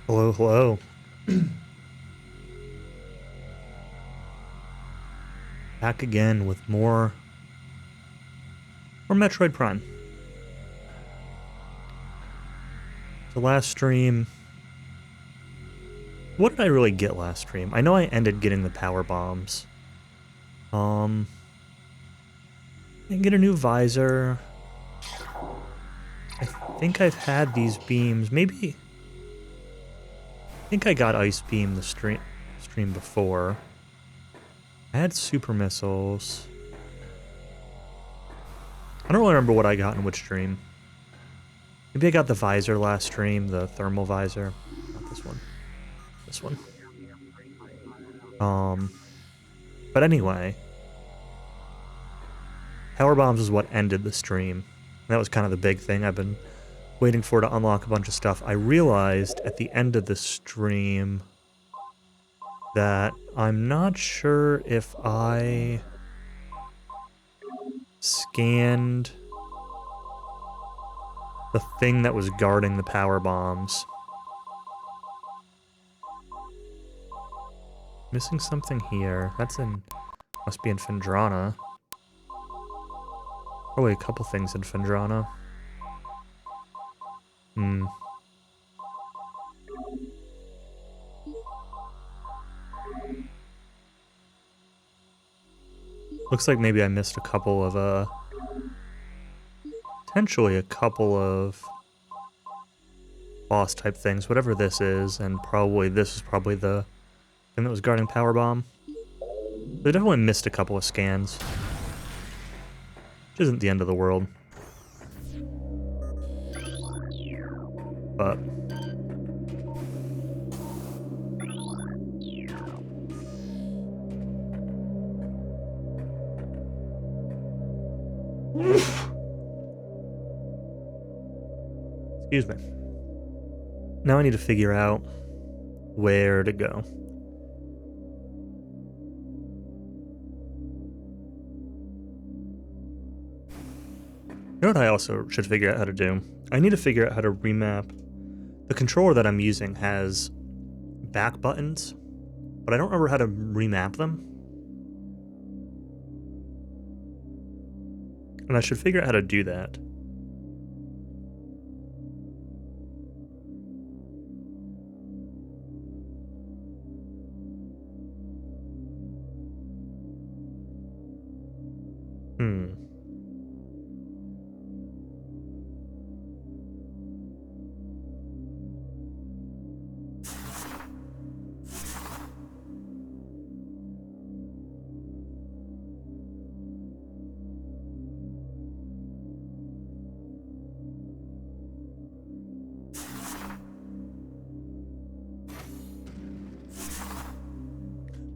Hello, hello. Back again with more Metroid Prime. The last stream. What did I really get last stream? I know I ended getting the power bombs. I didn't get a new visor. I think I've had these beams. Maybe. I think I got Ice Beam the stream before. I had super missiles. I don't really remember what I got in which stream. Maybe I got the visor last stream, the thermal visor. Not this one. This one. But anyway, power bombs is what ended the stream. That was kind of the big thing. I've been waiting for to unlock a bunch of stuff. I realized at the end of the stream that I'm not sure if I scanned the thing that was guarding the power bombs. Missing something here. Must be in Phendrana. Probably a couple things in Phendrana. Looks like maybe I missed potentially a couple of boss type things, whatever this is, and this is probably the thing that was guarding power bomb. They definitely missed a couple of scans. Which isn't the end of the world. But excuse me. Now I need to figure out where to go. You know what I also should figure out how to do? I need to figure out how to remap. The controller that I'm using has back buttons, but I don't remember how to remap them. And I should figure out how to do that.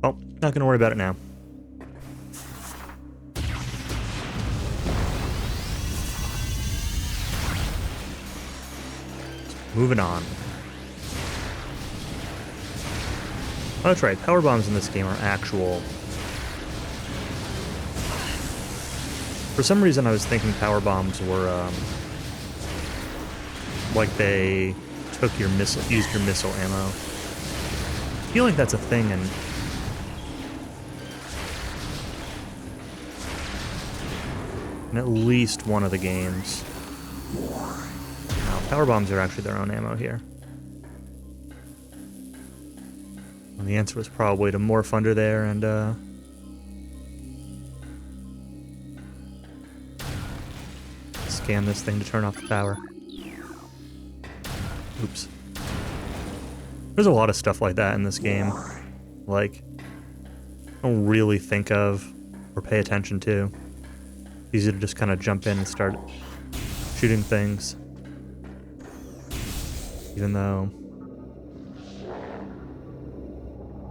Well, not gonna worry about it now. Moving on. Oh, that's right. Power bombs in this game are actual. For some reason, I was thinking power bombs were like they took your missile, used your missile ammo. I feel like that's a thing in at least one of the games. Power bombs are actually their own ammo here. And the answer was probably to morph under there and scan this thing to turn off the power. Oops. There's a lot of stuff like that in this game. Like, I don't really think of or pay attention to. Easy to just kind of jump in and start shooting things. Even though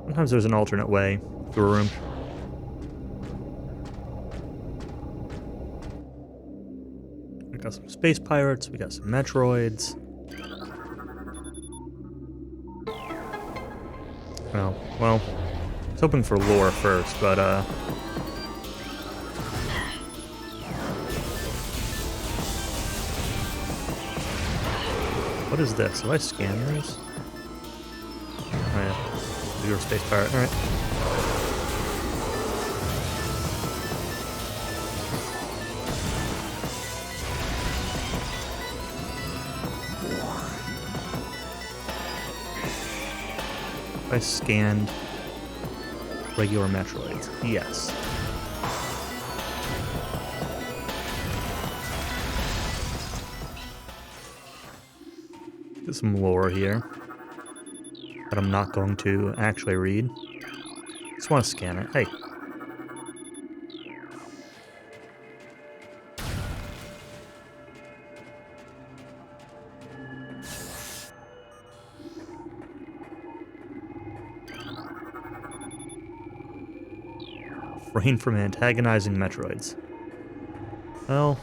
sometimes there's an alternate way through a room. We got some space pirates, we got some Metroids. Oh, well, I was hoping for lore first, but what is this? Do I scan these? your space pirate. All right. I scanned regular Metroids. Yes. Get some lore here that I'm not going to actually read. Just want to scan it. Hey. Refrain from antagonizing Metroids. Well,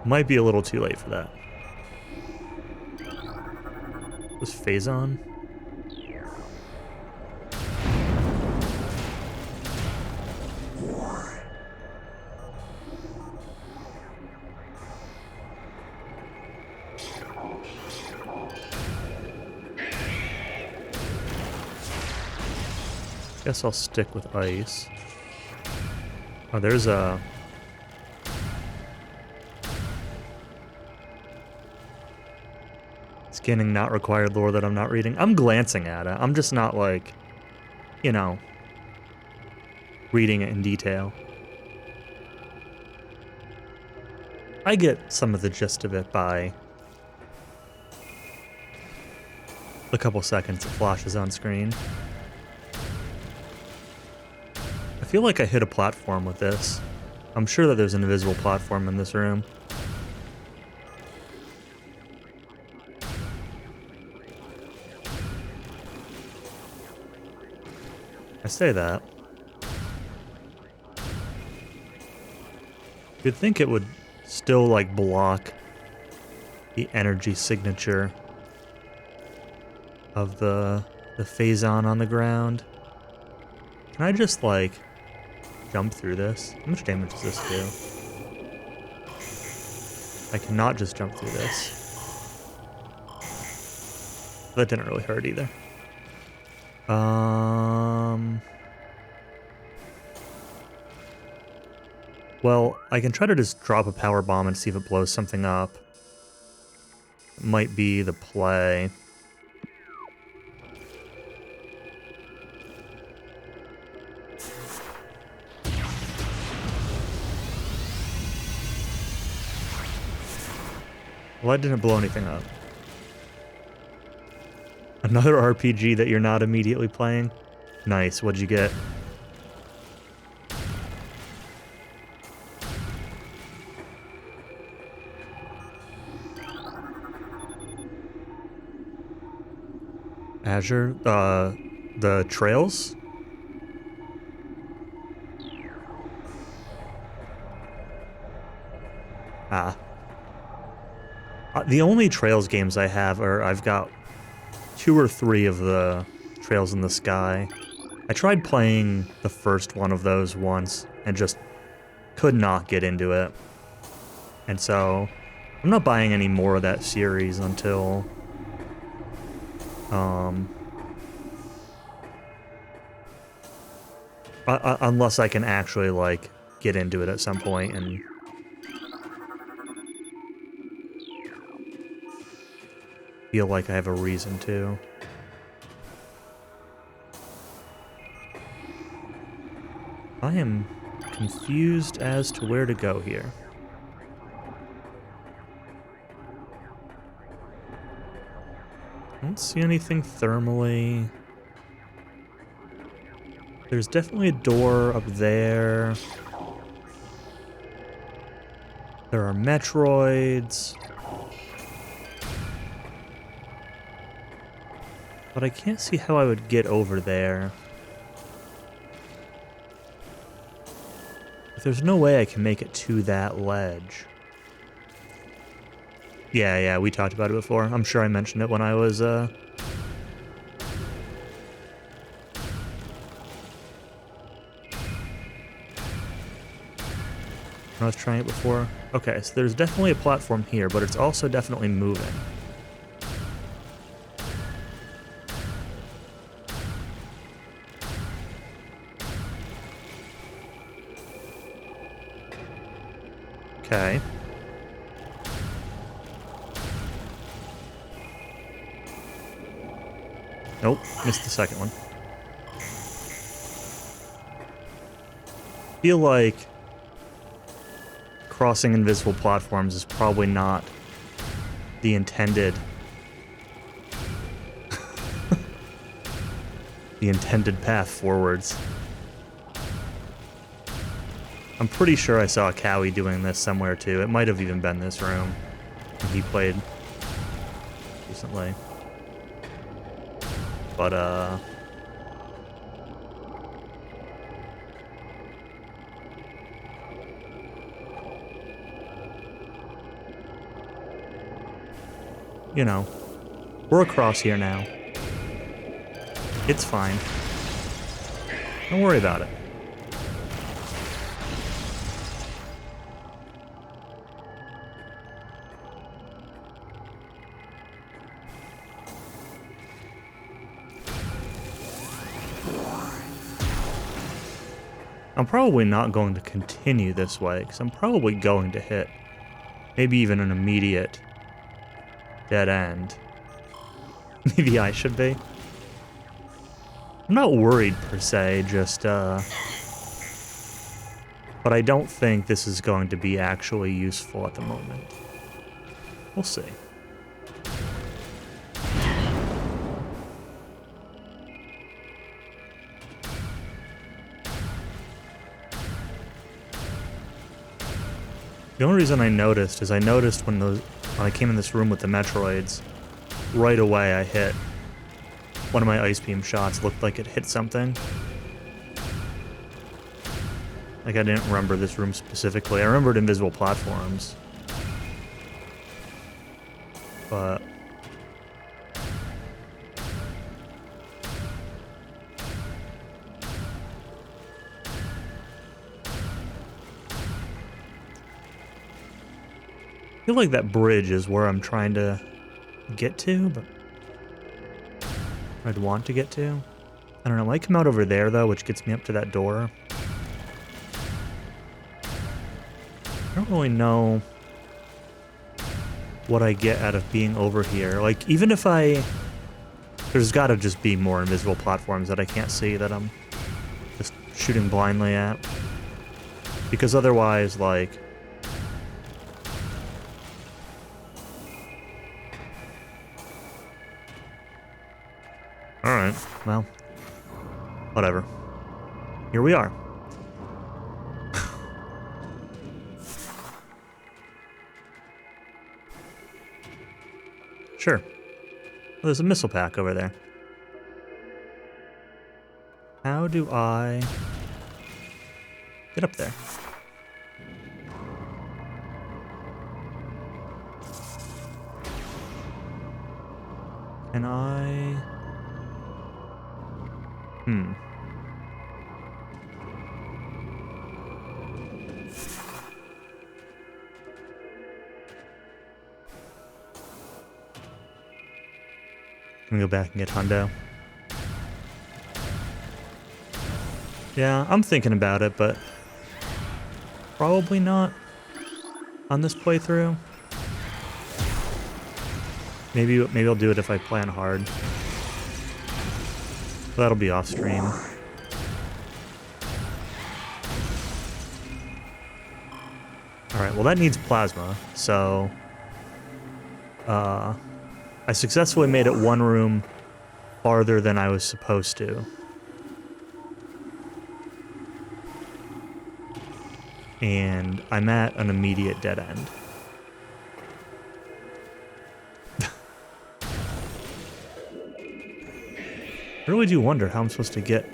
might be a little too late for that. Was Phazon? Guess I'll stick with ice. Oh, there's a... Scanning not required lore that I'm not reading. I'm glancing at it. I'm just not like, you know, reading it in detail. I get some of the gist of it by the couple seconds it flashes on screen. I feel like I hit a platform with this. I'm sure that there's an invisible platform in this room. I say that. You'd think it would still, like, block the energy signature of the Phazon on the ground. Can I just, like, jump through this? How much damage does this do? I cannot just jump through this. That didn't really hurt either. Well, I can try to just drop a power bomb and see if it blows something up. It might be the play. Well, that didn't blow anything up. Another RPG that you're not immediately playing? Nice, what'd you get? Azure? The trails? Ah. The only Trails games I have are, I've got 2 or 3 of the Trails in the Sky. I tried playing the first one of those once and just could not get into it. And so I'm not buying any more of that series until unless I can actually, like, get into it at some point and feel like I have a reason to. I am confused as to where to go here. I don't see anything thermally. There's definitely a door up there. There are Metroids. But I can't see how I would get over there. There's no way I can make it to that ledge. Yeah, we talked about it before. I'm sure I mentioned it when I was, I was trying it before. Okay, so there's definitely a platform here, but it's also definitely moving. Okay. Nope, missed the second one. Feel like crossing invisible platforms is probably not the intended the intended path forwards. I'm pretty sure I saw Cowie doing this somewhere too. It might have even been this room when he played recently. But you know, we're across here now. It's fine. Don't worry about it. I'm probably not going to continue this way, because I'm probably going to hit maybe even an immediate dead end. Maybe I should be. I'm not worried per se, just but I don't think this is going to be actually useful at the moment. We'll see. The only reason I noticed is I noticed when I came in this room with the Metroids, right away I hit one of my ice beam shots. Looked like it hit something. Like I didn't remember this room specifically. I remembered invisible platforms. But I feel like that bridge is where I'm trying to get to, but I'd want to get to. I don't know, I might come out over there though, which gets me up to that door. I don't really know what I get out of being over here. Like, even if there's gotta just be more invisible platforms that I can't see that I'm just shooting blindly at. Because otherwise, like, alright, well, whatever. Here we are. Sure. Well, there's a missile pack over there. How do I get up there? Can I... Can we go back and get Hundo? Yeah, I'm thinking about it, but probably not on this playthrough. Maybe I'll do it if I plan hard. That'll be off stream. Alright, well that needs plasma, so... I successfully made it one room farther than I was supposed to. And I'm at an immediate dead end. I really do wonder how I'm supposed to get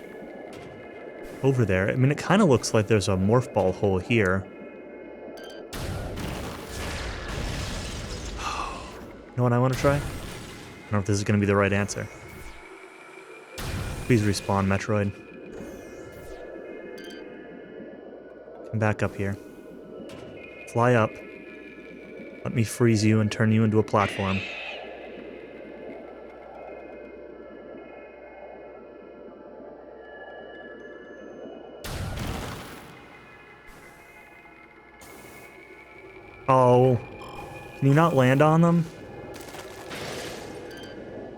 over there. I mean, it kind of looks like there's a morph ball hole here. You know what I want to try? I don't know if this is going to be the right answer. Please respawn, Metroid. Come back up here. Fly up. Let me freeze you and turn you into a platform. Oh, can you not land on them?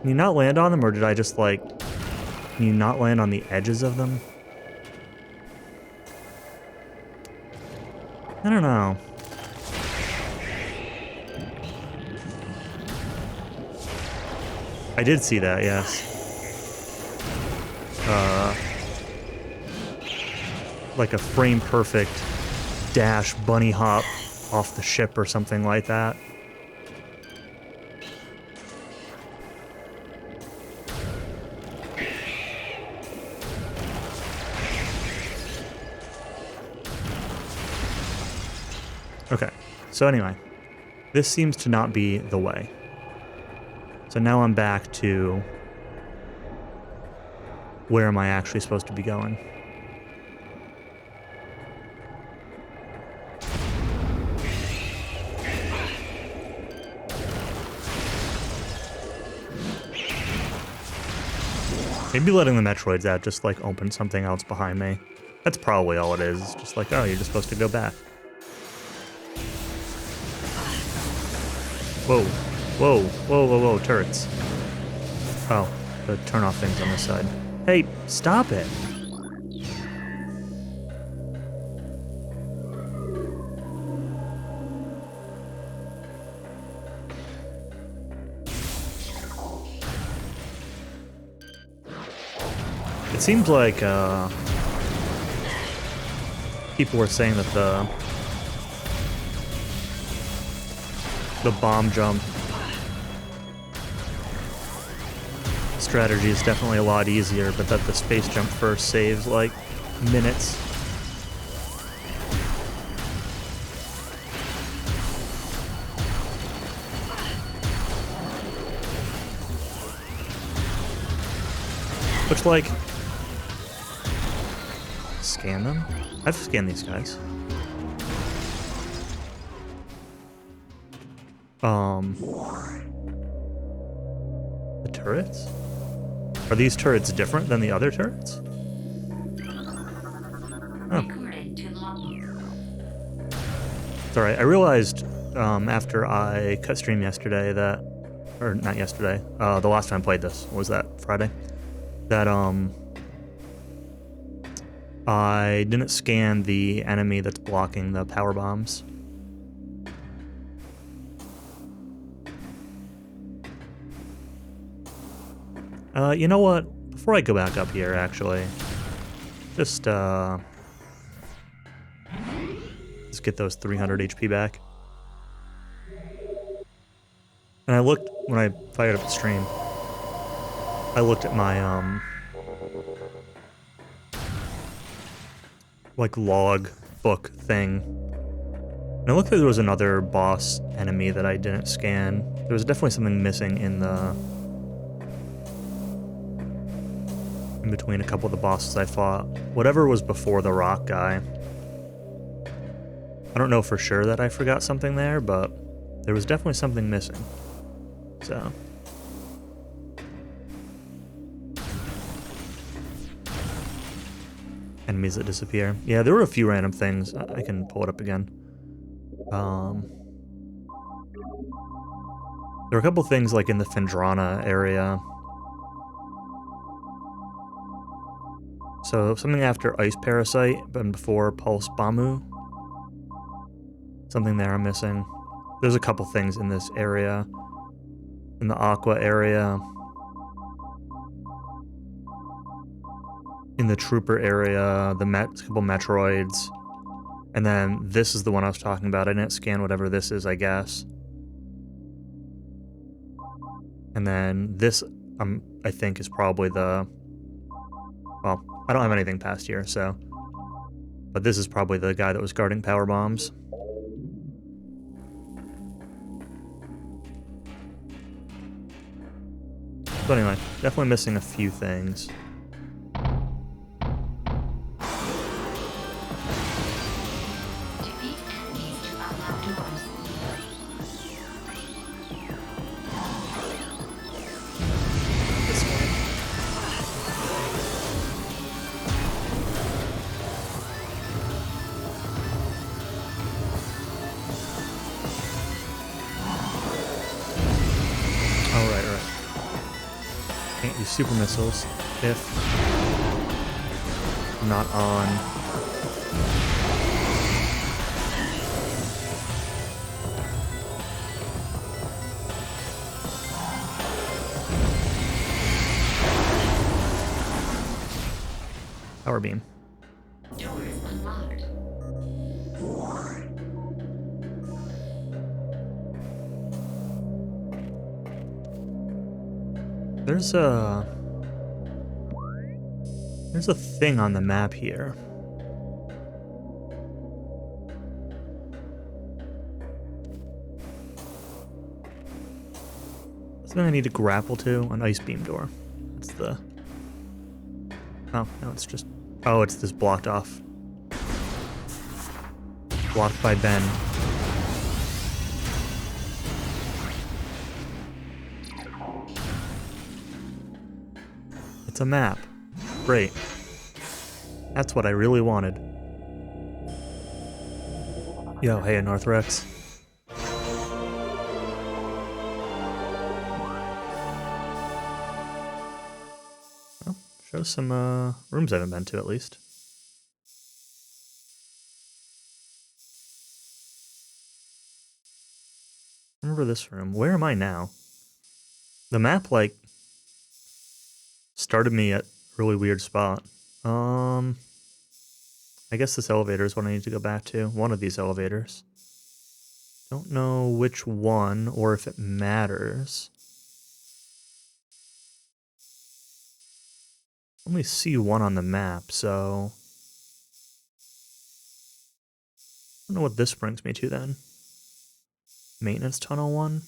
Can you not land on them, or did I just, like... Can you not land on the edges of them? I don't know. I did see that, yes. Like a frame-perfect dash bunny hop off the ship or something like that. Okay, so anyway, this seems to not be the way. So now I'm back to where am I actually supposed to be going? Maybe letting the Metroids out just, like, open something else behind me. That's probably all it is. It's just like, oh, you're just supposed to go back. Whoa. Whoa. Whoa, whoa, whoa, turrets. Oh, the turn-off thing's on this side. Hey, stop it. It seems like, people were saying that the bomb jump strategy is definitely a lot easier, but that the space jump first saves, like, minutes. Which, like... Scan them? I've scanned these guys. The turrets? Are these turrets different than the other turrets? Oh. It's alright. I realized, after I cut stream yesterday that... Or, not yesterday. The last time I played this. What was that? Friday? That, I didn't scan the enemy that's blocking the power bombs. You know what? Before I go back up here, actually, just get those 300 HP back. And I looked, when I fired up the stream, I looked at my, like, log book thing. And it looked like there was another boss enemy that I didn't scan. There was definitely something missing in between a couple of the bosses I fought. Whatever was before the rock guy. I don't know for sure that I forgot something there, but there was definitely something missing. So... Enemies that disappear. Yeah, there were a few random things. I can pull it up again. There were a couple things like in the Fendrana area. So something after Ice Parasite, but before Pulse Bamu. Something there I'm missing. There's a couple things in this area. In the Aqua area. In the Trooper area, couple Metroids. And then this is the one I was talking about. I didn't scan whatever this is, I guess. And then this, I think, is probably the... Well, I don't have anything past here, so... But this is probably the guy that was guarding power bombs. So anyway, definitely missing a few things. use super missiles if I'm not on. Power beam. Doors unlocked. There's a thing on the map here. Something I need to grapple to, an ice beam door. That's the... Oh, no, it's just... Oh, it's this blocked off. Blocked by Ben. It's a map. Great. That's what I really wanted. Yo, hey, Northrex. Well, show some rooms I haven't been to, at least. Remember this room. Where am I now? The map, like, started me at a really weird spot. I guess this elevator is what I need to go back to. One of these elevators. Don't know which one or if it matters. Only see one on the map, so... I don't know what this brings me to then. Maintenance tunnel 1?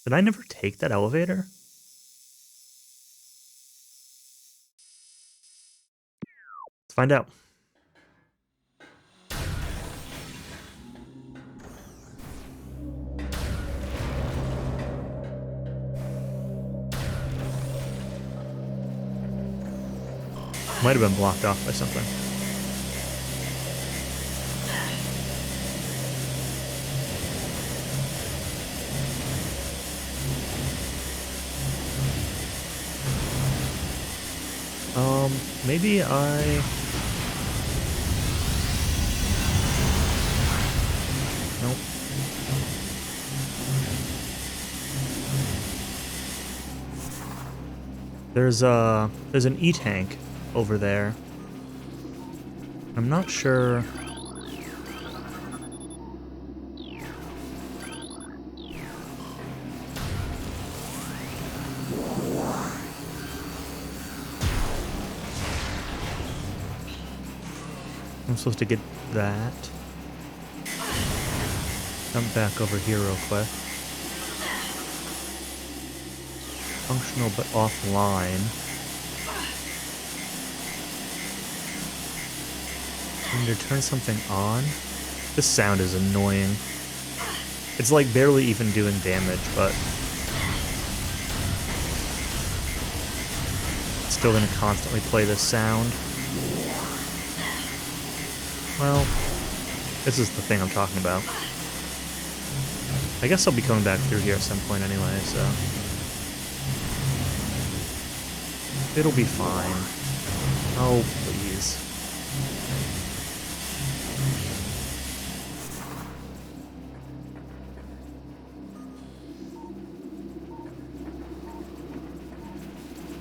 Did I never take that elevator? Let's find out. Might have been blocked off by something. Maybe I... Nope. There's an E-tank over there. I'm not sure... I'm supposed to get that. Jump back over here real quick. Functional but offline. I need to turn something on. This sound is annoying. It's like barely even doing damage, but it's still gonna constantly play this sound. Well, this is the thing I'm talking about. I guess I'll be coming back through here at some point anyway, so... It'll be fine. Oh, please.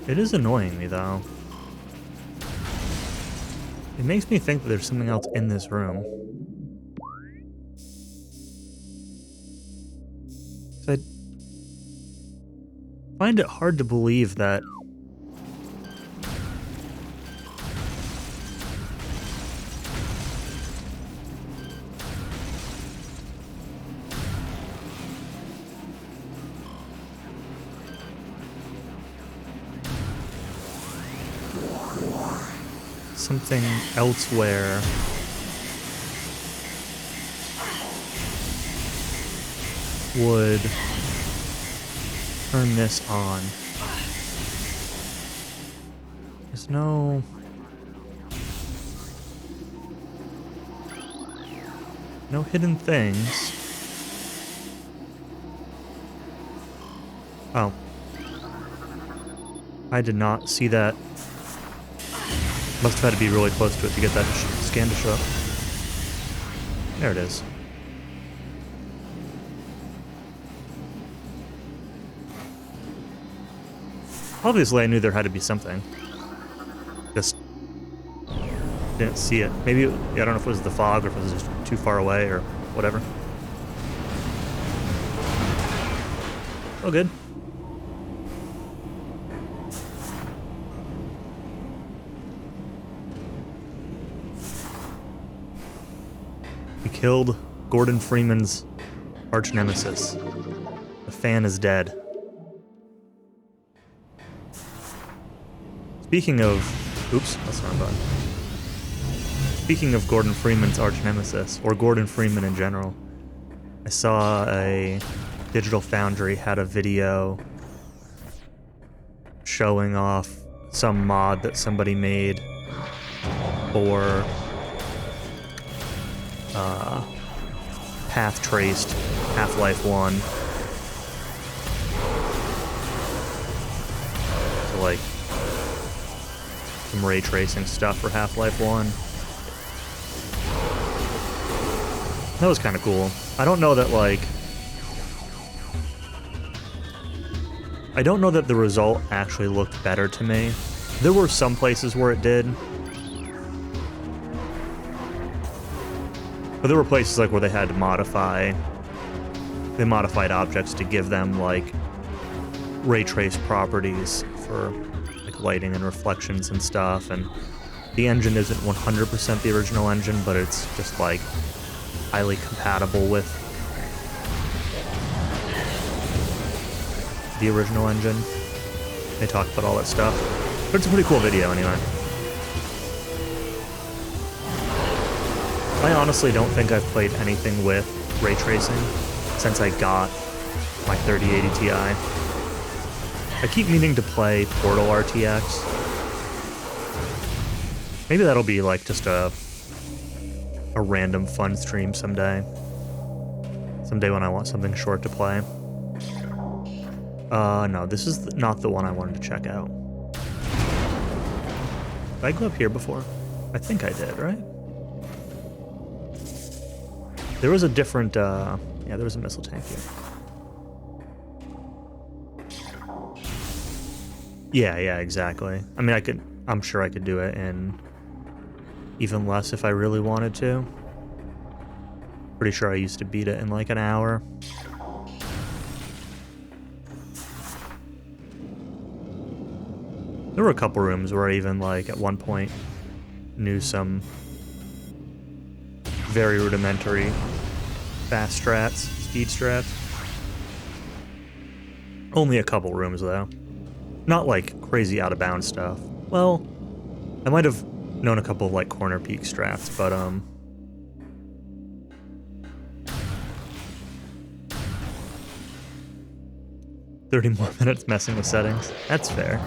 It is annoying me, though. It makes me think that there's something else in this room. I find it hard to believe that something elsewhere would turn this on. There's no hidden things. Oh. I did not see that. Must have had to be really close to it to get that scan to show up. There it is. Obviously, I knew there had to be something. Just didn't see it. Maybe, I don't know if it was the fog or if it was just too far away or whatever. Oh, good. We killed Gordon Freeman's arch nemesis. The fan is dead. Speaking of... Oops, that's the wrong button. Speaking of Gordon Freeman's arch nemesis, or Gordon Freeman in general, I saw a Digital Foundry had a video showing off some mod that somebody made for Path Traced Half-Life 1. So like some ray tracing stuff for Half-Life 1. That was kind of cool. I don't know that, like... I don't know that the result actually looked better to me. There were some places where it did. But there were places, like, where they had to modify... They modified objects to give them, like, ray trace properties for, like, lighting and reflections and stuff. And the engine isn't 100% the original engine, but it's just, like... highly compatible with the original engine. They talk about all that stuff. But it's a pretty cool video anyway. I honestly don't think I've played anything with ray tracing since I got my 3080 Ti. I keep meaning to play Portal RTX. Maybe that'll be like just a random fun stream someday. Someday when I want something short to play. No, this is not the one I wanted to check out. Did I go up here before? I think I did, right? There was a different, yeah, there was a missile tank here. Yeah, exactly. I mean, I'm sure I could do it in even less if I really wanted to. Pretty sure I used to beat it in like an hour. There were a couple rooms where I even like at one point knew some very rudimentary fast strats, speed strats. Only a couple rooms though. Not like crazy out of bounds stuff. Well, I might have known a couple of like corner peak strats, but 30 more minutes messing with settings. That's fair.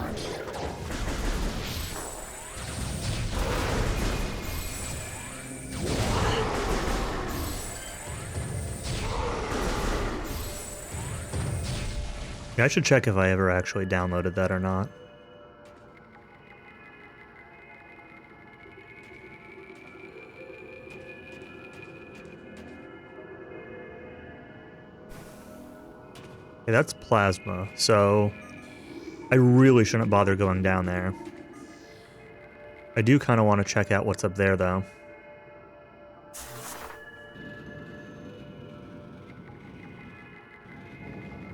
Yeah, I should check if I ever actually downloaded that or not. Okay, that's plasma, so I really shouldn't bother going down there. I do kind of want to check out what's up there, though.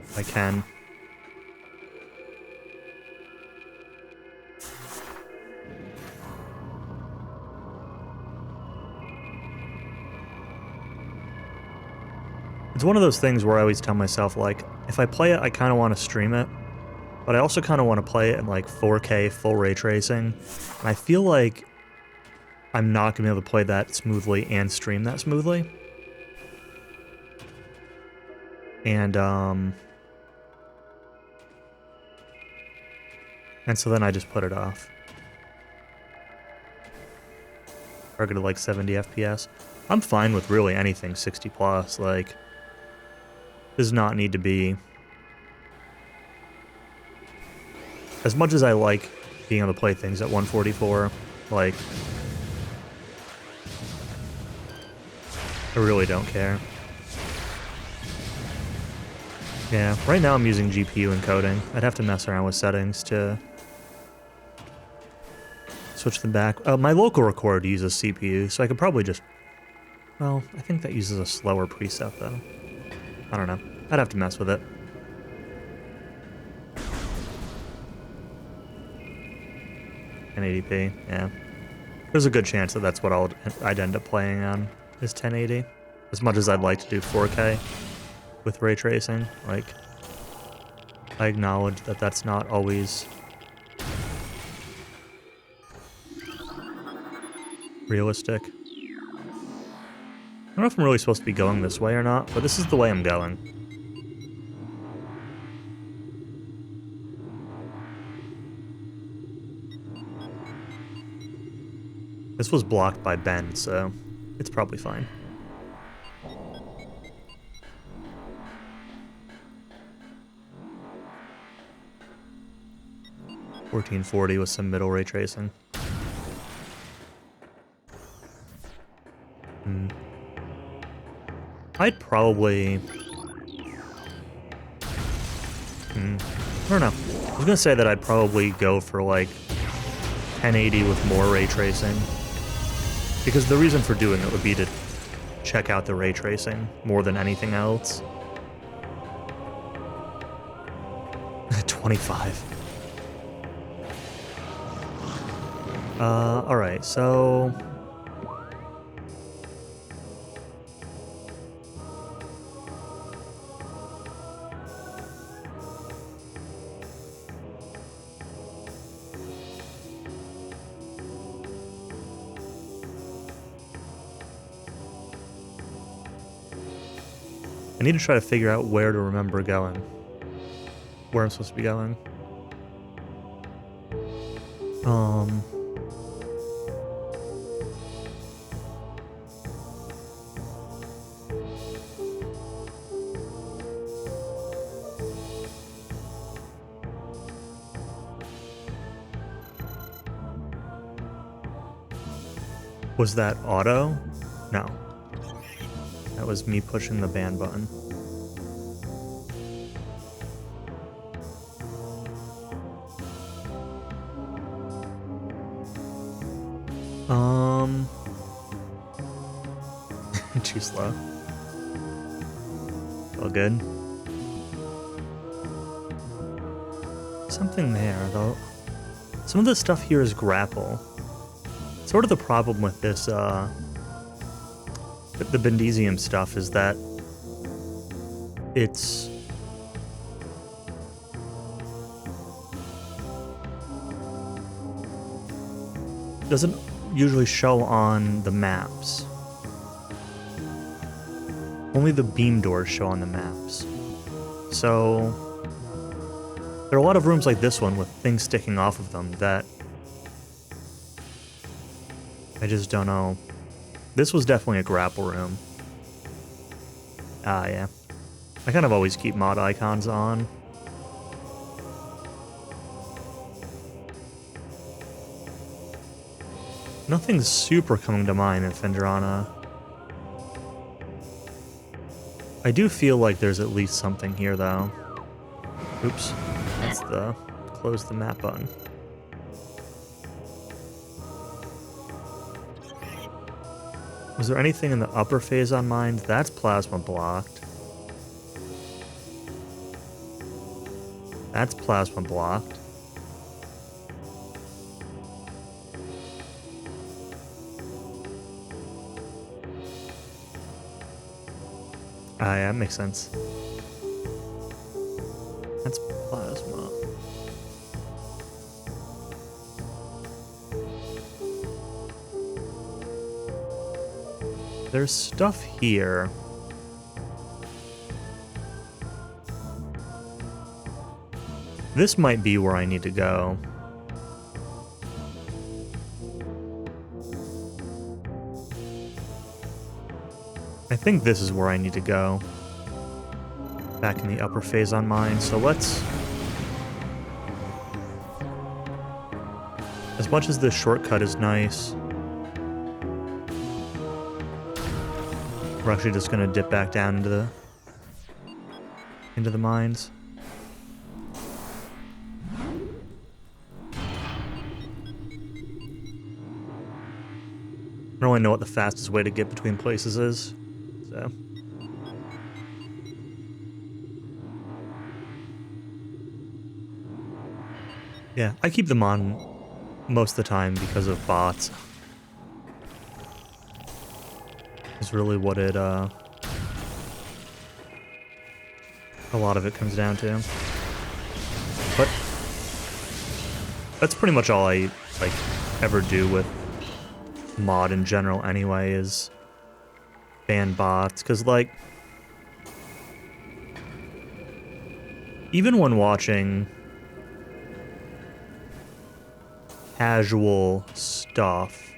If I can. It's one of those things where I always tell myself, like, if I play it, I kind of want to stream it, but I also kind of want to play it in, like, 4K full ray tracing, and I feel like I'm not going to be able to play that smoothly and stream that smoothly. And so then I just put it off. Targeted like 70 FPS. I'm fine with really anything 60 plus, like... Does not need to be as much as I like being able to play things at 144, like, I really don't care. Yeah, right now I'm using GPU encoding. I'd have to mess around with settings to switch them back. My local record uses CPU, so I could probably just... Well, I think that uses a slower preset, though. I don't know. I'd have to mess with it. And 1080p, yeah. There's a good chance that that's what I'd end up playing on, is 1080. As much as I'd like to do 4K with ray tracing, like, I acknowledge that that's not always realistic. I don't know if I'm really supposed to be going this way or not, but this is the way I'm going. This was blocked by Ben, so it's probably fine. $1440 with some middle ray tracing. I'd probably... I don't know. I was gonna say that I'd probably go for like 1080 with more ray tracing. Because the reason for doing it would be to check out the ray tracing more than anything else. 25. Alright, so... I need to try to figure out where to remember going. Where I'm supposed to be going. Was that auto? No. That was me pushing the ban button. Too slow. All good. Something there, though. Some of the stuff here is grapple. Sort of the problem with this, the Bendesium stuff is that it's... doesn't usually show on the maps. Only the beam doors show on the maps. So there are a lot of rooms like this one with things sticking off of them that I just don't know. This was definitely a grapple room. Ah, yeah. I kind of always keep mod icons on. Nothing's super coming to mind in Fendrana. I do feel like there's at least something here, though. Oops. That's the close the map button. Was there anything in the upper phase on mine? That's plasma blocked. That's plasma blocked. Ah, yeah, that makes sense. That's plasma. There's stuff here. This might be where I need to go. I think this is where I need to go. Back in the upper phase on mine, so let's... much as this shortcut is nice, we're actually just gonna dip back down into the mines. I don't really know what the fastest way to get between places is, so. Yeah, I keep them on most of the time because of bots. Is really what it, a lot of it comes down to. But that's pretty much all I, like, ever do with mod in general anyway, is ban bots. Because, like, even when watching casual stuff,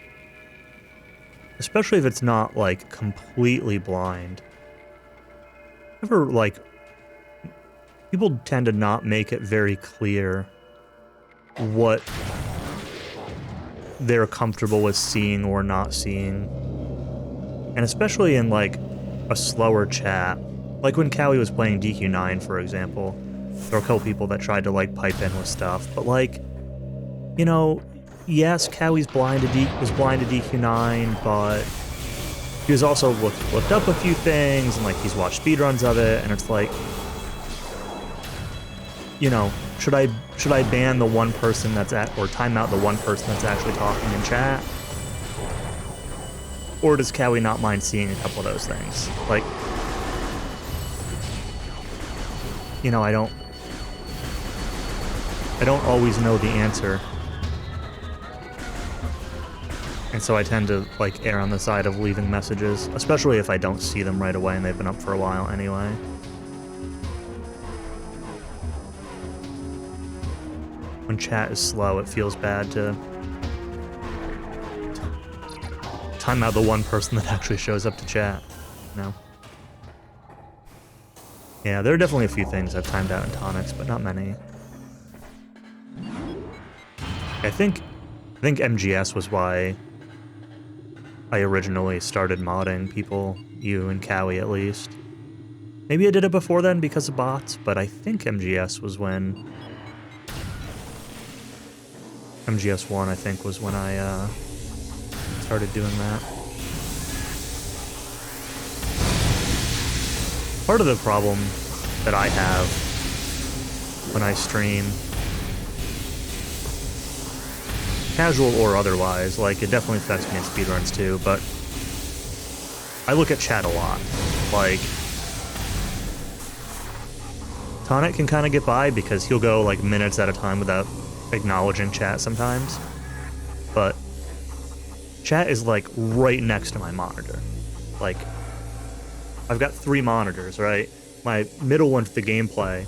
especially if it's not, like, completely blind, ever, like, people tend to not make it very clear what they're comfortable with seeing or not seeing. And especially in, like, a slower chat. Like when Callie was playing DQ9, for example, there were a couple people that tried to, like, pipe in with stuff, but, like, you know, yes, Cowie's was blind to DQ9, but he was also looked up a few things, and, like, he's watched speedruns of it, and it's like, you know, should I ban the one person or time out the one person that's actually talking in chat? Or does Cowie not mind seeing a couple of those things? Like, you know, I don't always know the answer. And so I tend to, like, err on the side of leaving messages, especially if I don't see them right away and they've been up for a while anyway. When chat is slow, it feels bad to time out the one person that actually shows up to chat, you know? Yeah, there are definitely a few things I've timed out in Tonics, but not many. I think MGS was why I originally started modding people, you and Cowie at least. Maybe I did it before then because of bots, but I think MGS was when... MGS 1, I think, was when I started doing that. Part of the problem that I have when I stream, casual or otherwise, like, it definitely affects me in speedruns too, but I look at chat a lot. Like, Tonic can kind of get by because he'll go, like, minutes at a time without acknowledging chat sometimes, but chat is, like, right next to my monitor. Like, I've got 3 monitors, right? My middle one's the gameplay,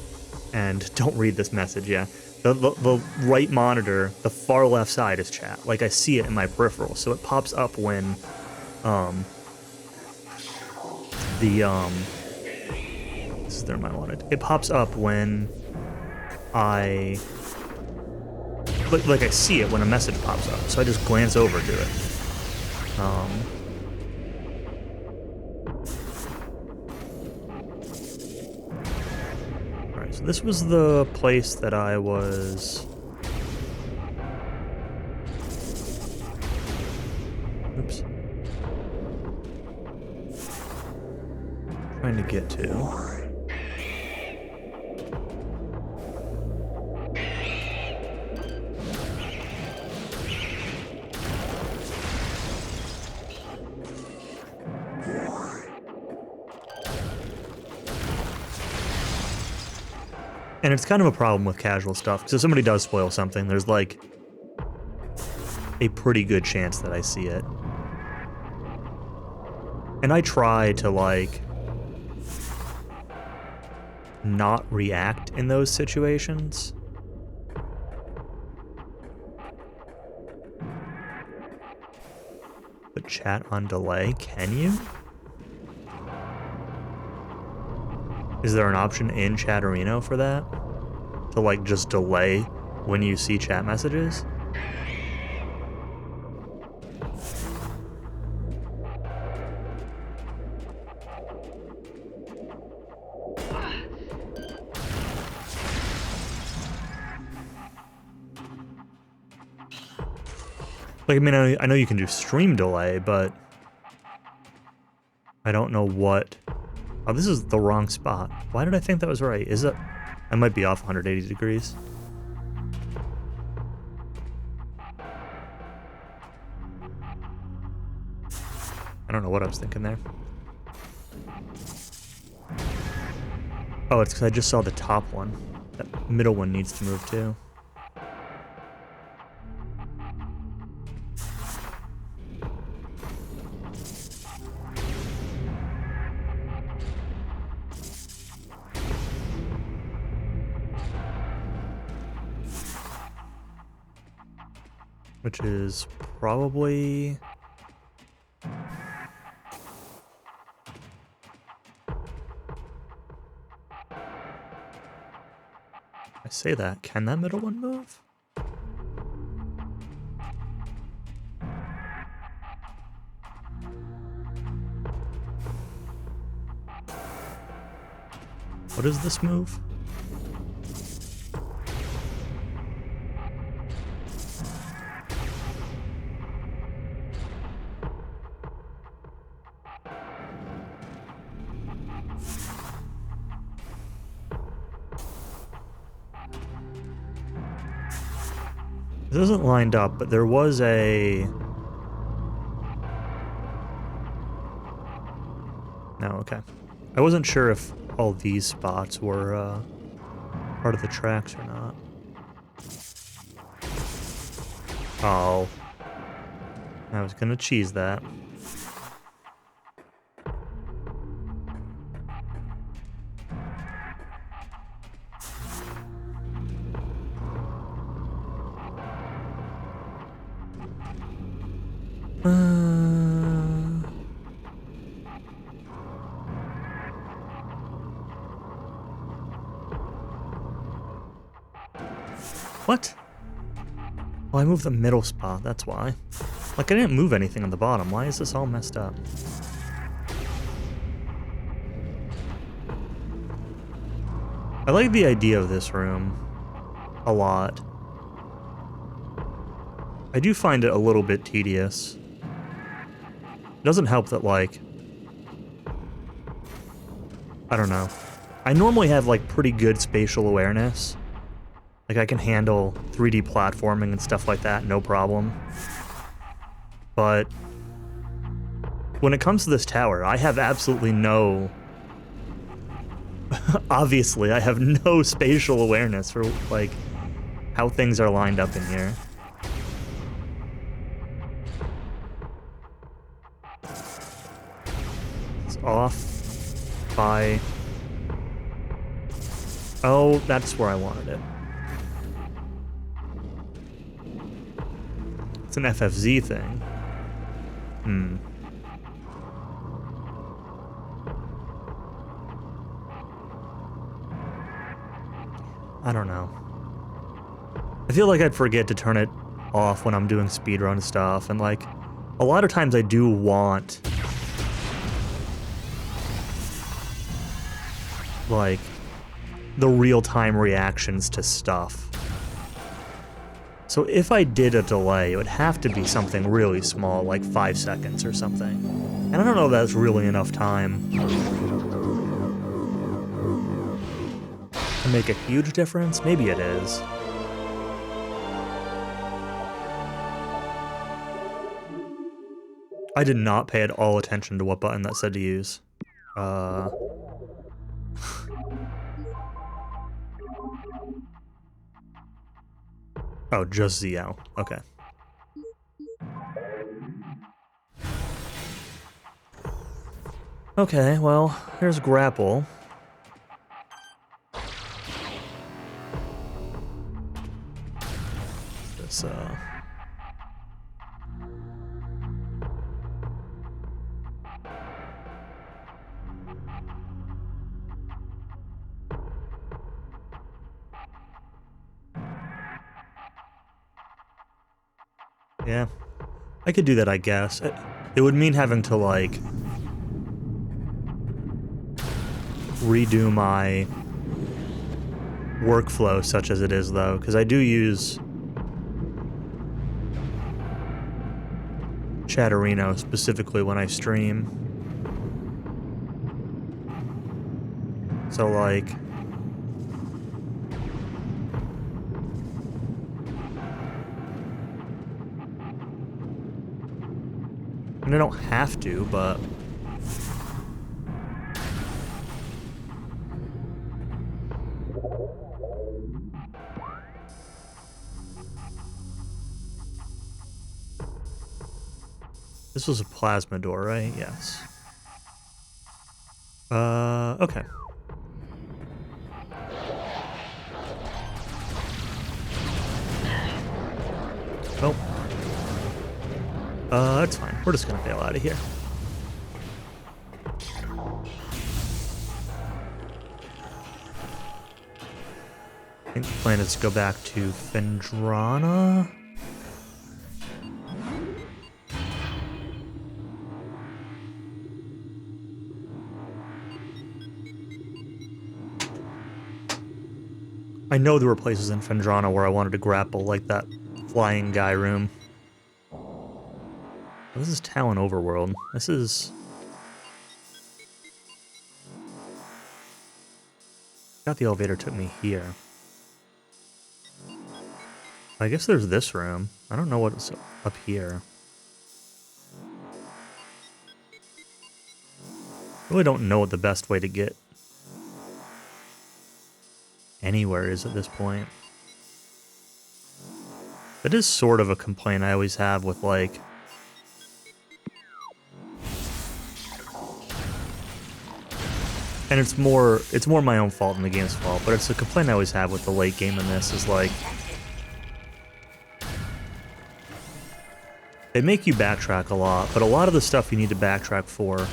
and don't read this message, yeah. The right monitor, the far left side is chat. Like, I see it in my peripheral, so it pops up when, this is the term I wanted. It pops up when I see it when a message pops up, so I just glance over to it. Alright, so this was the place that I was... Oops. Trying to get to. And it's kind of a problem with casual stuff, because if somebody does spoil something, there's, like, a pretty good chance that I see it. And I try to, like, not react in those situations. But chat on delay, can you? Is there an option in Chatterino for that? To, like, just delay when you see chat messages? Like, I mean, I know you can do stream delay, but I don't know what... Oh, this is the wrong spot. Why did I think that was right? Is it... I might be off 180 degrees. I don't know what I was thinking there. Oh, it's because I just saw the top one. That middle one needs to move too. Which is probably... I say that. Can that middle one move? What is this move? This isn't lined up, but there was a... No, okay. I wasn't sure if all these spots were part of the tracks or not. Oh. I was gonna cheese that. What? Oh, I moved the middle spot, that's why. Like, I didn't move anything on the bottom. Why is this all messed up? I like the idea of this room a lot. I do find it a little bit tedious. It doesn't help that, like... I don't know. I normally have, like, pretty good spatial awareness. Like, I can handle 3D platforming and stuff like that, no problem. But when it comes to this tower, I have absolutely no... Obviously, I have no spatial awareness for, like, how things are lined up in here. It's off by... Oh, that's where I wanted it. It's an FFZ thing. I don't know. I feel like I'd forget to turn it off when I'm doing speedrun stuff, and like, a lot of times I do want, like, the real-time reactions to stuff. So if I did a delay, it would have to be something really small, like 5 seconds or something. And I don't know if that's really enough time to make a huge difference. Maybe it is. I did not pay at all attention to what button that said to use. Oh, just ZL. Okay. Okay, well, here's grapple. This, Yeah. I could do that, I guess. It would mean having to, like, redo my workflow such as it is, though, because I do use chatterino specifically when I stream. So, like... And I don't have to, but... This was a plasma door, right? Yes. Okay. Oh. That's fine. We're just gonna bail out of here. I think the plan is to go back to Fendrana. I know there were places in Fendrana where I wanted to grapple, like that flying guy room. Oh, this is Talon Overworld. This is... Got the elevator took me here. I guess there's this room. I don't know what's up here. Really don't know what the best way to get anywhere is at this point. That is sort of a complaint I always have with, like... And it's more my own fault than the game's fault, but it's a complaint I always have with the late game in this, is like... They make you backtrack a lot, but a lot of the stuff you need to backtrack for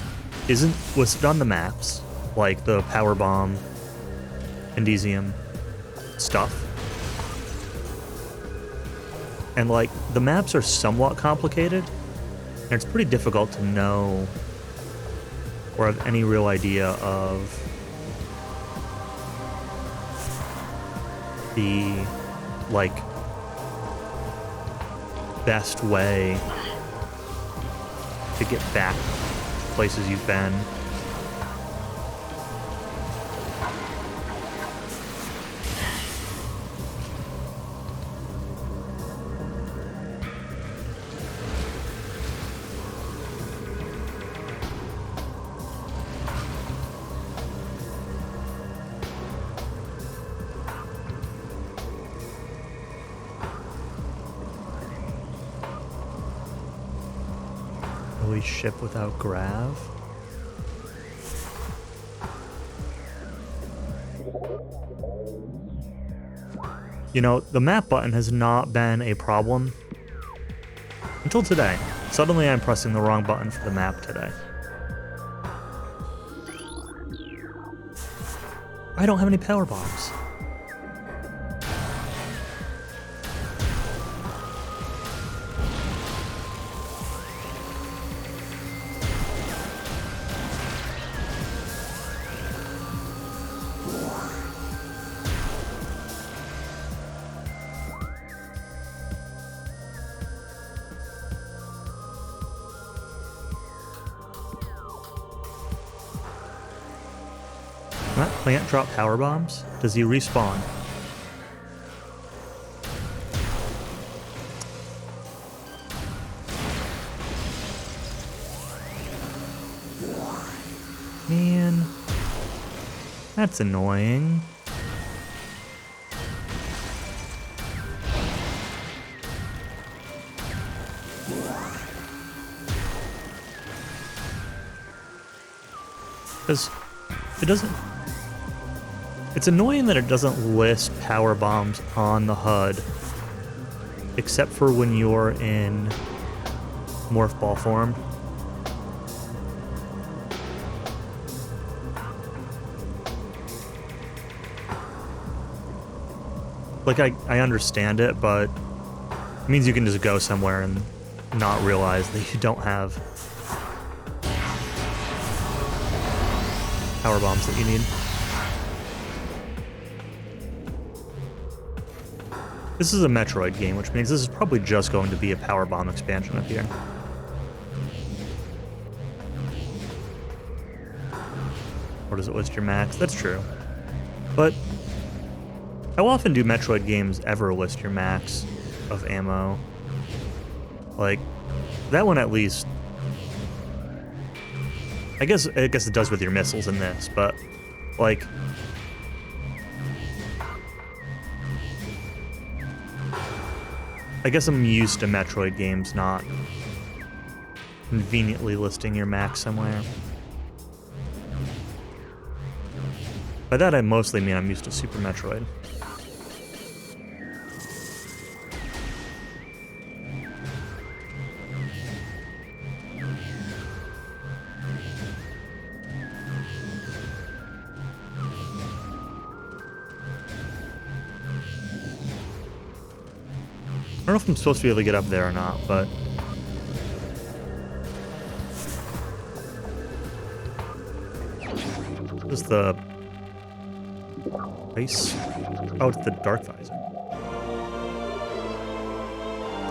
isn't listed on the maps, like the power bomb, Indesium stuff. And like, the maps are somewhat complicated, and it's pretty difficult to know or have any real idea of the, like, best way to get back to places you've been. Ship without grav. You know, the map button has not been a problem until today. Suddenly I'm pressing the wrong button for the map today. I don't have any power bombs. Can that plant drop power bombs? Does he respawn? Man, that's annoying. Because it doesn't... It's annoying that it doesn't list power bombs on the HUD, except for when you're in morph ball form. Like, I understand it, but it means you can just go somewhere and not realize that you don't have power bombs that you need. This is a Metroid game, which means this is probably just going to be a power bomb expansion up here. Or does it list your max? That's true. But how often do Metroid games ever list your max of ammo? Like, that one at least... I guess it does with your missiles in this, but, like... I guess I'm used to Metroid games not conveniently listing your max somewhere. By that I mostly mean I'm used to Super Metroid. I don't know if I'm supposed to be able to get up there or not, but... This is the... ice? Oh, it's the dark visor.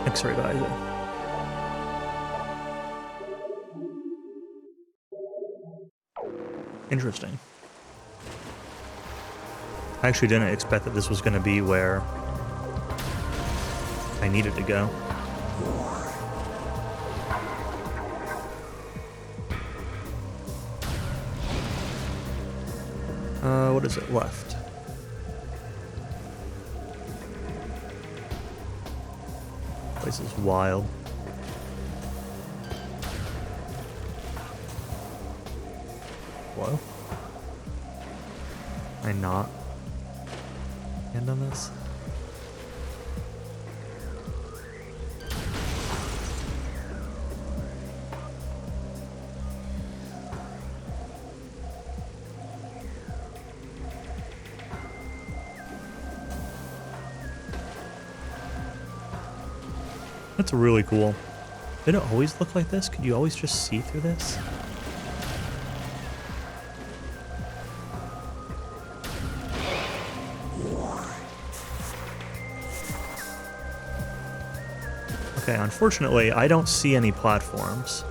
X-ray visor. Interesting. I actually didn't expect that this was going to be where I needed to go. What is it left? Place is wild. Hello? Can I not end on this? That's really cool. Did it always look like this? Could you always just see through this? Okay, unfortunately, I don't see any platforms.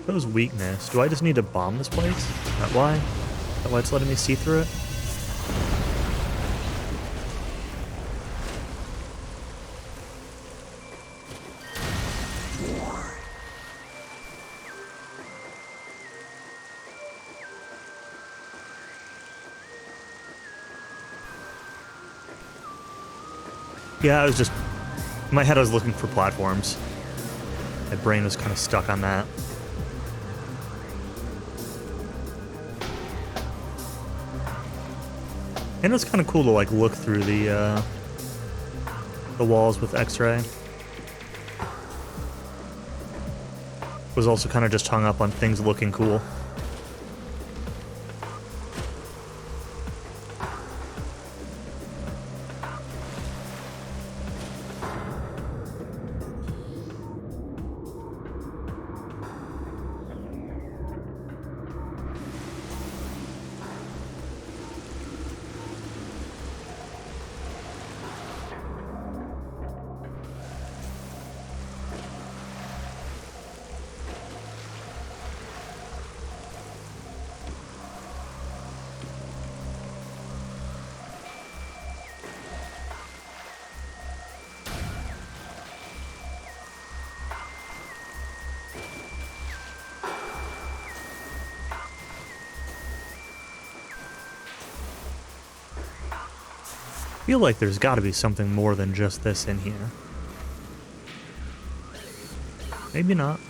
That was weakness. Do I just need to bomb this place? Is that why? Is that why it's letting me see through it? Yeah, I was just... in my head I was looking for platforms. My brain was kind of stuck on that. And it's kind of cool to like look through the walls with X-ray. Was also kind of just hung up on things looking cool. I feel like there's got to be something more than just this in here. Maybe not.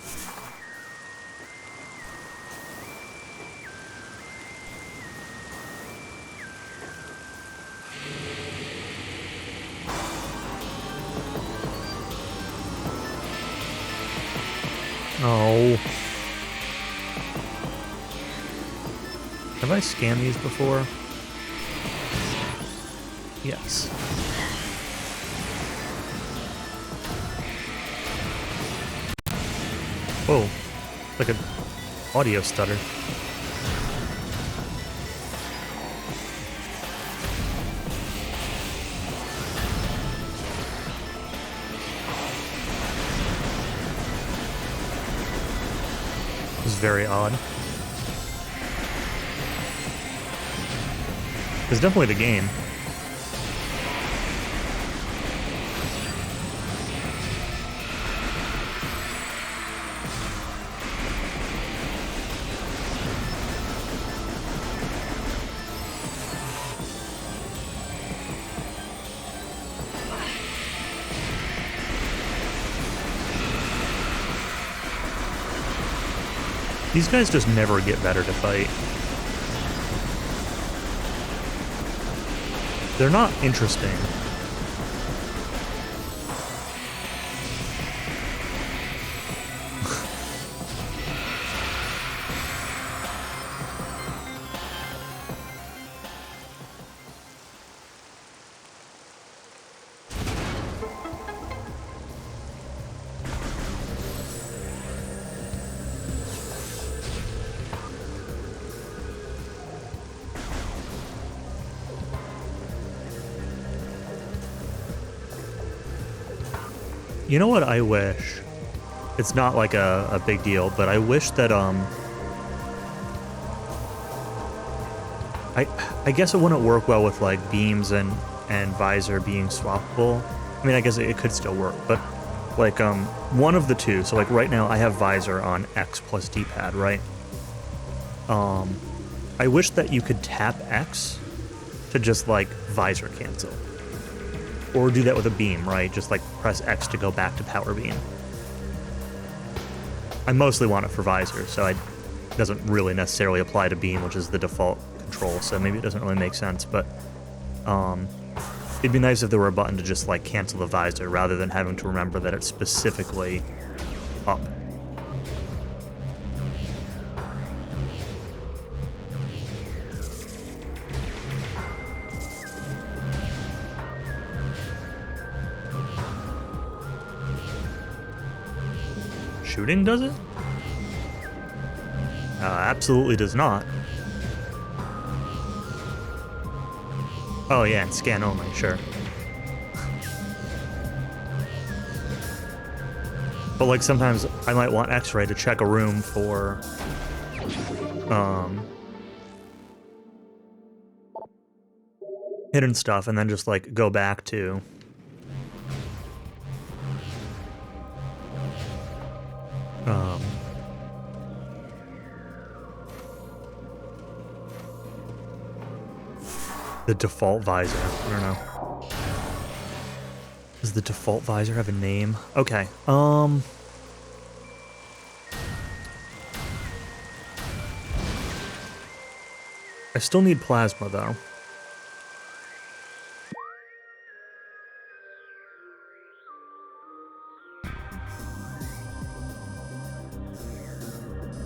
Oh. Have I scanned these before? Yes. Whoa. Like a audio stutter. It was very odd. It's definitely the game. These guys just never get better to fight. They're not interesting. You know what I wish? It's not like a big deal, but I wish that I guess it wouldn't work well with like beams and visor being swappable. I mean, I guess it could still work, but like one of the two. So like right now I have visor on X plus D-pad, right? I wish that you could tap X to just like visor cancel. Or do that with a beam, right? Just like press X to go back to power beam. I mostly want it for visor, so it doesn't really necessarily apply to beam, which is the default control, so maybe it doesn't really make sense, but it'd be nice if there were a button to just like cancel the visor rather than having to remember that it's specifically up. Shooting, does it? Absolutely does not. Oh yeah, and scan only, sure. But like sometimes I might want X-ray to check a room for hidden stuff and then just like go back to the default visor. I don't know. Does the default visor have a name? Okay. I still need plasma though.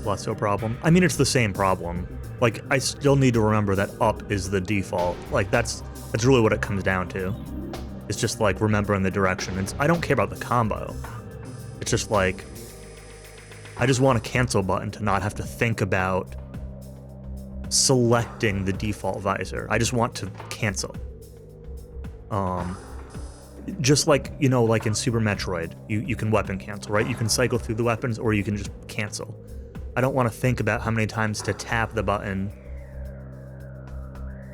Less so problem. I mean, it's the same problem. Like, I still need to remember that up is the default. Like, that's really what it comes down to. It's just, like, remembering the direction. I don't care about the combo. It's just, like, I just want a cancel button to not have to think about selecting the default visor. I just want to cancel. Just like, you know, like in Super Metroid, you can weapon cancel, right? You can cycle through the weapons or you can just cancel. I don't want to think about how many times to tap the button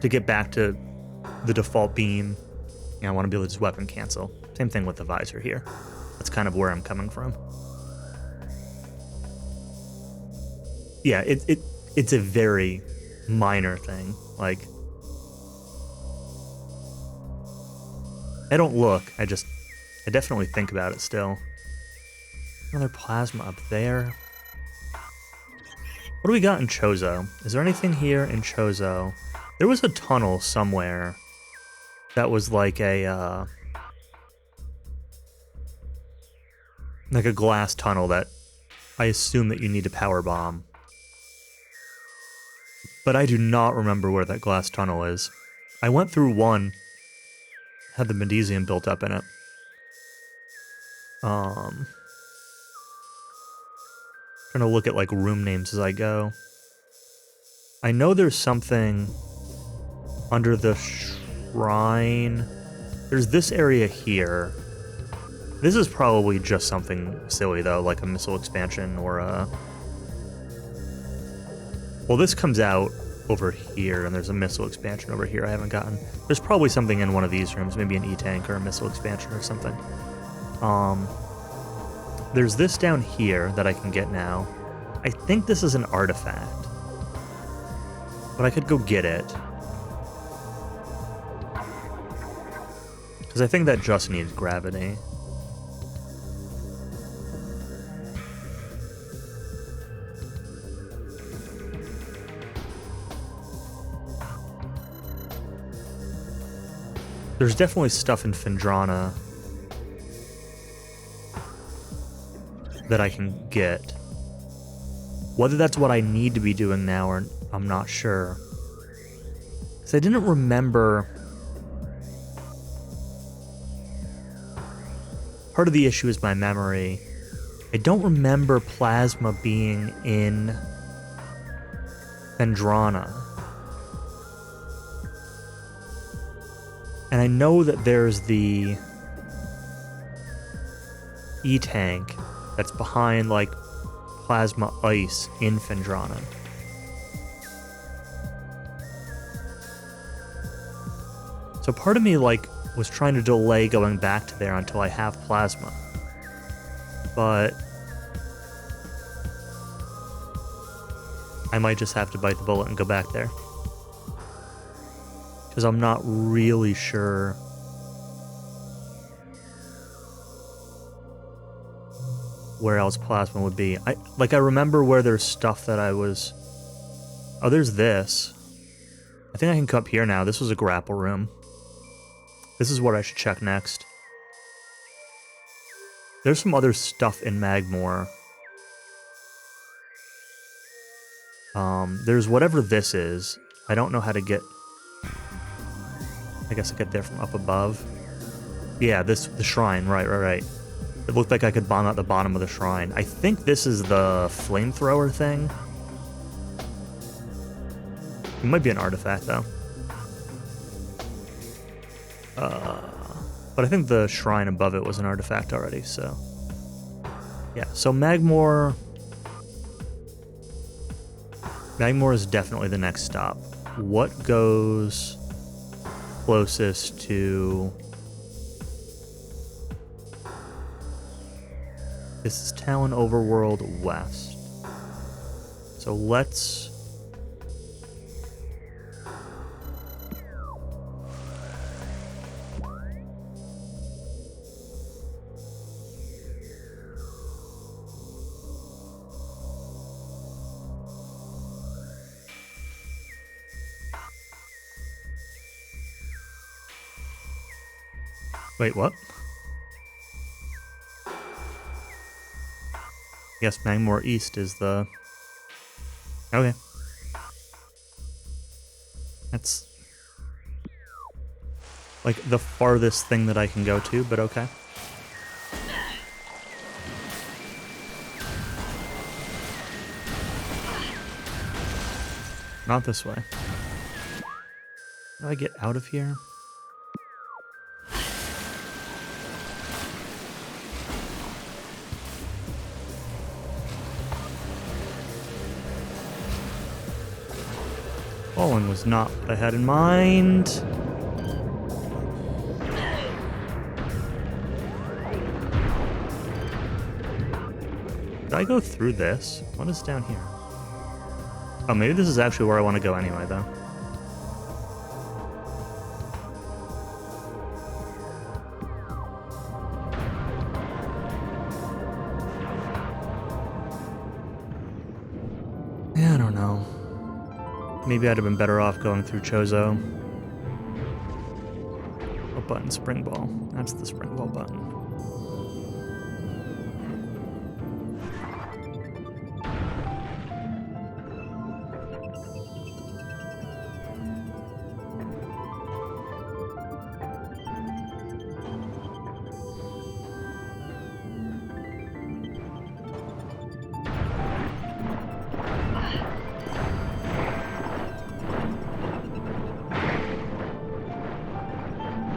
to get back to the default beam. You know, I want to be able to just weapon cancel. Same thing with the visor here. That's kind of where I'm coming from. Yeah, it's a very minor thing. Like, I don't look. I definitely think about it still. Another plasma up there. What do we got in Chozo? Is there anything here in Chozo? There was a tunnel somewhere that was like a glass tunnel that I assume that you need to power bomb. But I do not remember where that glass tunnel is. I went through one, had the Medesium built up in it. Trying Trying to look at like room names as I go. I know there's something under the shrine. There's this area here. This is probably just something silly though, like a missile expansion or a... Well, this comes out over here, and there's a missile expansion over here I haven't gotten. There's probably something in one of these rooms, maybe an E-tank or a missile expansion or something. There's this down here that I can get now. I think this is an artifact, but I could go get it. Because I think that just needs gravity. There's definitely stuff in Phendrana that I can get. Whether that's what I need to be doing now or I'm not sure. Because I didn't remember... Part of the issue is my memory. I don't remember plasma being in Phendrana. And I know that there's the E-tank that's behind, like, plasma ice in Phendrana. So part of me, like, was trying to delay going back to there until I have plasma. But I might just have to bite the bullet and go back there. Because I'm not really sure where else plasma would be. I remember where there's stuff that I was... Oh, there's this. I think I can come up here now. This was a grapple room. This is what I should check next. There's some other stuff in Magmore. There's whatever this is. I don't know how to get... I guess I get there from up above. Yeah, the shrine. Right. It looked like I could bomb out the bottom of the shrine. I think this is the flamethrower thing. It might be an artifact, though. But I think the shrine above it was an artifact already, so... Yeah, so Magmore... Magmore is definitely the next stop. What goes closest to... This is Talon Overworld West. So let's... Wait, what? Yes, Magmore East is the... Okay. That's... like the farthest thing that I can go to, but okay. Not this way. How do I get out of here? Falling was not what I had in mind. Did I go through this? What is down here? Oh, maybe this is actually where I want to go anyway, though. Yeah, I don't know. Maybe I'd have been better off going through Chozo. What button? Spring ball. That's the spring ball button.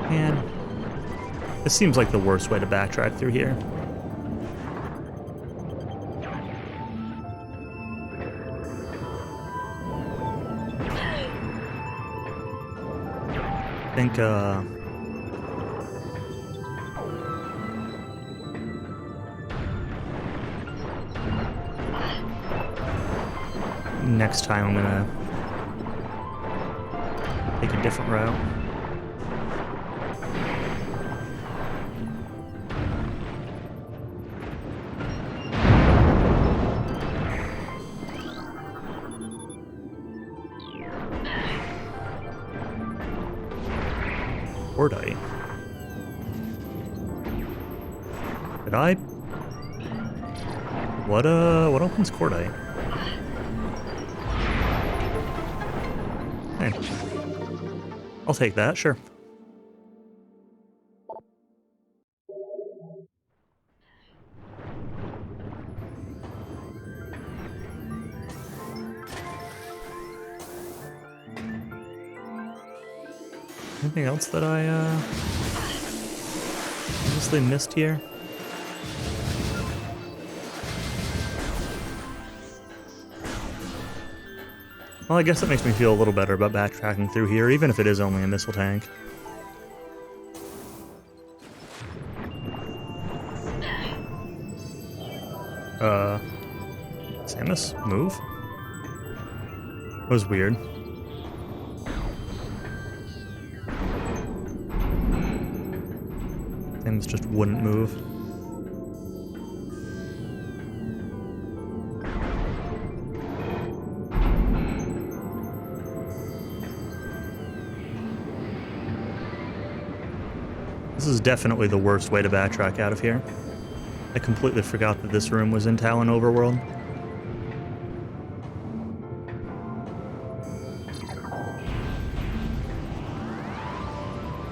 Man, this seems like the worst way to backtrack through here. I think, next time I'm gonna take a different route. Cordite. Did I? What opens Cordite? Hey. I'll take that, sure. Anything else that I obviously missed here? Well, I guess that makes me feel a little better about backtracking through here, even if it is only a missile tank. Samus, move? That was weird. Samus just wouldn't move. This is definitely the worst way to backtrack out of here. I completely forgot that this room was in Talon Overworld.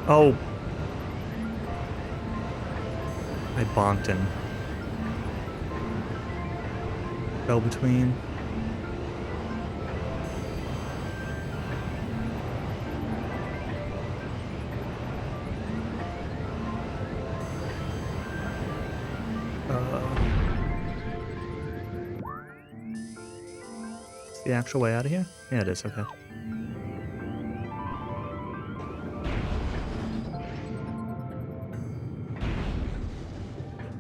Oh. I bonked him. Fell between. Is the actual way out of here? Yeah, it is, okay.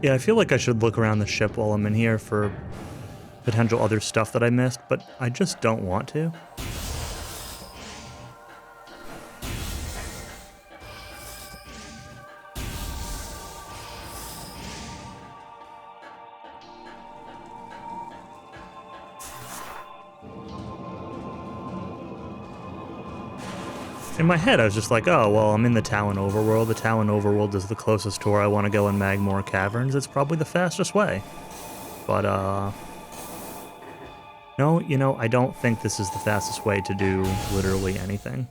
Yeah, I feel like I should look around the ship while I'm in here for potential other stuff that I missed, but I just don't want to. In my head, I was just like, oh, well, I'm in the Talon Overworld. The Talon Overworld is the closest to where I want to go in Magmoor Caverns. It's probably the fastest way. But, no, you know, I don't think this is the fastest way to do literally anything.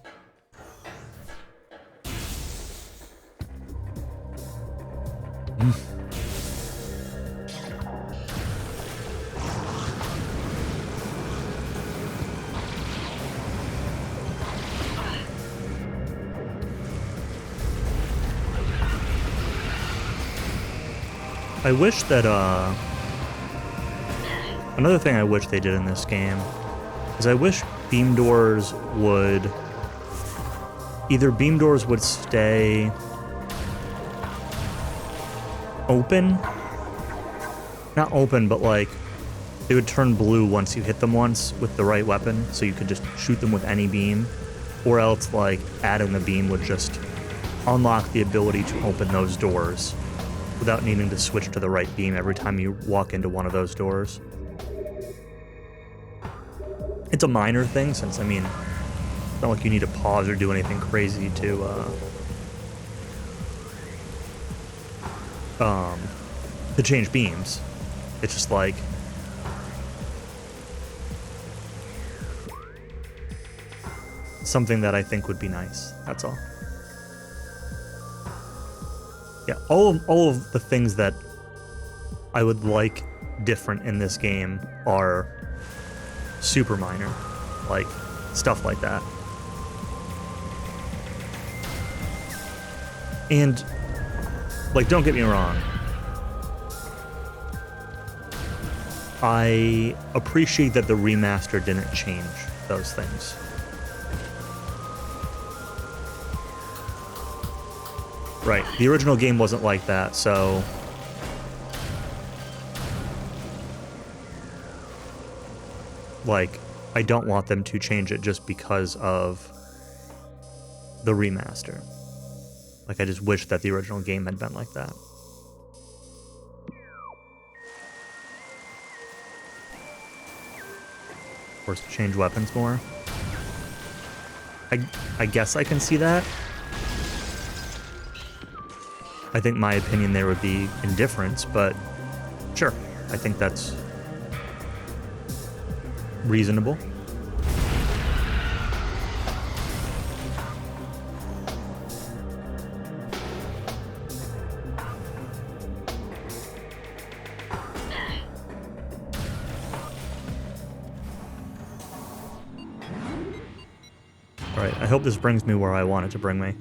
I wish that, another thing I wish they did in this game is I wish beam doors would... Either beam doors would stay open. Not open, but like, they would turn blue once you hit them once with the right weapon, so you could just shoot them with any beam. Or else, like, adding the beam would just unlock the ability to open those doors without needing to switch to the right beam every time you walk into one of those doors. It's a minor thing, since, I mean, it's not like you need to pause or do anything crazy to change beams. It's just like... something that I think would be nice, that's all. Yeah, all of the things that I would like different in this game are super minor, like stuff like that. And, like, don't get me wrong. I appreciate that the remaster didn't change those things. Right, the original game wasn't like that, so... like, I don't want them to change it just because of the remaster. Like, I just wish that the original game had been like that. Or change weapons more. I guess I can see that. I think my opinion there would be indifference, but sure, I think that's reasonable. Right, I hope this brings me where I want it to bring me.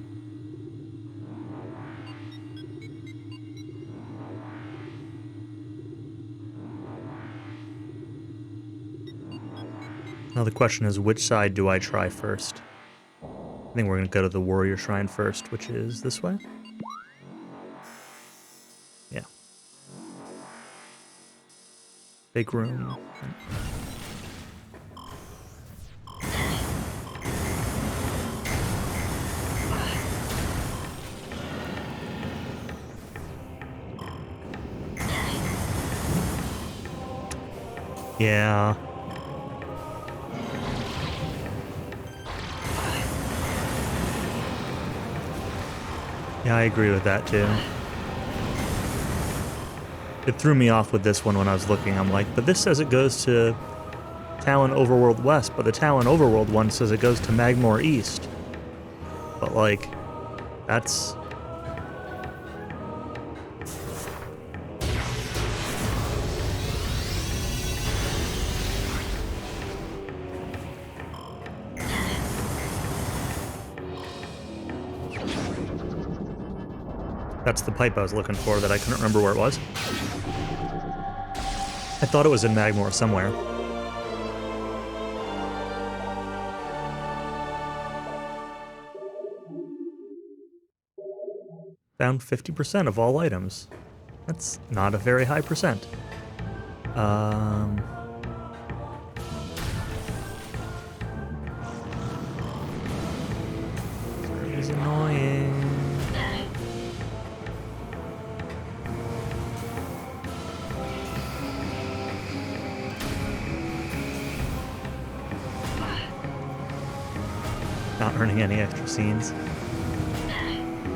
Now the question is, which side do I try first? I think we're going to go to the Warrior Shrine first, which is this way. Yeah. Big room. Yeah. Yeah, I agree with that too. It threw me off with this one when I was looking. I'm like, but this says it goes to Talon Overworld West, but the Talon Overworld one says it goes to Magmore East. But like, that's... that's the pipe I was looking for that I couldn't remember where it was. I thought it was in Magmore somewhere. Found 50% of all items. That's not a very high percent. It's annoying. Not earning any extra scenes.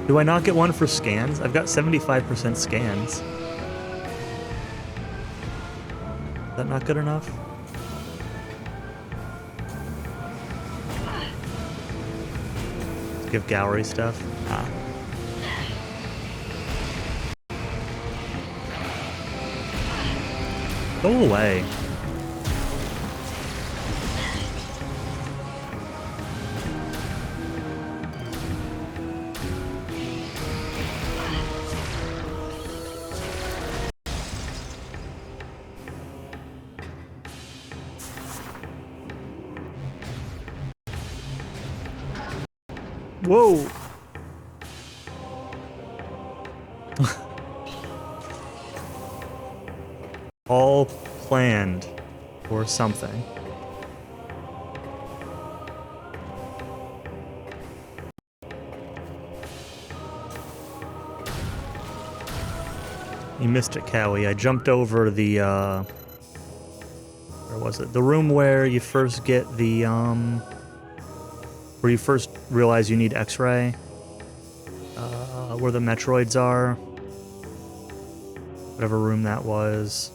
Do I not get one for scans? I've got 75% scans. Is that not good enough? Give gallery stuff? Ah. Go away. Whoa! All planned or something. You missed it, Cowie. I jumped over the, where was it? The room where you first get the, where you first realize you need X-ray. Where the Metroids are. Whatever room that was.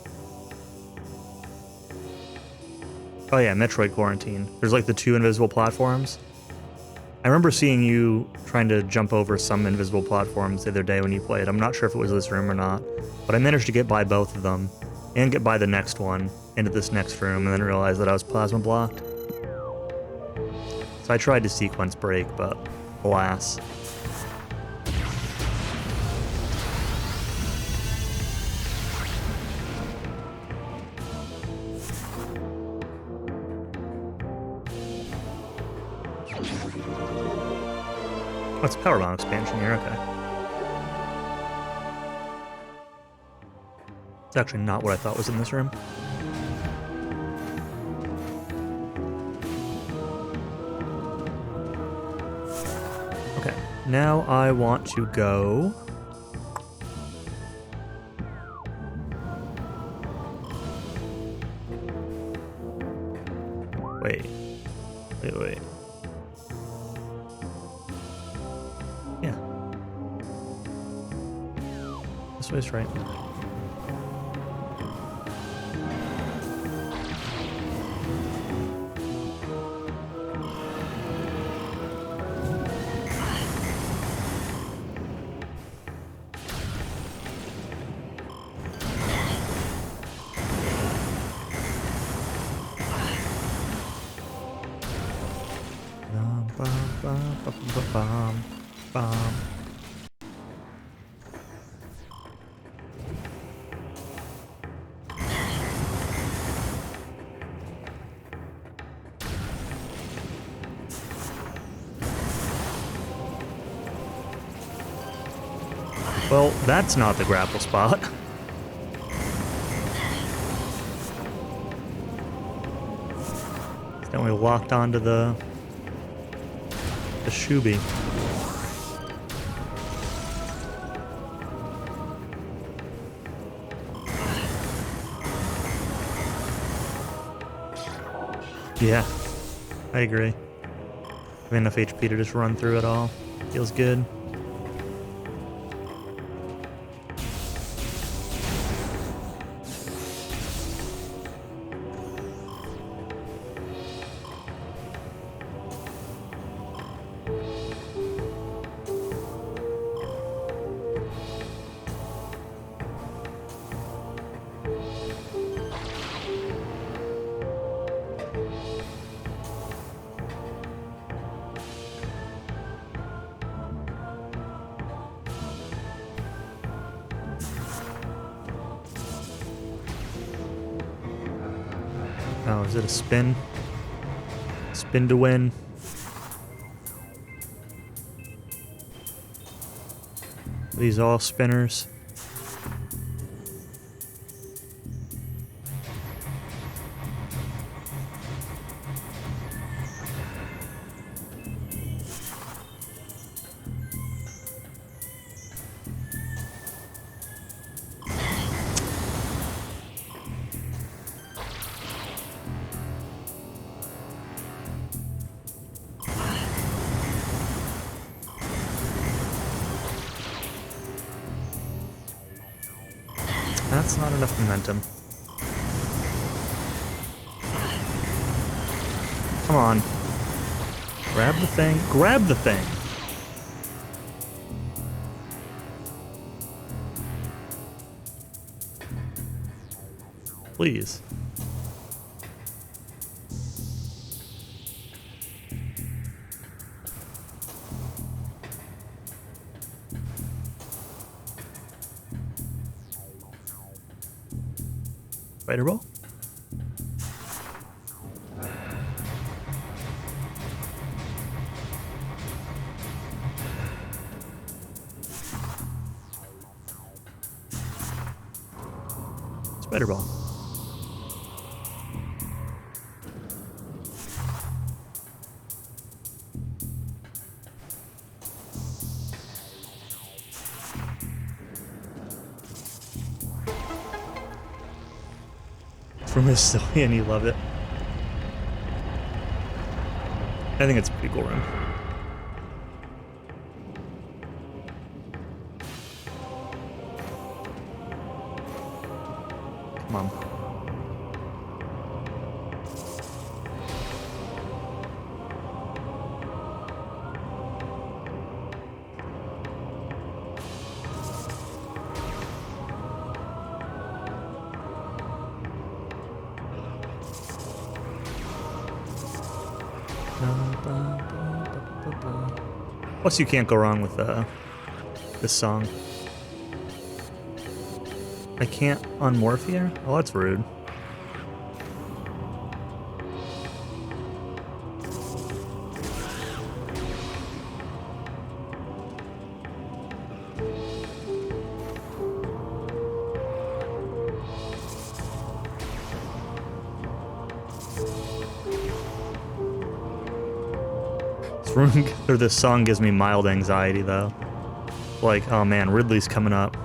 Oh yeah, Metroid Quarantine. There's like the 2 invisible platforms. I remember seeing you trying to jump over some invisible platforms the other day when you played. I'm not sure if it was this room or not, but I managed to get by both of them and get by the next one into this next room and then realized that I was plasma blocked. So I tried to sequence break, but alas. Oh, it's a power bomb expansion here, okay. It's actually not what I thought was in this room. Okay, now I want to go... Wait. Yeah. This way's right. Well, that's not the grapple spot. Then we locked onto the Shubi. Yeah, I agree. Have enough HP to just run through it all. Feels good. Oh, is it a spin? Spin to win. Are these all spinners? That's not enough momentum. Come on. Grab the thing. Grab the thing! Please. Spider Ball? Spider Ball. From Brazilian, you love it. I think it's a pretty cool room. Come on. Plus, you can't go wrong with this song. I can't unmorph here? Oh, that's rude. This room or this song gives me mild anxiety though. Like, oh man, Ridley's coming up.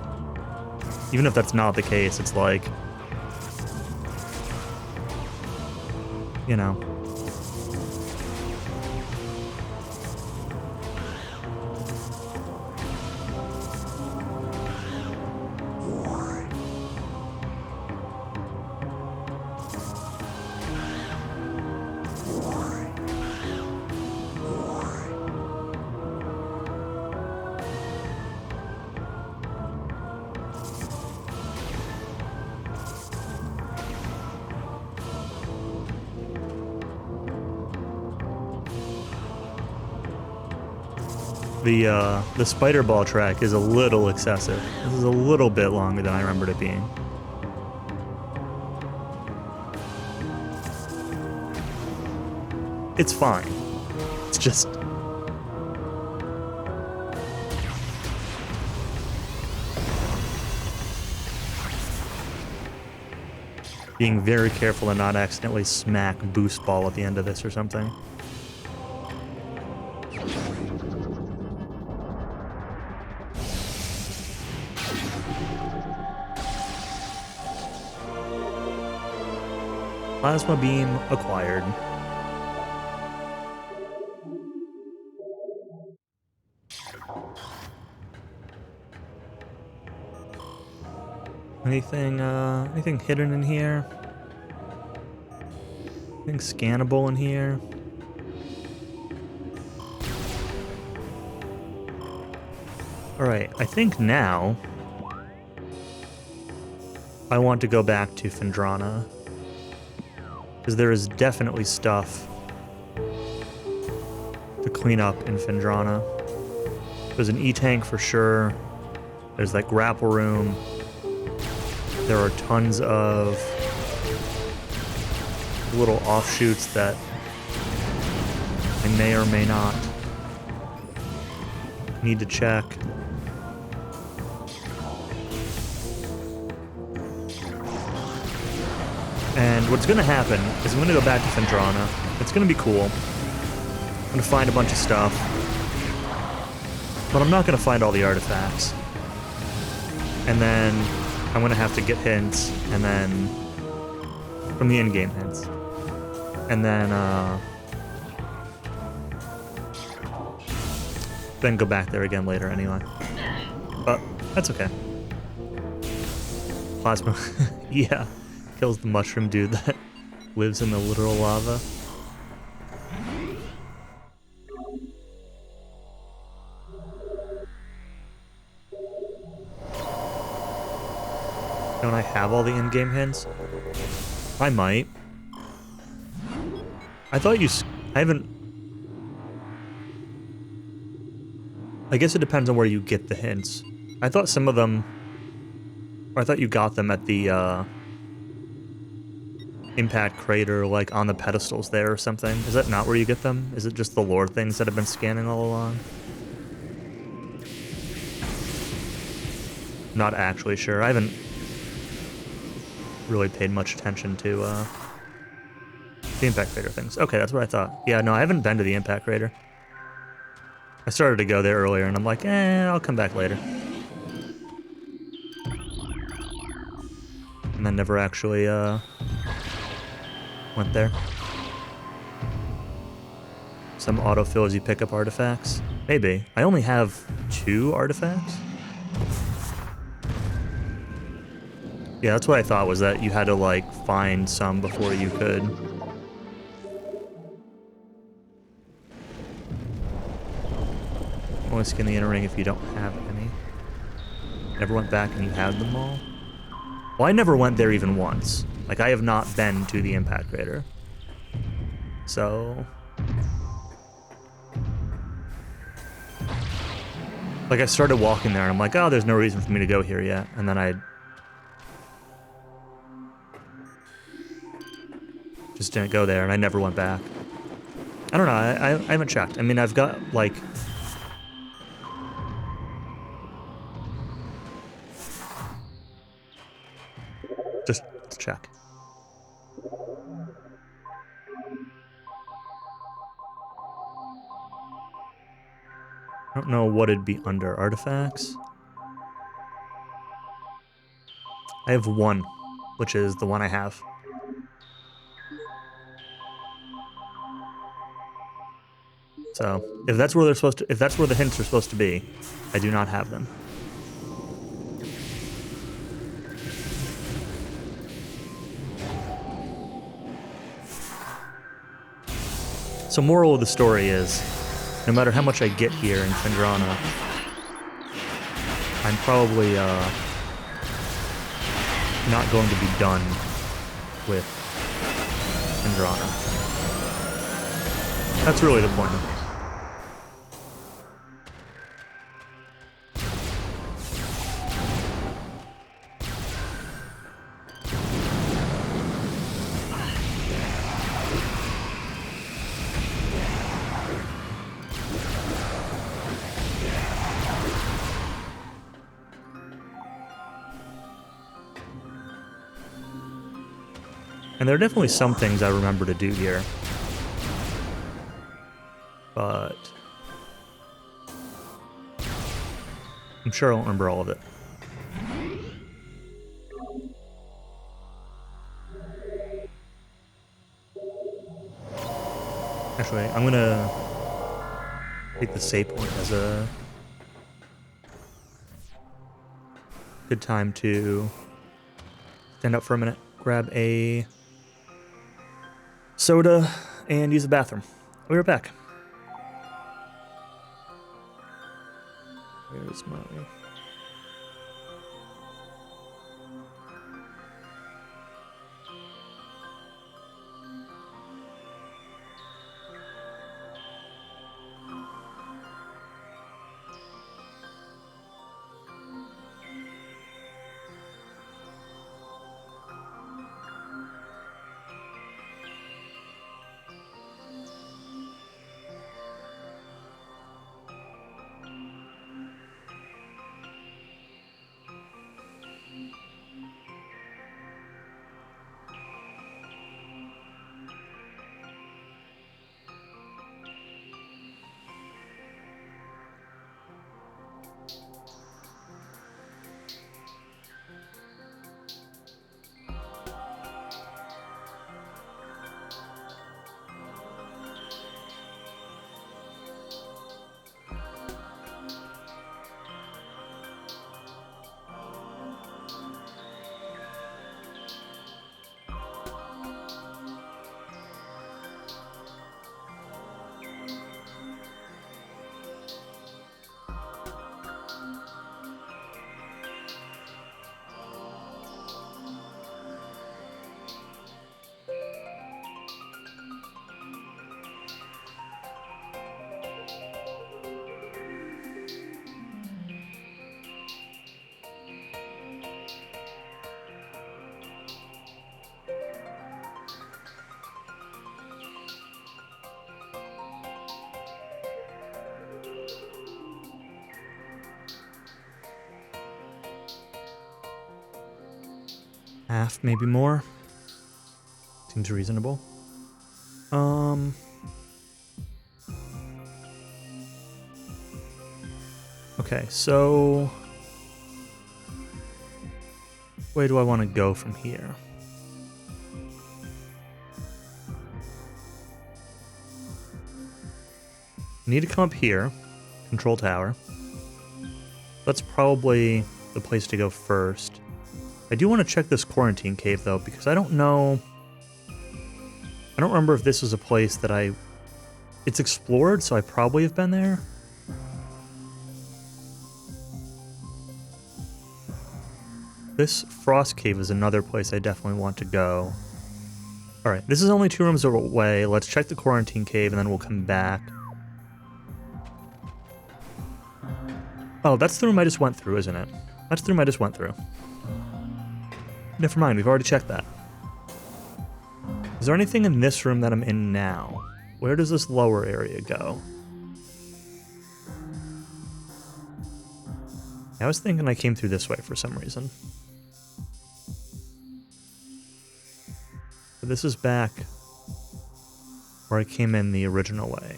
Even if that's not the case, it's like, you know. The spider ball track is a little excessive. This is a little bit longer than I remembered it being. It's fine. It's just... being very careful to not accidentally smack boost ball at the end of this or something. Plasma beam acquired. Anything hidden in here? Anything scannable in here? Alright, I think now I want to go back to Phendrana. Because there is definitely stuff to clean up in Phendrana. There's an E-tank for sure. There's that grapple room. There are tons of little offshoots that I may or may not need to check. And what's going to happen is I'm going to go back to Phendrana. It's going to be cool. I'm going to find a bunch of stuff. But I'm not going to find all the artifacts. And then I'm going to have to get hints, and then... from the in-game hints. And then go back there again later anyway. But that's okay. Plasma. Yeah. Kills the mushroom dude that lives in the literal lava. Don't I have all the in-game hints? I might. I thought I haven't... I guess it depends on where you get the hints. I thought some of them... or I thought you got them at the, Impact Crater, like, on the pedestals there or something. Is that not where you get them? Is it just the lore things that have been scanning all along? Not actually sure. I haven't really paid much attention to, the Impact Crater things. Okay, that's what I thought. Yeah, no, I haven't been to the Impact Crater. I started to go there earlier, and I'm like, I'll come back later. And then never actually, went there. Some autofills you pick up artifacts? Maybe. I only have 2 artifacts? Yeah, that's what I thought, was that you had to, like, find some before you could. Only skin the inner ring if you don't have any. Never went back and you had them all? Well, I never went there even once. Like, I have not been to the Impact Crater. So... like, I started walking there, and I'm like, oh, there's no reason for me to go here yet. And then I... just didn't go there, and I never went back. I don't know, I haven't checked. I mean, I've got, like... just to check. I don't know what it'd be under. Artifacts? I have one, which is the one I have. So, if that's where they're supposed to, if that's where the hints are supposed to be, I do not have them. So, moral of the story is, no matter how much I get here in Chendrana, I'm probably not going to be done with Chendrana. That's really the point. And there are definitely some things I remember to do here. But I'm sure I won't remember all of it. Actually, I'm gonna take the save point as a good time to stand up for a minute, grab a soda, and use the bathroom. I'll be right back. Where's my... half, maybe more. Seems reasonable. Okay, so where do I want to go from here? I need to come up here, control tower. That's probably the place to go first. I do want to check this quarantine cave though, because I don't know. I don't remember if this was a place that it's explored, so I probably have been there. This frost cave is another place I definitely want to go. Alright, this is only 2 rooms away. Let's check the quarantine cave and then we'll come back. Oh, that's the room I just went through, isn't it? That's the room I just went through. Never mind, we've already checked that. Is there anything in this room that I'm in now? Where does this lower area go? I was thinking I came through this way for some reason. But this is back where I came in the original way.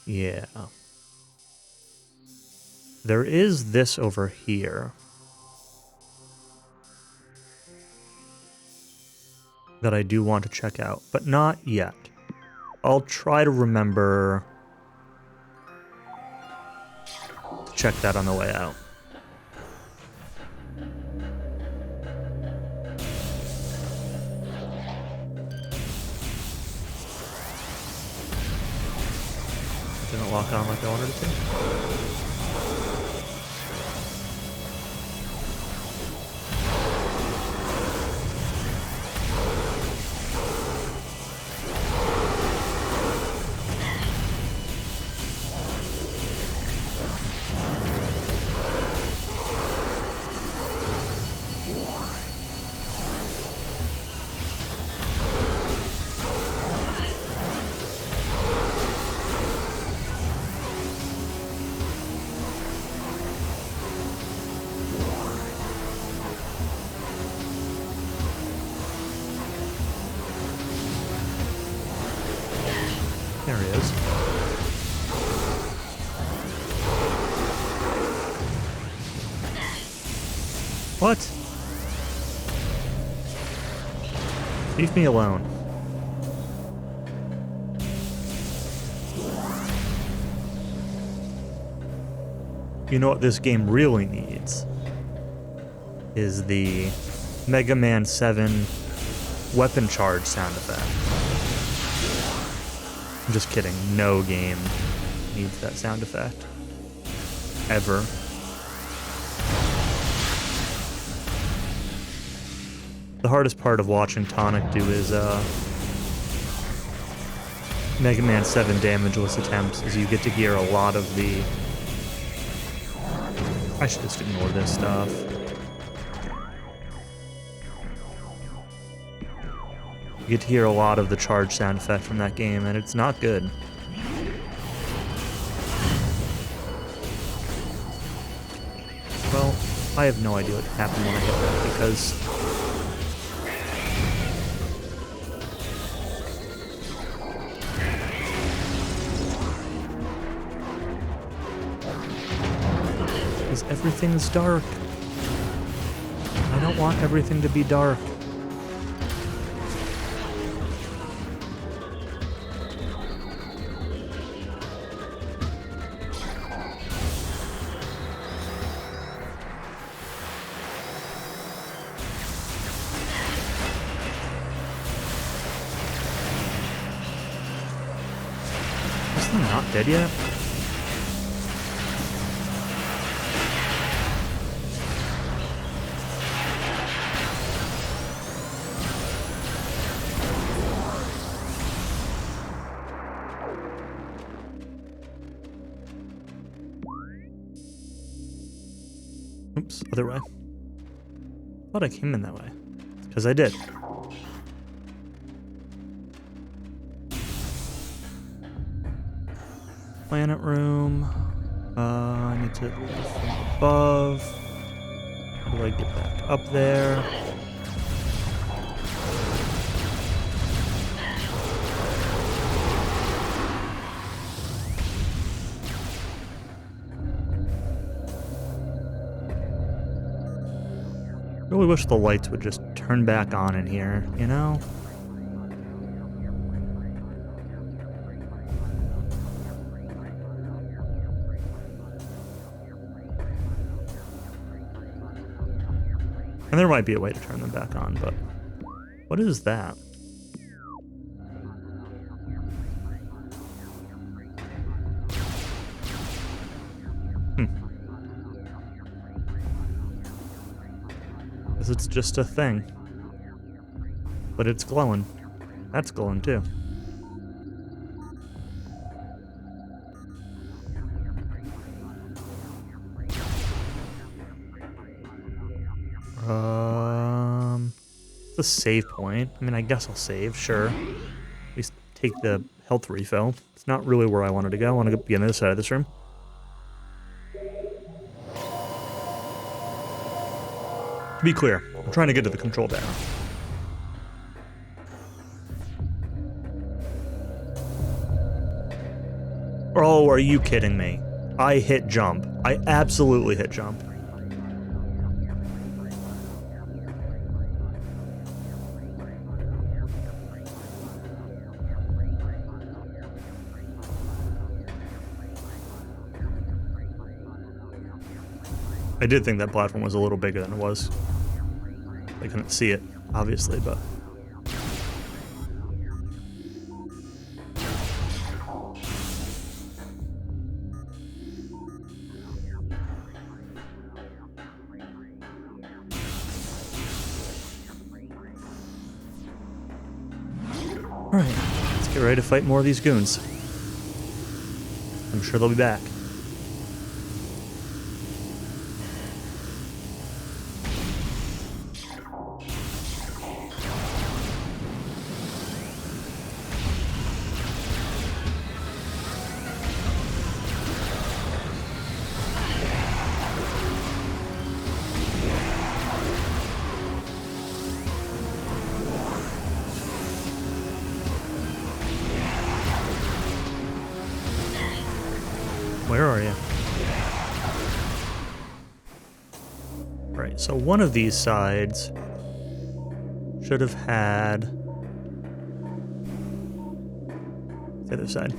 Yeah. There is this over here that I do want to check out, but not yet. I'll try to remember to check that on the way out. It didn't lock on like I wanted it to. There he is. What? Leave me alone. You know what this game really needs? Is the Mega Man 7 weapon charge sound effect. I'm just kidding. No game needs that sound effect. Ever. The hardest part of watching Tonic do his Mega Man 7 damageless attempts is you get to hear a lot of the... I should just ignore this stuff. You get to hear a lot of the charge sound effect from that game, and it's not good. Well, I have no idea what happened when I hit that, because... because everything's dark. I don't want everything to be dark. Is he not dead yet? Oops, other way. Thought I came in that way. Because I did. Planet room. I need to leave from above. How do I get back up there? Really wish the lights would just turn back on in here, you know? And there might be a way to turn them back on, but what is that? It's just a thing. But it's glowing. That's glowing too. It's a save point. I mean, I guess I'll save, sure. At least take the health refill. It's not really where I wanted to go. I want to be on the other side of this room. To be clear, I'm trying to get to the control tower. Oh, are you kidding me? I hit jump. I absolutely hit jump. I did think that platform was a little bigger than it was. I couldn't see it, obviously, but... Alright, let's get ready to fight more of these goons. I'm sure they'll be back. Where are you? Right, so one of these sides should have had the other side.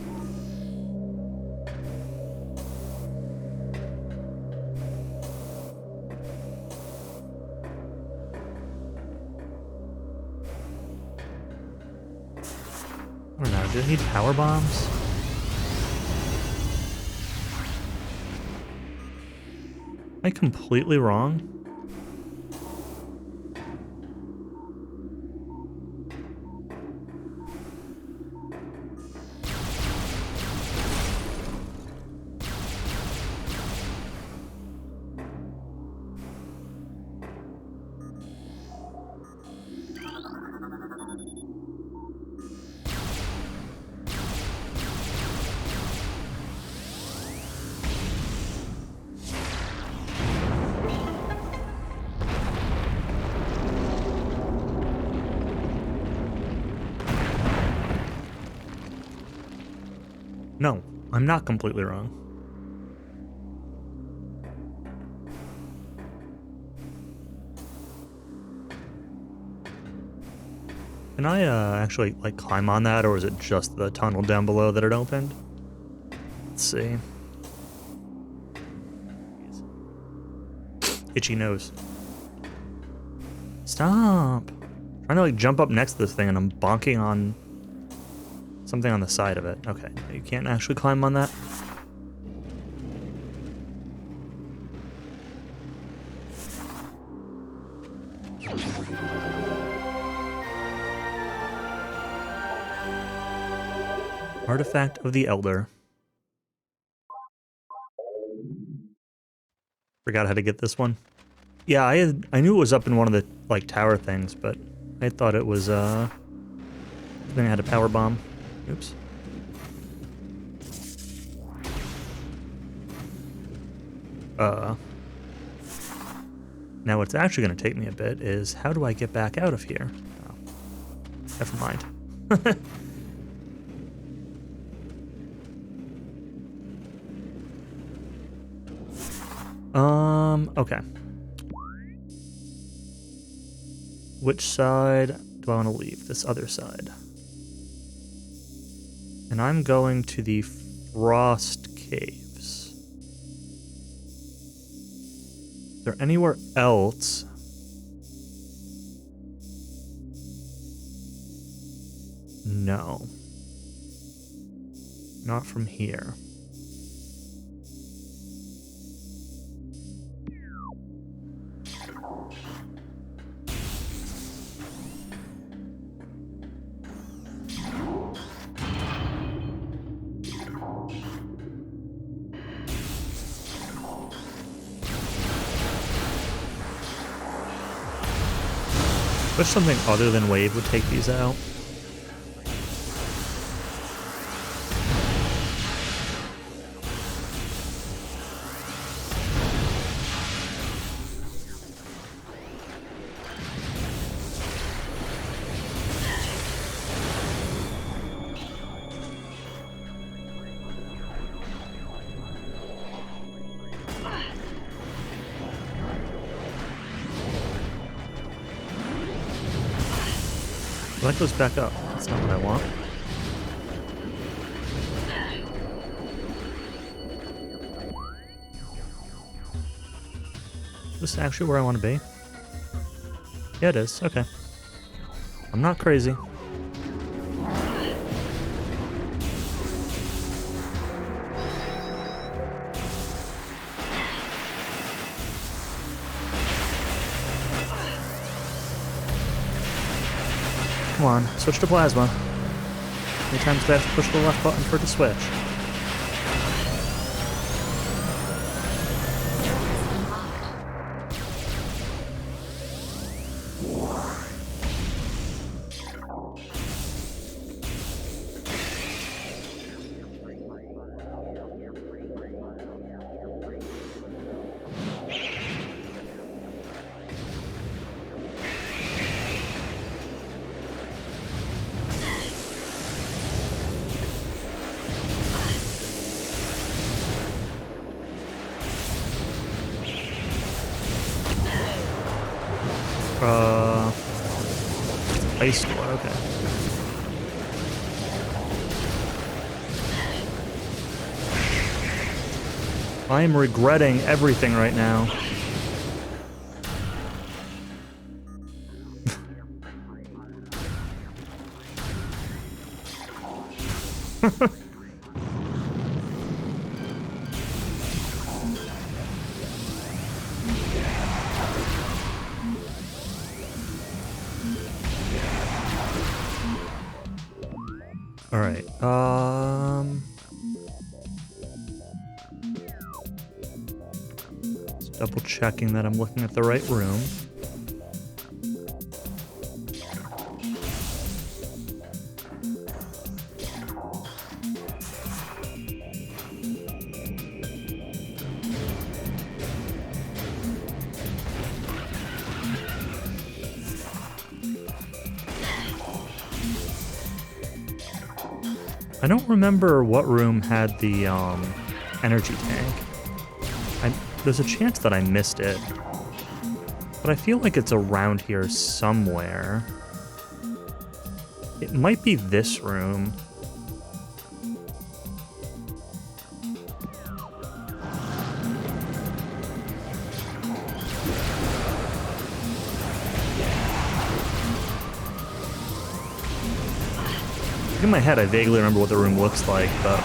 I don't know, do they need power bombs? Am I completely wrong? No, I'm not completely wrong. Can I actually like climb on that, or is it just the tunnel down below that it opened? Let's see. Itchy nose. Stop! I'm trying to like jump up next to this thing and I'm bonking on something on the side of it. Okay, you can't actually climb on that. Artifact of the Elder. Forgot how to get this one. Yeah, I knew it was up in one of the like tower things, but I thought it was I think I had a power bomb. Oops. Now what's actually going to take me a bit is how do I get back out of here? Oh, never mind. Okay. Which side do I want to leave? This other side. And I'm going to the Frost Caves. Is there anywhere else? No. Not from here. Wish something other than wave would take these out. That goes back up. That's not what I want. Is this actually where I want to be? Yeah, it is. Okay. I'm not crazy. Come on, switch to plasma. How many times do I have to push the left button for it to switch? Ice door, okay. I am regretting everything right now. All right. Just double checking that I'm looking at the right room. I don't remember what room had the energy tank. There's a chance that I missed it, but I feel like it's around here somewhere. It might be this room. In my head, I vaguely remember what the room looks like, but...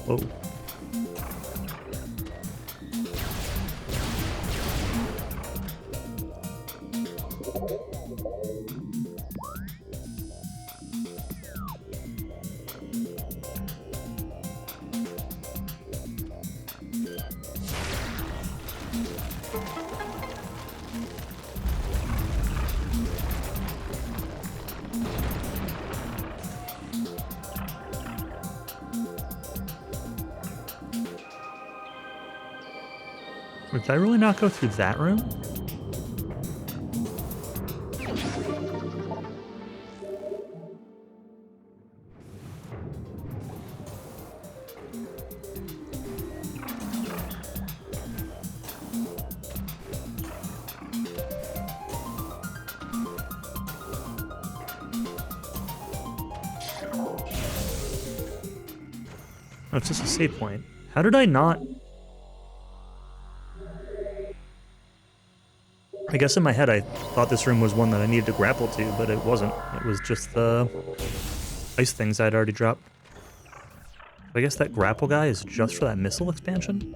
Whoa. Did I really not go through that room? Oh, it's just a save point. How did I not... I guess in my head I thought this room was one that I needed to grapple to, but it wasn't. It was just the ice things I'd already dropped. I guess that grapple guy is just for that missile expansion?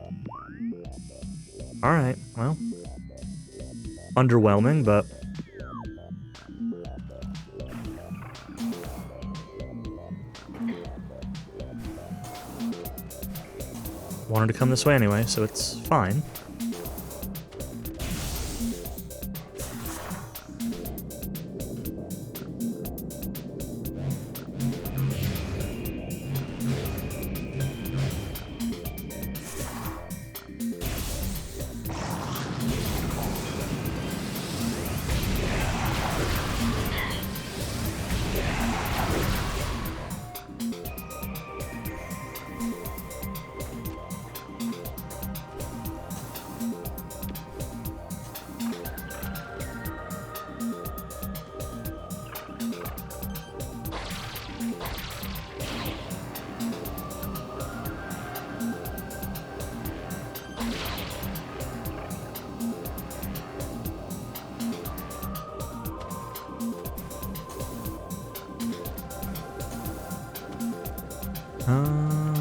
Alright, well. Underwhelming, but... wanted to come this way anyway, so it's fine.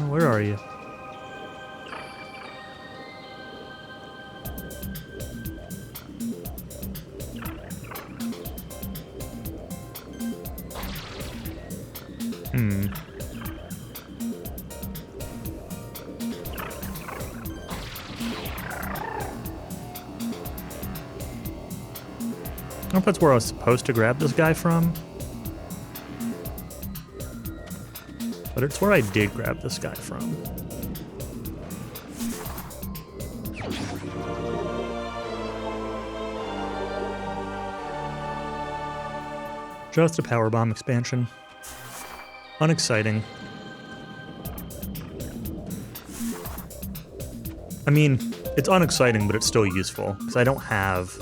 Where are you? I don't know if that's where I was supposed to grab this guy from. But it's where I did grab this guy from. Just a power bomb expansion. Unexciting. I mean, it's unexciting, but it's still useful, because I don't have,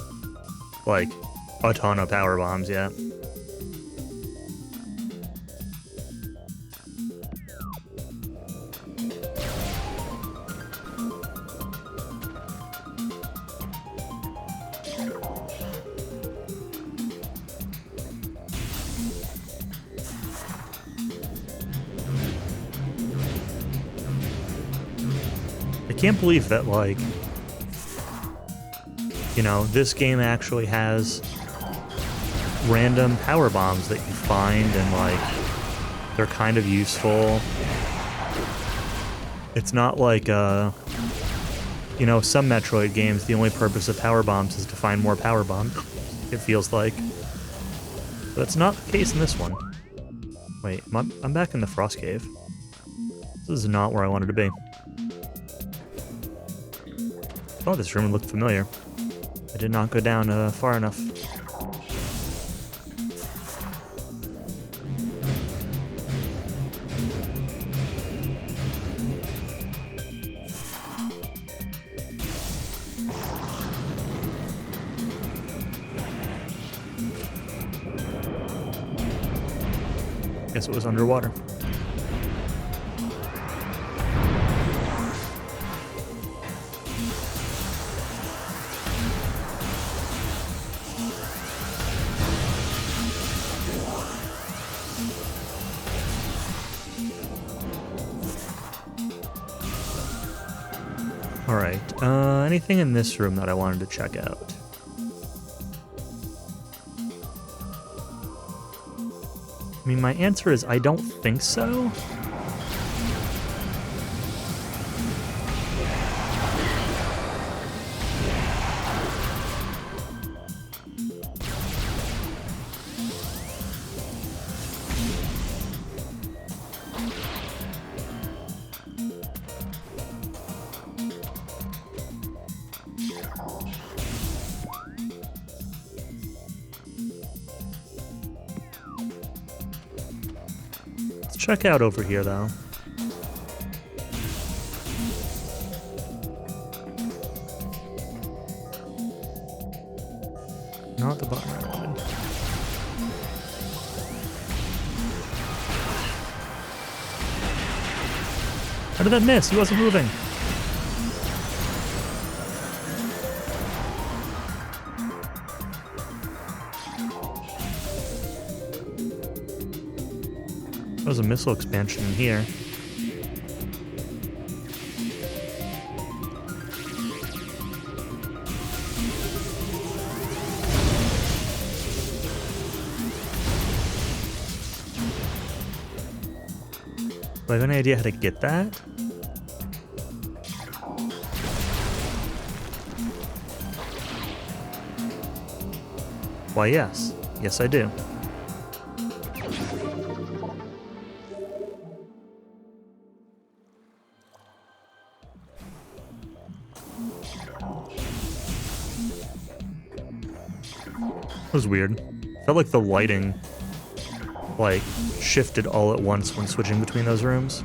like, a ton of power bombs yet. I can't believe that, like, you know, this game actually has random power bombs that you find, and, like, they're kind of useful. It's not like, you know, some Metroid games, the only purpose of power bombs is to find more power bombs, it feels like. But it's not the case in this one. Wait, I'm back in the Frost Cave. This is not where I wanted to be. Oh, this room looked familiar. I did not go down far enough. Guess it was underwater. Alright, anything in this room that I wanted to check out? I mean, my answer is I don't think so. Check out over here, though. Not the button I wanted. How did that miss? He wasn't moving. There's a missile expansion in here. Do I have any idea how to get that? Why, yes. Yes, I do. That was weird. Felt like the lighting, like, shifted all at once when switching between those rooms.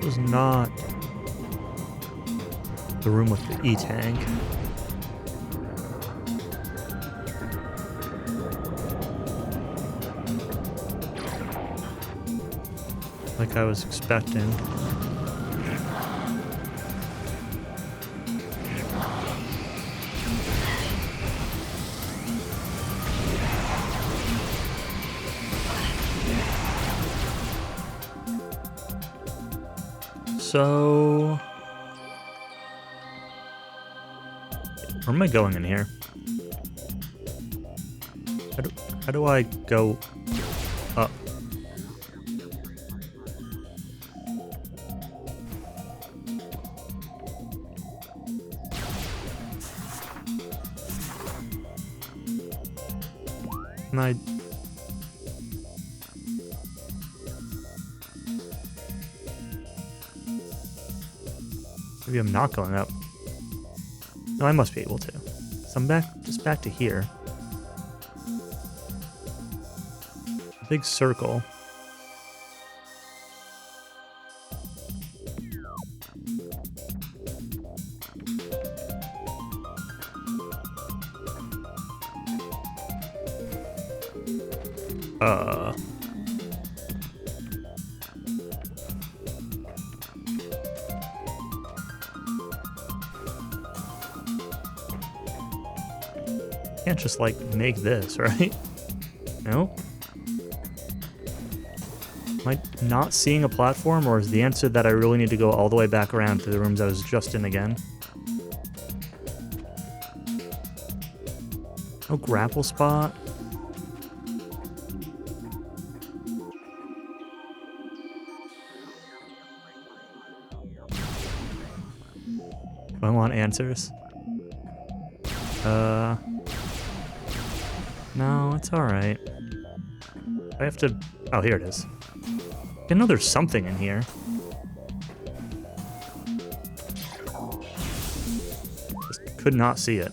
was not the room with the E-tank. Like I was expecting. So, where am I going in here? How do I go up? Can I... Maybe I'm not going up. No, I must be able to. So I'm just back to here. Big circle. Can't just like make this, right? No? Am I not seeing a platform, or is the answer that I really need to go all the way back around to the rooms I was just in again? No grapple spot? Do I want answers? No, it's alright. I have to... Oh, here it is. I know there's something in here. Just could not see it.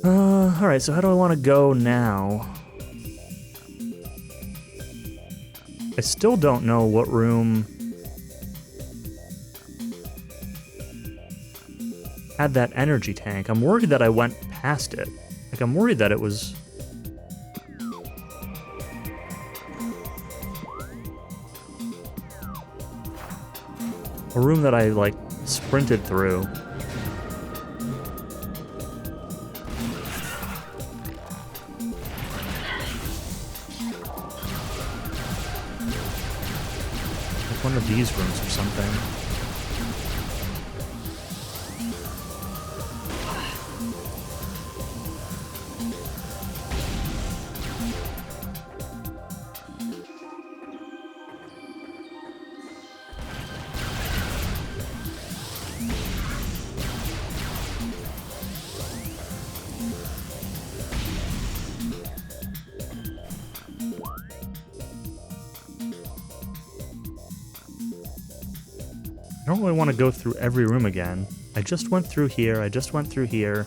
Alright, so how do I want to go now? I still don't know what room had that energy tank. I'm worried that I went past it. Like, I'm worried that it was... a room that I, like, sprinted through. Like one of these rooms or something. I don't really want to go through every room again. I just went through here, I just went through here.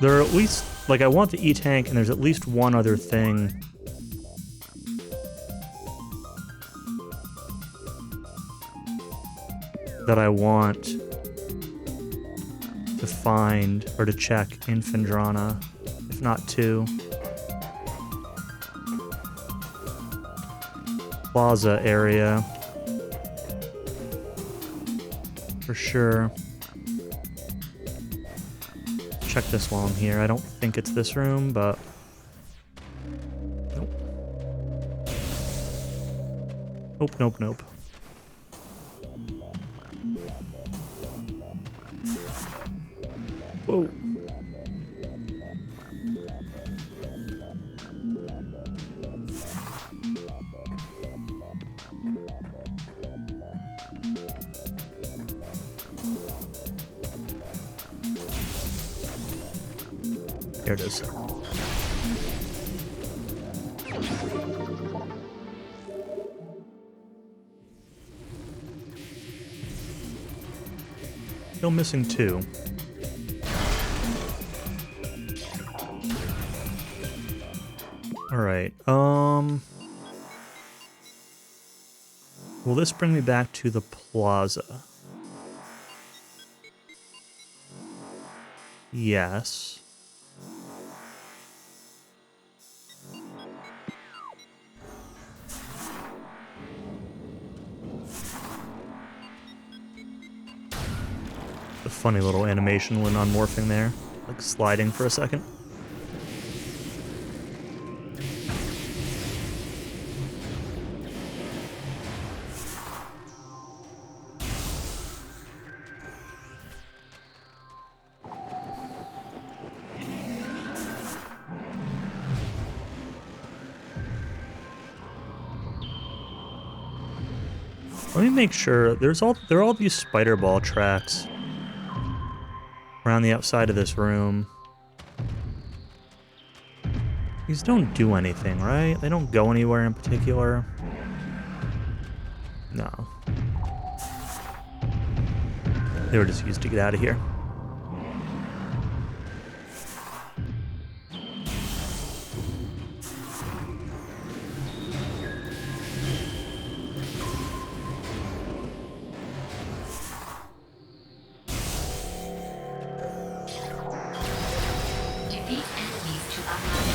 There are at least, like, I want the E-tank, and there's at least one other thing that I want to find or to check in Phendrana, if not two. Plaza area. For sure. Check this while I'm here. I don't think it's this room, but... Nope. Nope, nope, nope. Whoa. Here it is. Still missing 2. Alright, will this bring me back to the plaza? Yes. A funny little animation when unmorphing there, like sliding for a second. Let me make sure there are all these spider ball tracks around the outside of this room. These don't do anything, right? They don't go anywhere in particular. No. They were just used to get out of here. Defeat enemies to unlock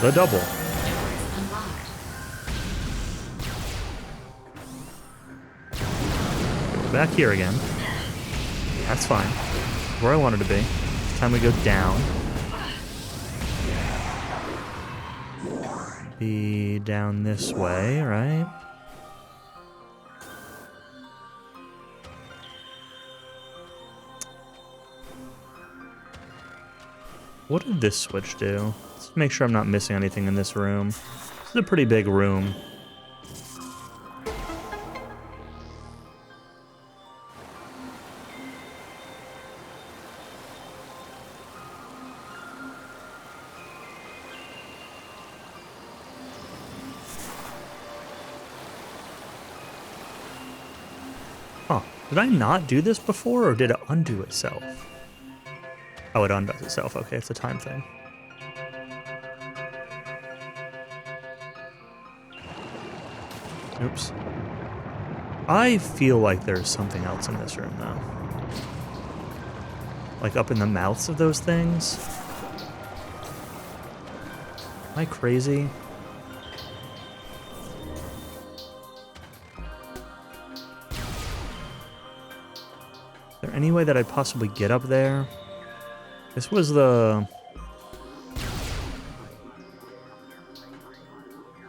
The double. doors unlocked. We're back here again. That's fine. Where I wanted to be. It's time we go down. Be down this way, right? What did this switch do? Let's make sure I'm not missing anything in this room. This is a pretty big room. Huh. Did I not do this before, or did it undo itself? Oh, it undoes itself. Okay, it's a time thing. Oops. I feel like there's something else in this room, though. Like up in the mouths of those things. Am I crazy? Is there any way that I'd possibly get up there? This was the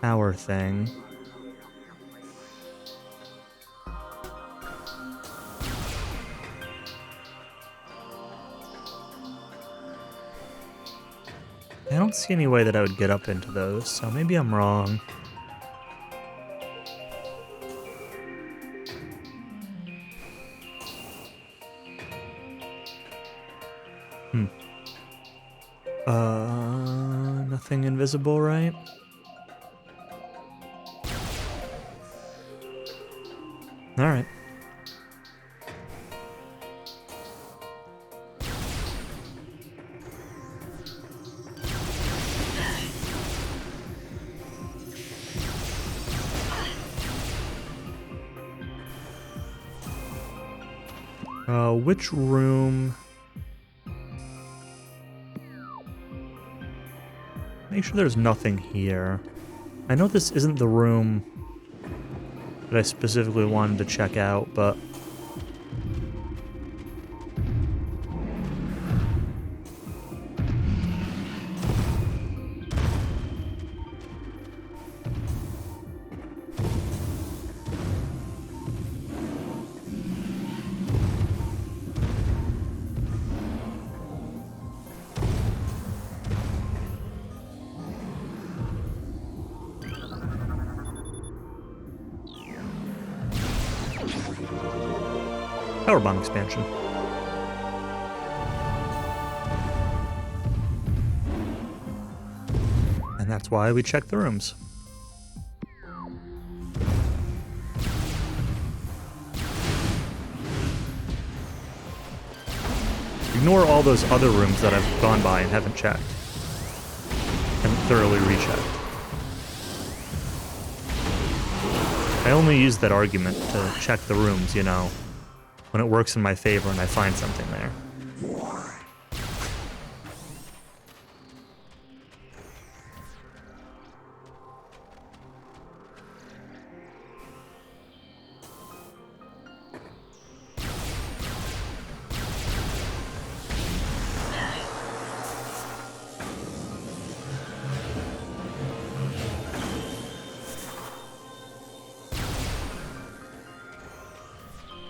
tower thing. I don't see any way that I would get up into those, so maybe I'm wrong. Nothing invisible, right? Alright. Which room? Make sure there's nothing here. I know this isn't the room that I specifically wanted to check out, but... Power bomb expansion. that's why we check the rooms. Ignore all those other rooms that I've gone by and haven't checked. Haven't thoroughly rechecked. I only use that argument to check the rooms, you know, when it works in my favor and I find something there.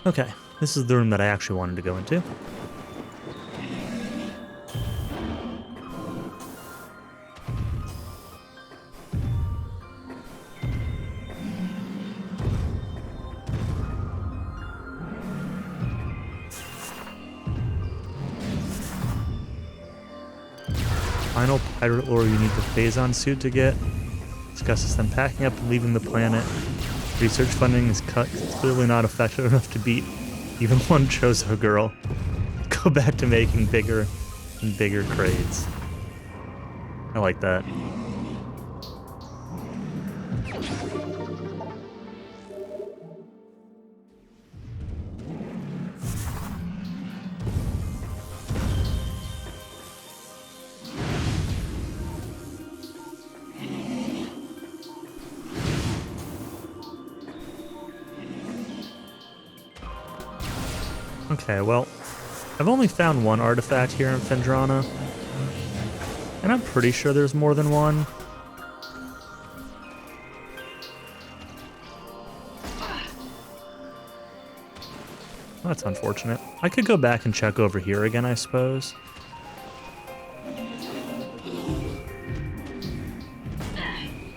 Okay, this is the room that I actually wanted to go into. Final pirate lore, you need the Phazon suit to get. Discusses them packing up and leaving the planet. Research funding is cut. It's clearly not effective enough to beat even one Chozo girl. Go back to making bigger and bigger crates. I like that. Okay, well, I've only found one artifact here in Phendrana, and I'm pretty sure there's more than one. That's unfortunate. I could go back and check over here again, I suppose.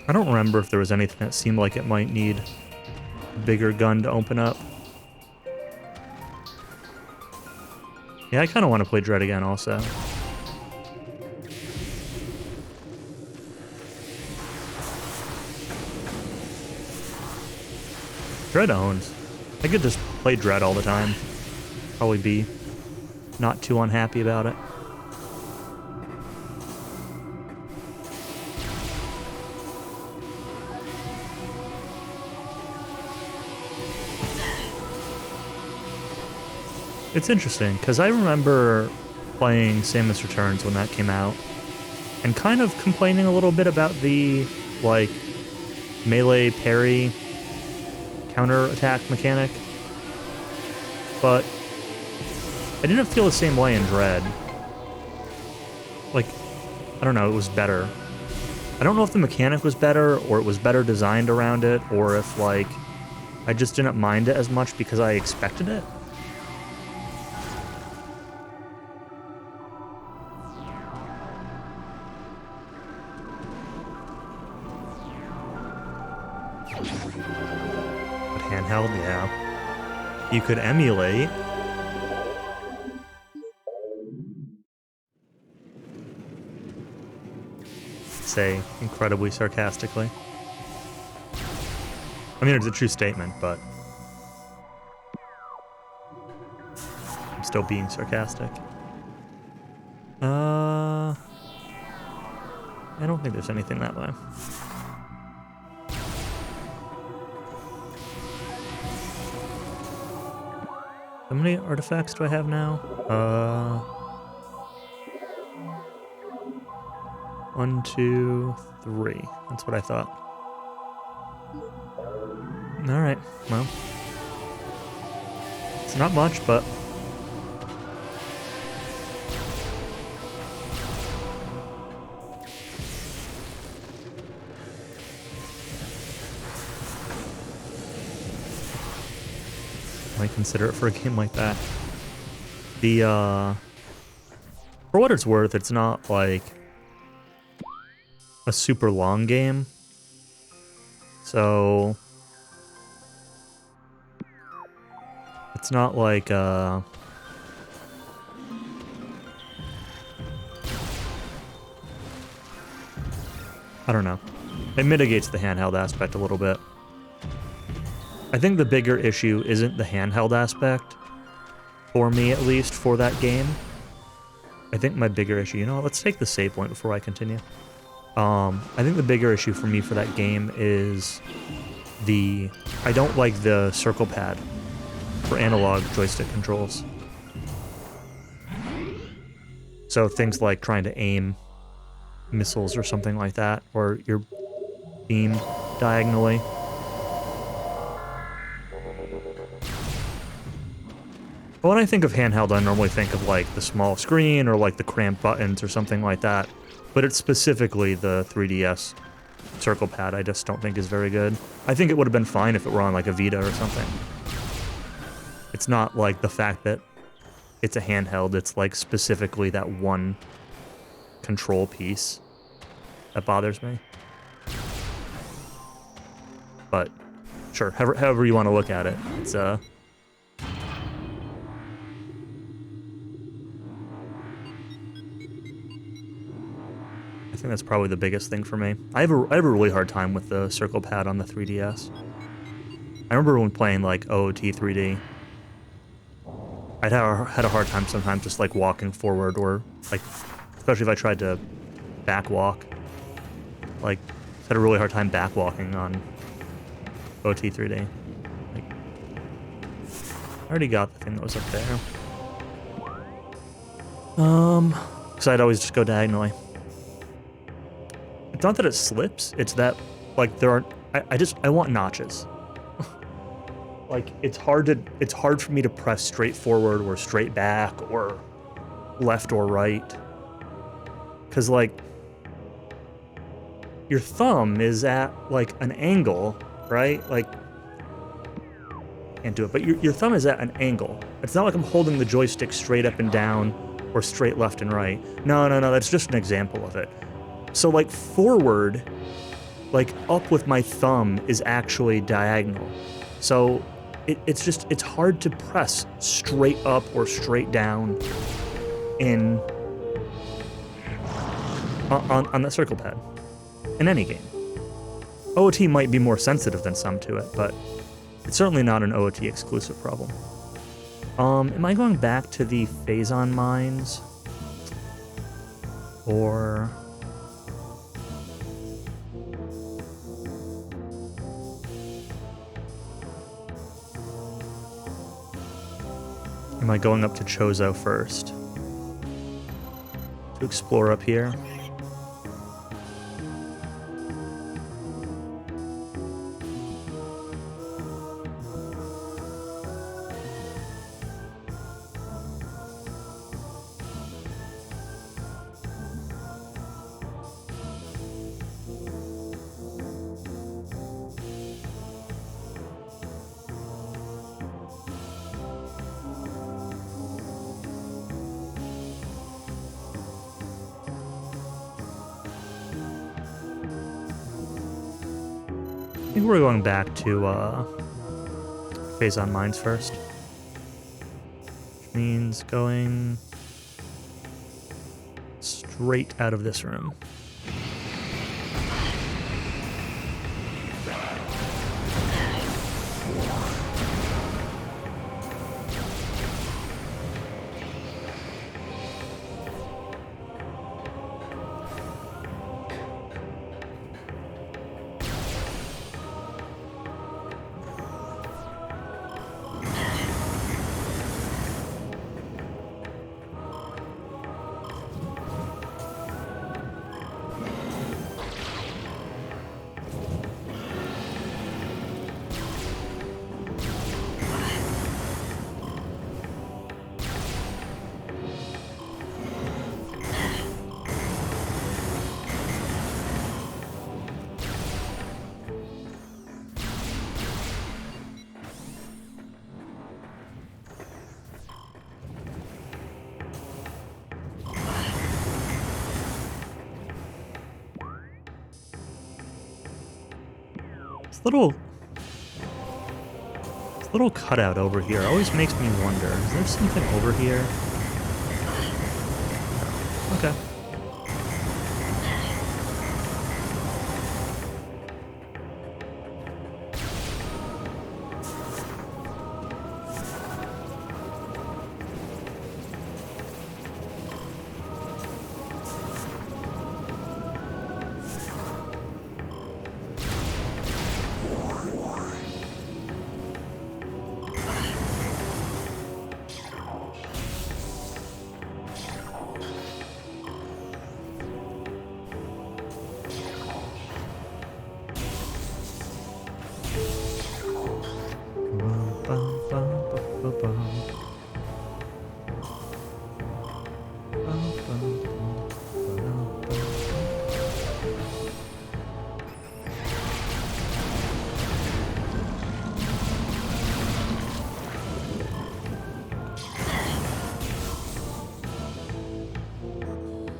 I don't remember if there was anything that seemed like it might need a bigger gun to open up. Yeah, I kind of want to play Dread again also. Dread owns. I could just play Dread all the time. Probably be not too unhappy about it. It's interesting, because I remember playing Samus Returns when that came out, and kind of complaining a little bit about the, like, melee parry counter-attack mechanic, but I didn't feel the same way in Dread. Like, I don't know, it was better. I don't know if the mechanic was better, or it was better designed around it, or if, like, I just didn't mind it as much because I expected it. But handheld, yeah. You could emulate. Say incredibly sarcastically. I mean, it's a true statement, but I'm still being sarcastic. I don't think there's anything that way. How many artifacts do I have now? 1, 2, 3. That's what I thought. Alright, well. It's not much, but... might consider it for a game like that. The, for what it's worth, it's not, like, a super long game. So... it's not like, I don't know. It mitigates the handheld aspect a little bit. I think the bigger issue isn't the handheld aspect, for me at least, for that game. I think my bigger issue, let's take the save point before I continue. I think the bigger issue for me for that game is I don't like the circle pad for analog joystick controls. So things like trying to aim missiles or something like that, or your beam diagonally. But when I think of handheld, I normally think of like the small screen or like the cramped buttons or something like that. But it's specifically the 3DS circle pad I just don't think is very good. I think it would have been fine if it were on like a Vita or something. It's not like the fact that it's a handheld, it's like specifically that one control piece that bothers me. But sure, however you want to look at it, it's I think that's probably the biggest thing for me. I have a really hard time with the circle pad on the 3DS. I remember when playing like OOT 3D, I'd had a hard time sometimes just like walking forward, or like, especially if I tried to back walk. Like, I had a really hard time back walking on OT 3D. Like, I already got the thing that was up there. Because I'd always just go diagonally. It's not that it slips, it's that, like, there aren't... I want notches. Like, it's hard for me to press straight forward or straight back or left or right. Because, like, your thumb is at, like, an angle, right? Like, can't do it, but your thumb is at an angle. It's not like I'm holding the joystick straight up and down or straight left and right. No, that's just an example of it. So, like, forward, like, up with my thumb is actually diagonal. So, it's hard to press straight up or straight down on that circle pad in any game. OOT might be more sensitive than some to it, but it's certainly not an OOT exclusive problem. Am I going back to the Phazon mines? Or... am I going up to Chozo first? To explore up here? I think we're going back to Phazon Mines first. Which means going straight out of this room. This little cutout over here always makes me wonder, is there something over here? Okay.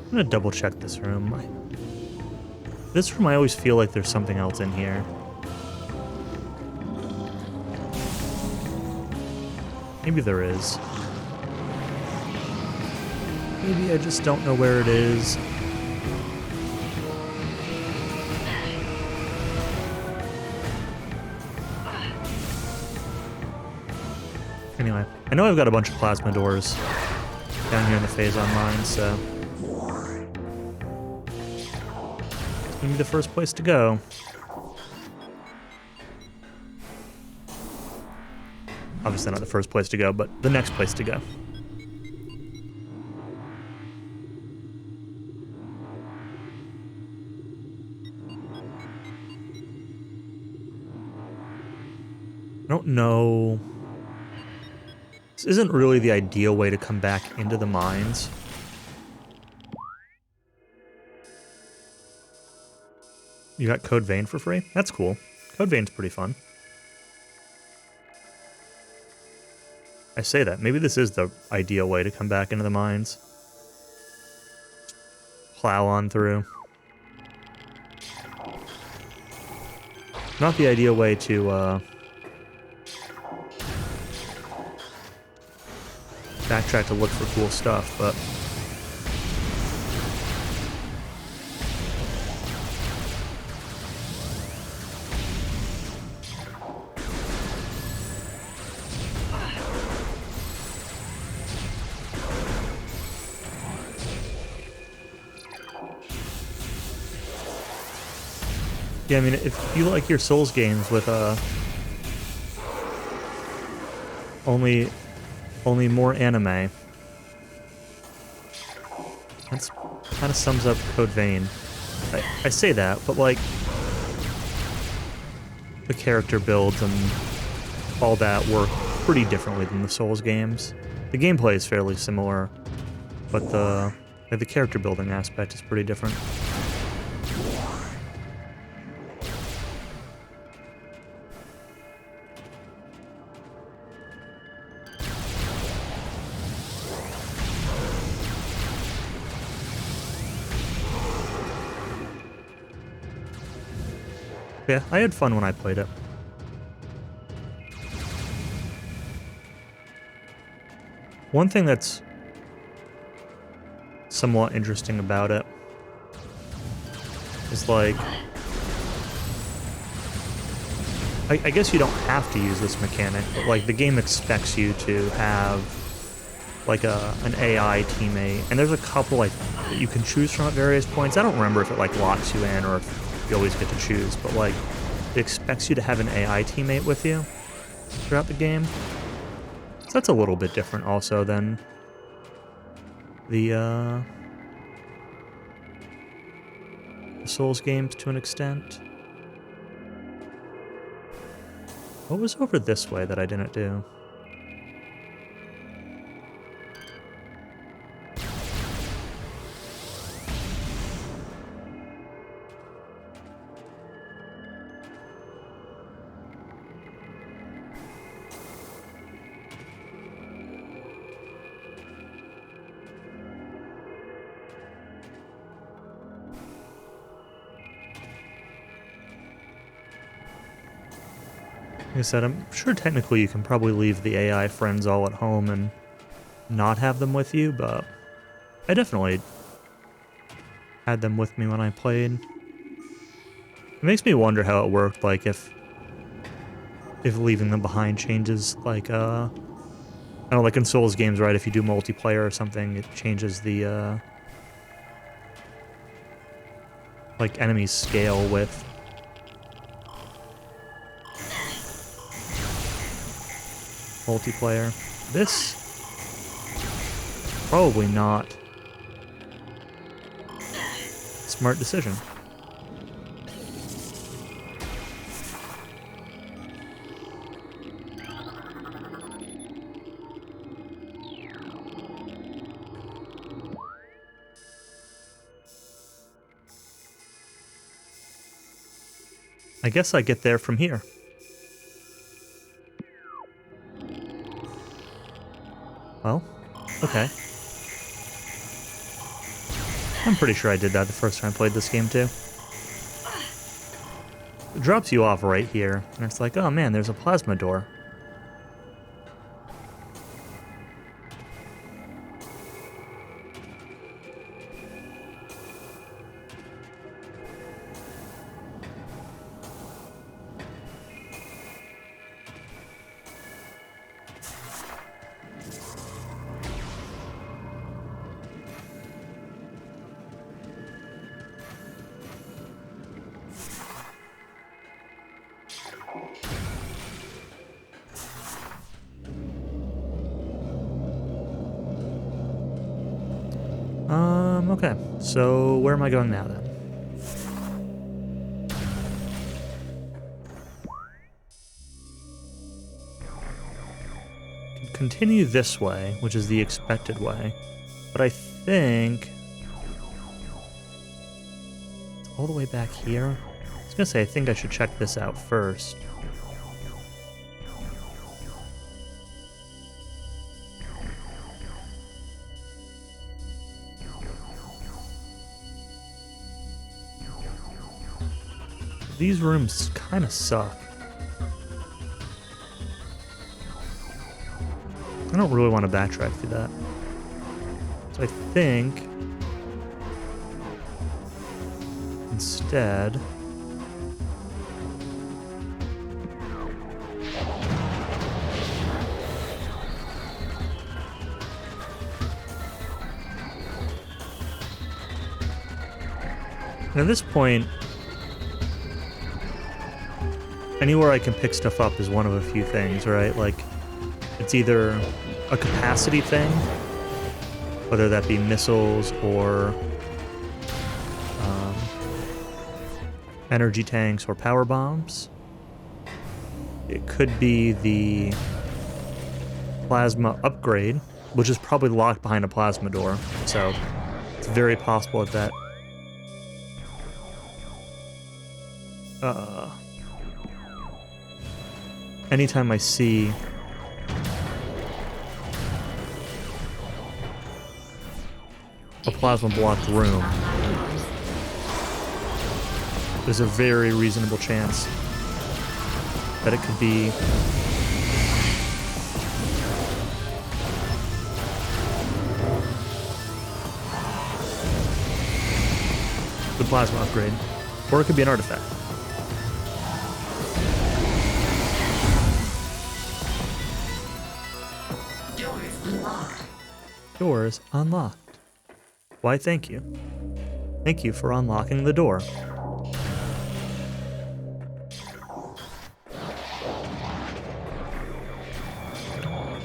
I'm gonna double check this room. This room, I always feel like there's something else in here. Maybe there is. Maybe I just don't know where it is. Anyway, I know I've got a bunch of plasma doors down here in the phase online, so it's gonna be the first place to go. Obviously not the first place to go, but the next place to go. I don't know. This isn't really the ideal way to come back into the mines. You got Code Vein for free? That's cool. Code Vein's pretty fun. I say that. Maybe this is the ideal way to come back into the mines. Plow on through. Not the ideal way to, backtrack to look for cool stuff, but yeah, I mean, if you like your Souls games with only more anime, that's kind of sums up Code Vein. I say that, but like the character builds and all that work pretty differently than the Souls games. The gameplay is fairly similar, but the character building aspect is pretty different. Yeah, I had fun when I played it. One thing that's somewhat interesting about it is like, I guess you don't have to use this mechanic, but like the game expects you to have like an AI teammate, and there's a couple like that you can choose from at various points. I don't remember if it like locks you in or if you always get to choose, but like it expects you to have an AI teammate with you throughout the game. So that's a little bit different also than the Souls games to an extent. What was over this way that I didn't do? Like I said, I'm sure technically you can probably leave the AI friends all at home and not have them with you, but I definitely had them with me when I played. It makes me wonder how it worked, like if leaving them behind changes, like I don't know, like in Souls games, right? If you do multiplayer or something, it changes the like enemies scale with multiplayer. This probably not smart decision. I guess I get there from here. Well, okay. I'm pretty sure I did that the first time I played this game too. It drops you off right here, and it's like, oh man, there's a plasma door. Okay, so where am I going now then? Continue this way, which is the expected way, but I think it's all the way back here. I was gonna say, I think I should check this out first. These rooms kind of suck. I don't really want to backtrack through that. So I think instead and at this point, anywhere I can pick stuff up is one of a few things, right? Like, it's either a capacity thing, whether that be missiles or energy tanks or power bombs. It could be the plasma upgrade, which is probably locked behind a plasma door, so it's very possible that anytime I see a plasma blocked room, there's a very reasonable chance that it could be the plasma upgrade, or it could be an artifact. Doors unlocked. Why, thank you. Thank you for unlocking the door.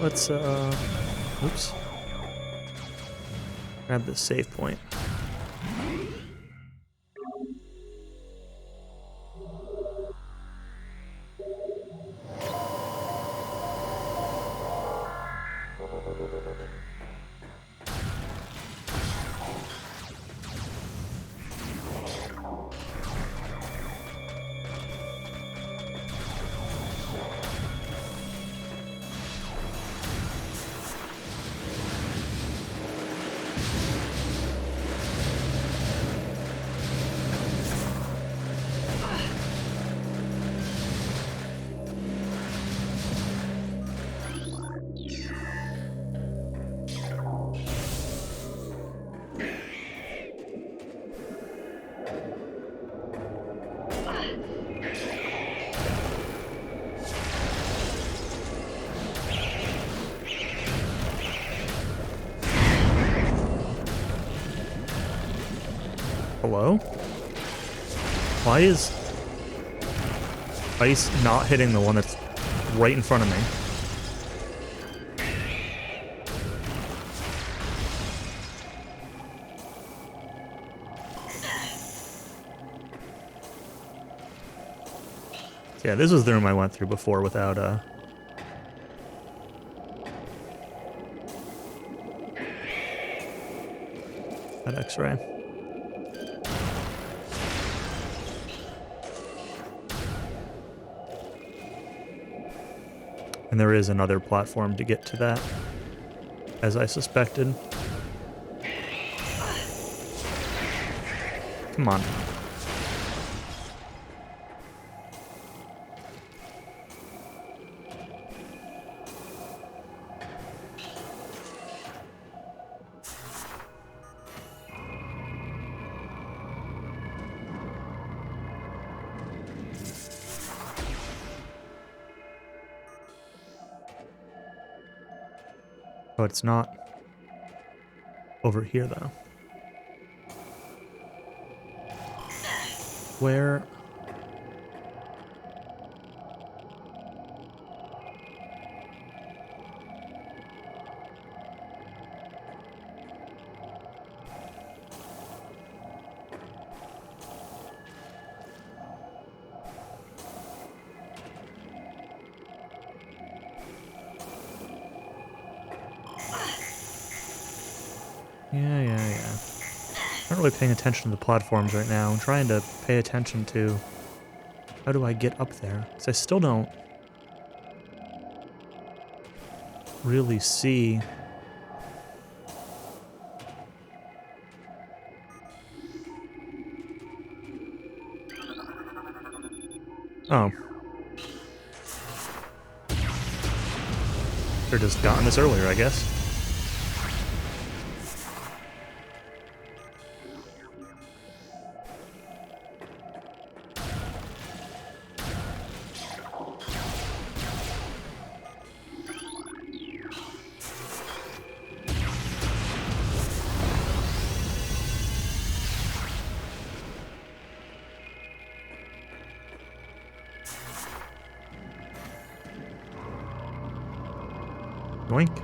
Let's, oops. Grab this save point. Hello? Why is ice not hitting the one that's right in front of me? Yeah, this was the room I went through before without that X-ray. And there is another platform to get to that, as I suspected. Come on. Oh, it's not over here, though. Where? Yeah. I'm not really paying attention to the platforms right now. I'm trying to pay attention to how do I get up there? Because I still don't really see. Oh. Should've just gotten this earlier, I guess. Yoink.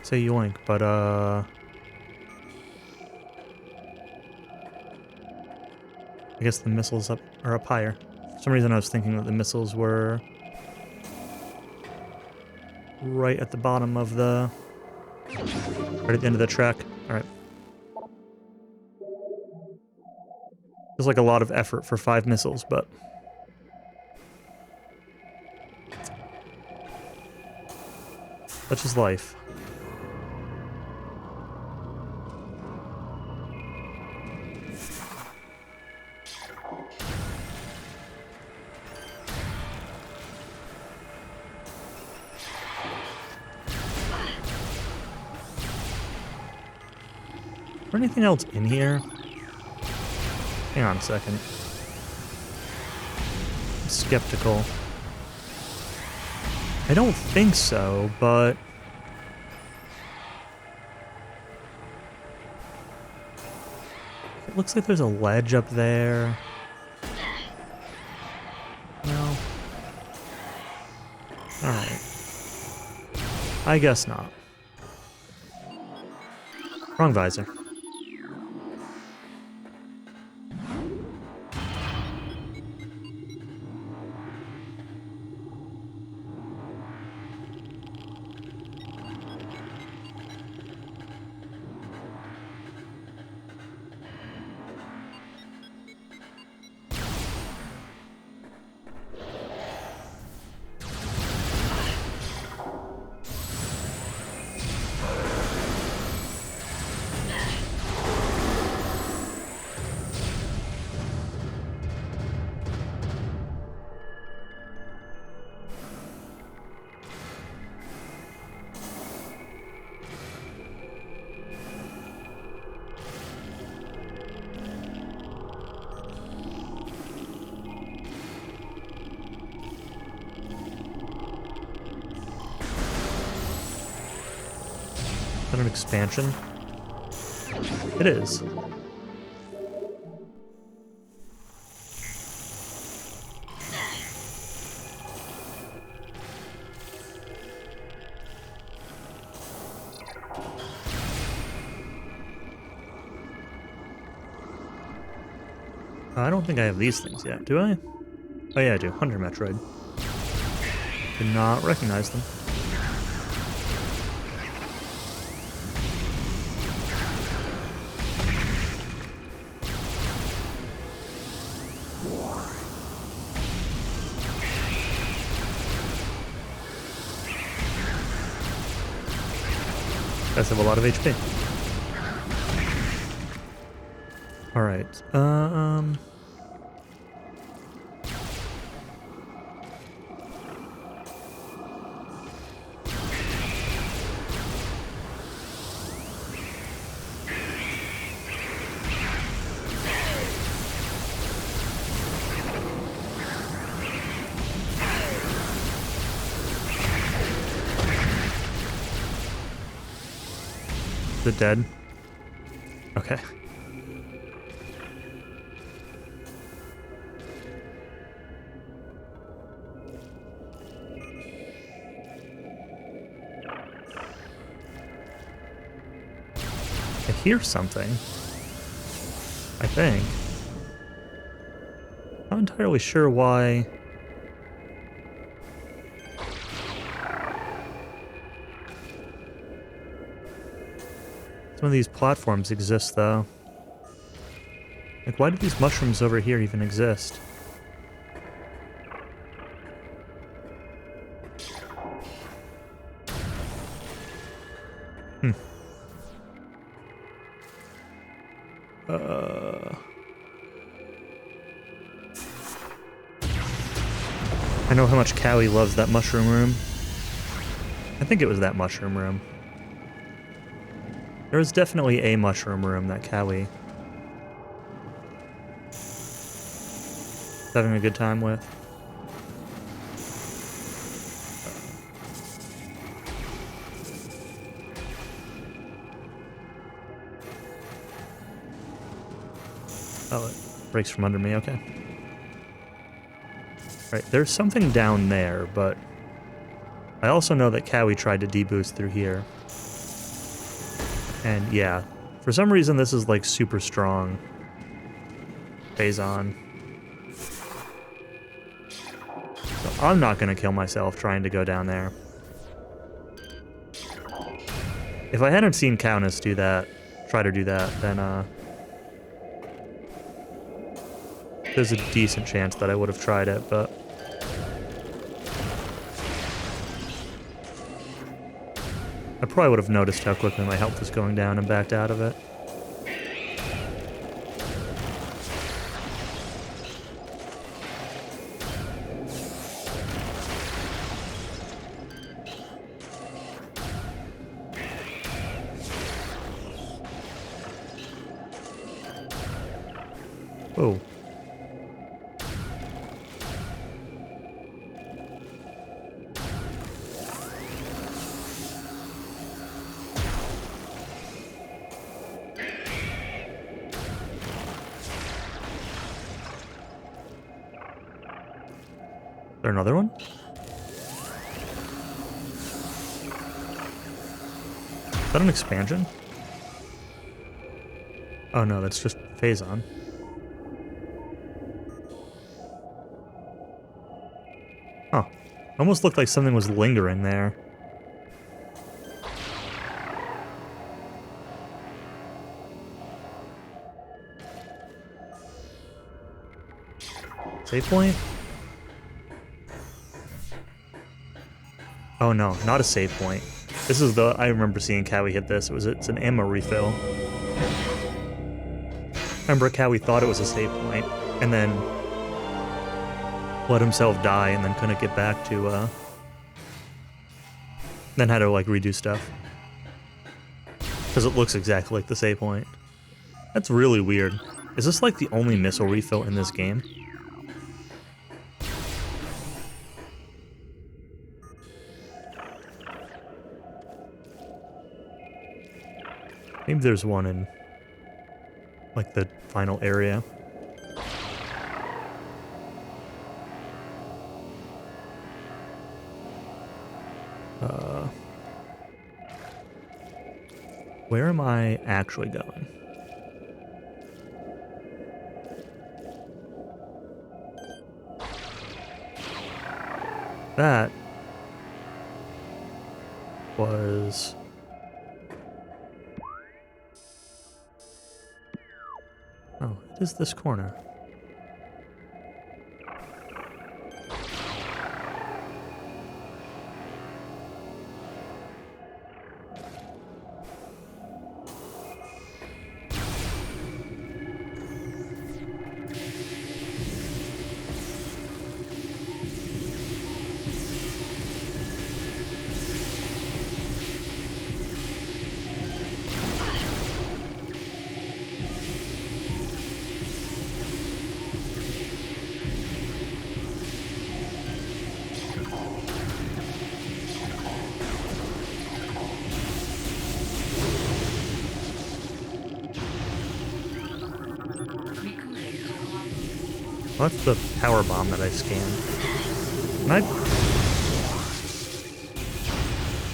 Say yoink, but I guess the missiles are up higher. For some reason I was thinking that the missiles were right at the bottom of the... right at the end of the track. Alright. Feels like a lot of effort for 5 missiles, but... such is life. Is there anything else in here? Hang on a second. I'm skeptical. I don't think so, but... it looks like there's a ledge up there. No. Alright. I guess not. Wrong visor. Is that an expansion? It is. I don't think I have these things yet, do I? Oh yeah, I do. Hunter Metroid. Did not recognize them. Guys have a lot of HP. Alright, is it dead? Okay. I hear something. I think. Not entirely sure why. Some of these platforms exist, though. Like, why do these mushrooms over here even exist? Hmm. I know how much Callie loves that mushroom room. I think it was that mushroom room. There was definitely a mushroom room that Callie was having a good time with. Oh, it breaks from under me, okay. Right, there's something down there, but I also know that Cowie tried to deboost through here. And yeah, for some reason this is like super strong. Phazon. So I'm not gonna kill myself trying to go down there. If I hadn't seen Countess do that, try to do that, then there's a decent chance that I would have tried it, but I probably would have noticed how quickly my health was going down and backed out of it. Whoa. Is there another one? Is that an expansion? Oh no, that's just Phazon. Huh. Almost looked like something was lingering there. Save point? Oh no, not a save point. This is the... I remember seeing Cowie hit this. It's an ammo refill. Remember, Cowie thought it was a save point, and then let himself die, and then couldn't get back to, then had to, like, redo stuff. Because it looks exactly like the save point. That's really weird. Is this, like, the only missile refill in this game? Maybe there's one in, like, the final area. Where am I actually going? That was... Oh, it is this corner. What's the power bomb that I scanned? Can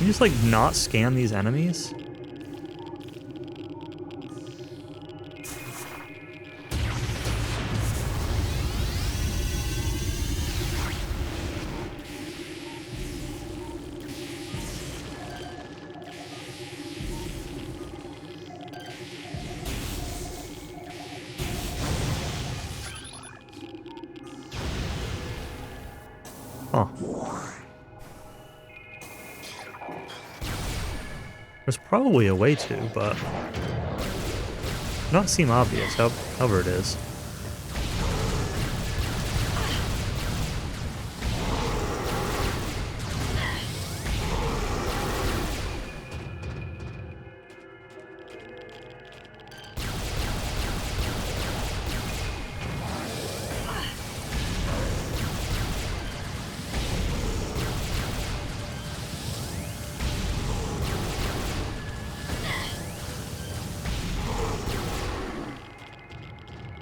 you just, like, not scan these enemies? Huh. There's probably a way to, but not seem obvious, however it is.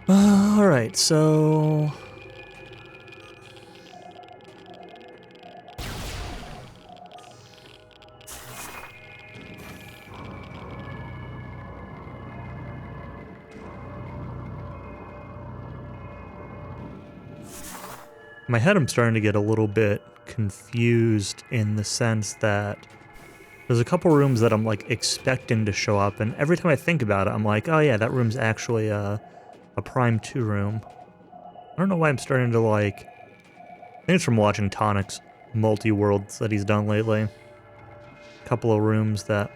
Alright, so... in my head, I'm starting to get a little bit confused in the sense that there's a couple rooms that I'm, like, expecting to show up, and every time I think about it, I'm like, oh yeah, that room's actually a Prime 2 room. I don't know why I'm starting to, like... I think it's from watching Tonic's multi-worlds that he's done lately. A couple of rooms that...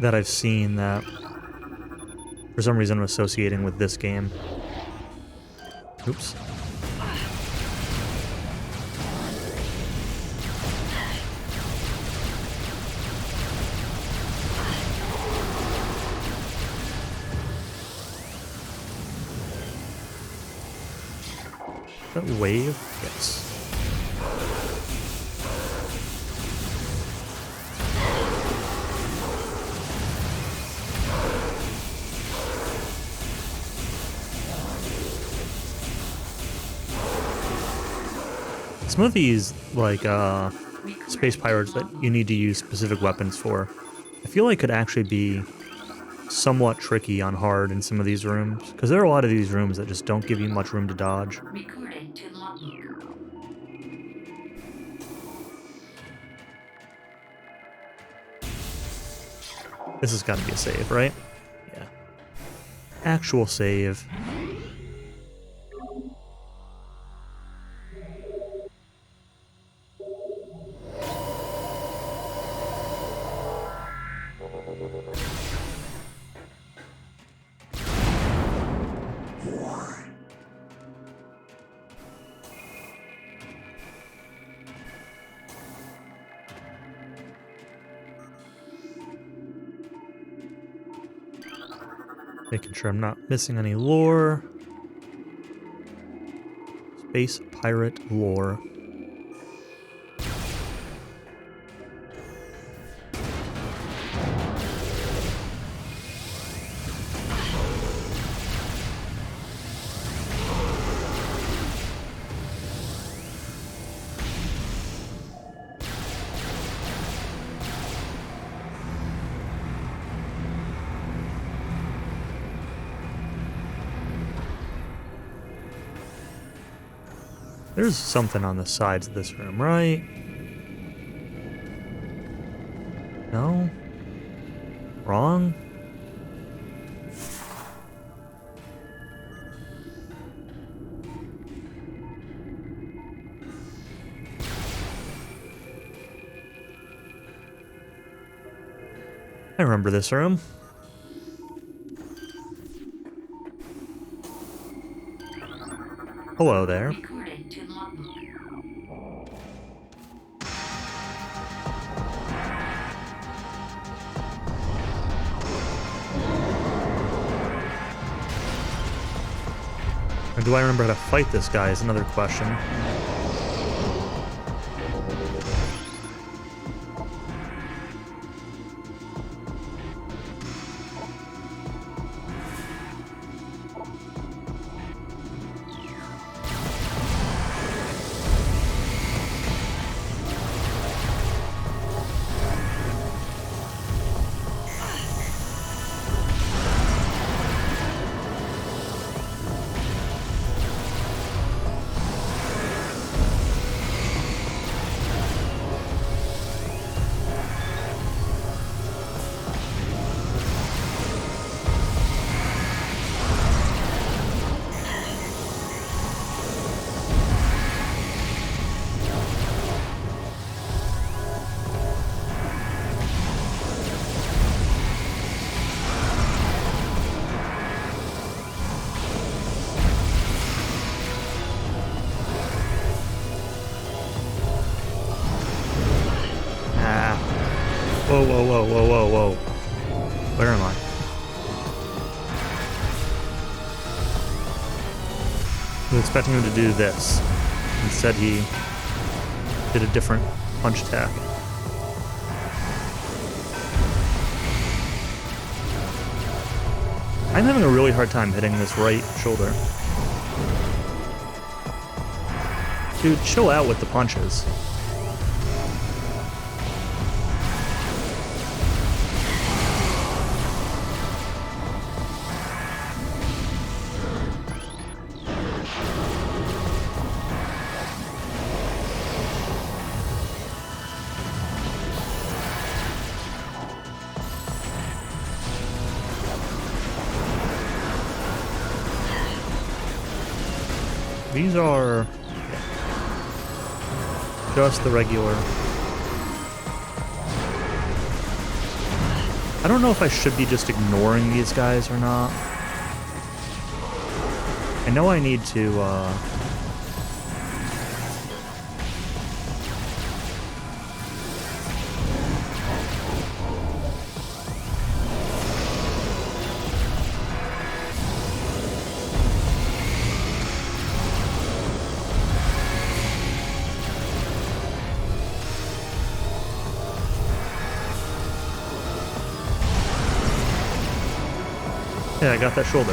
that I've seen that for some reason I'm associating with this game. Oops. That wave? Yes. Some of these, like, space pirates that you need to use specific weapons for, I feel like could actually be somewhat tricky on hard in some of these rooms, because there are a lot of these rooms that just don't give you much room to dodge. Recorded to logbook. This has got to be a save, right? Yeah. Actual save. Making sure I'm not missing any lore. Space pirate lore. There's something on the sides of this room, right? No? Wrong? I remember this room. Hello there. Recorded to logbook. And do I remember how to fight this guy is another question. whoa, whoa, whoa, whoa, whoa. Where am I? I was expecting him to do this. Instead, he did a different punch attack. I'm having a really hard time hitting this right shoulder. Dude, chill out with the punches. These are just the regular. I don't know if I should be just ignoring these guys or not. I know I need to, yeah, I got that shoulder.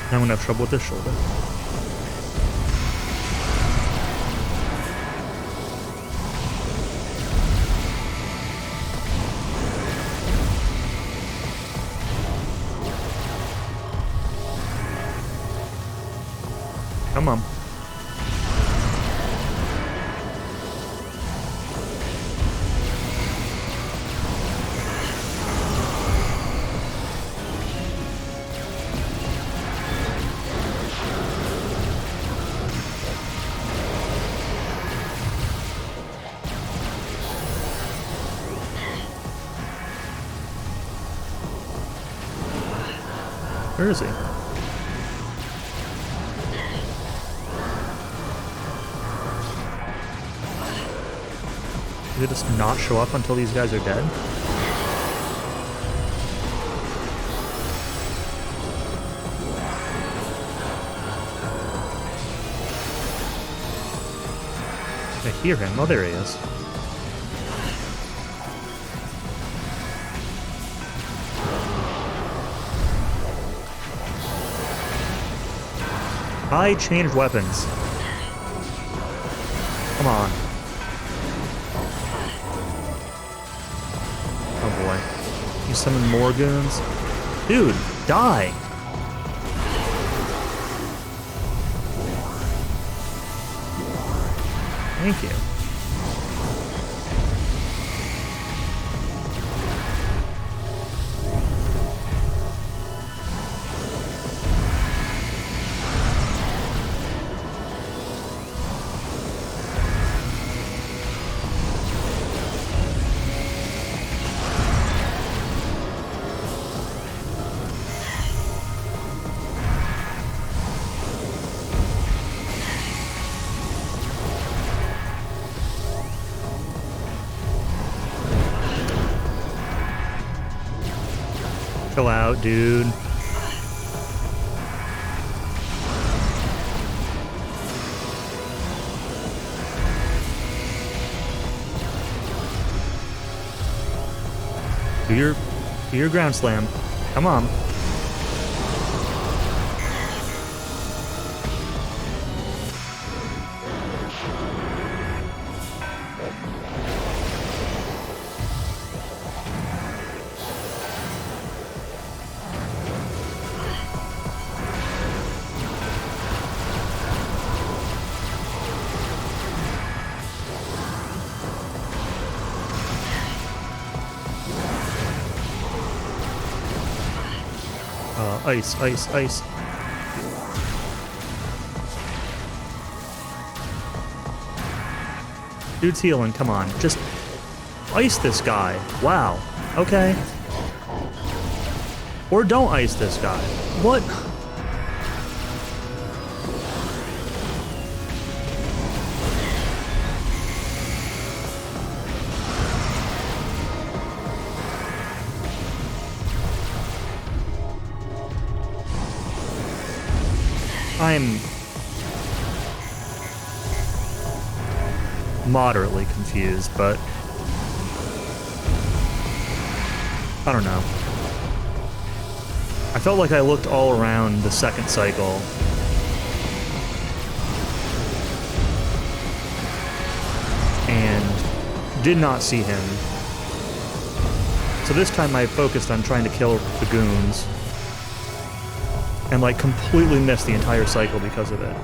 Now I'm gonna have trouble with this shoulder. Come on. Where is he? Did it just not show up until these guys are dead? I hear him. Oh, there he is. I changed weapons. Come on. Oh boy. You summon more goons? Dude, die! Thank you. Chill out, dude. Do your ground slam. Come on. Ice, ice, ice. Dude's healing, come on. Just ice this guy. Wow. Okay. Or don't ice this guy. What? I'm moderately confused, but I don't know. I felt like I looked all around the second cycle and did not see him. So this time I focused on trying to kill the goons and like completely missed the entire cycle because of it.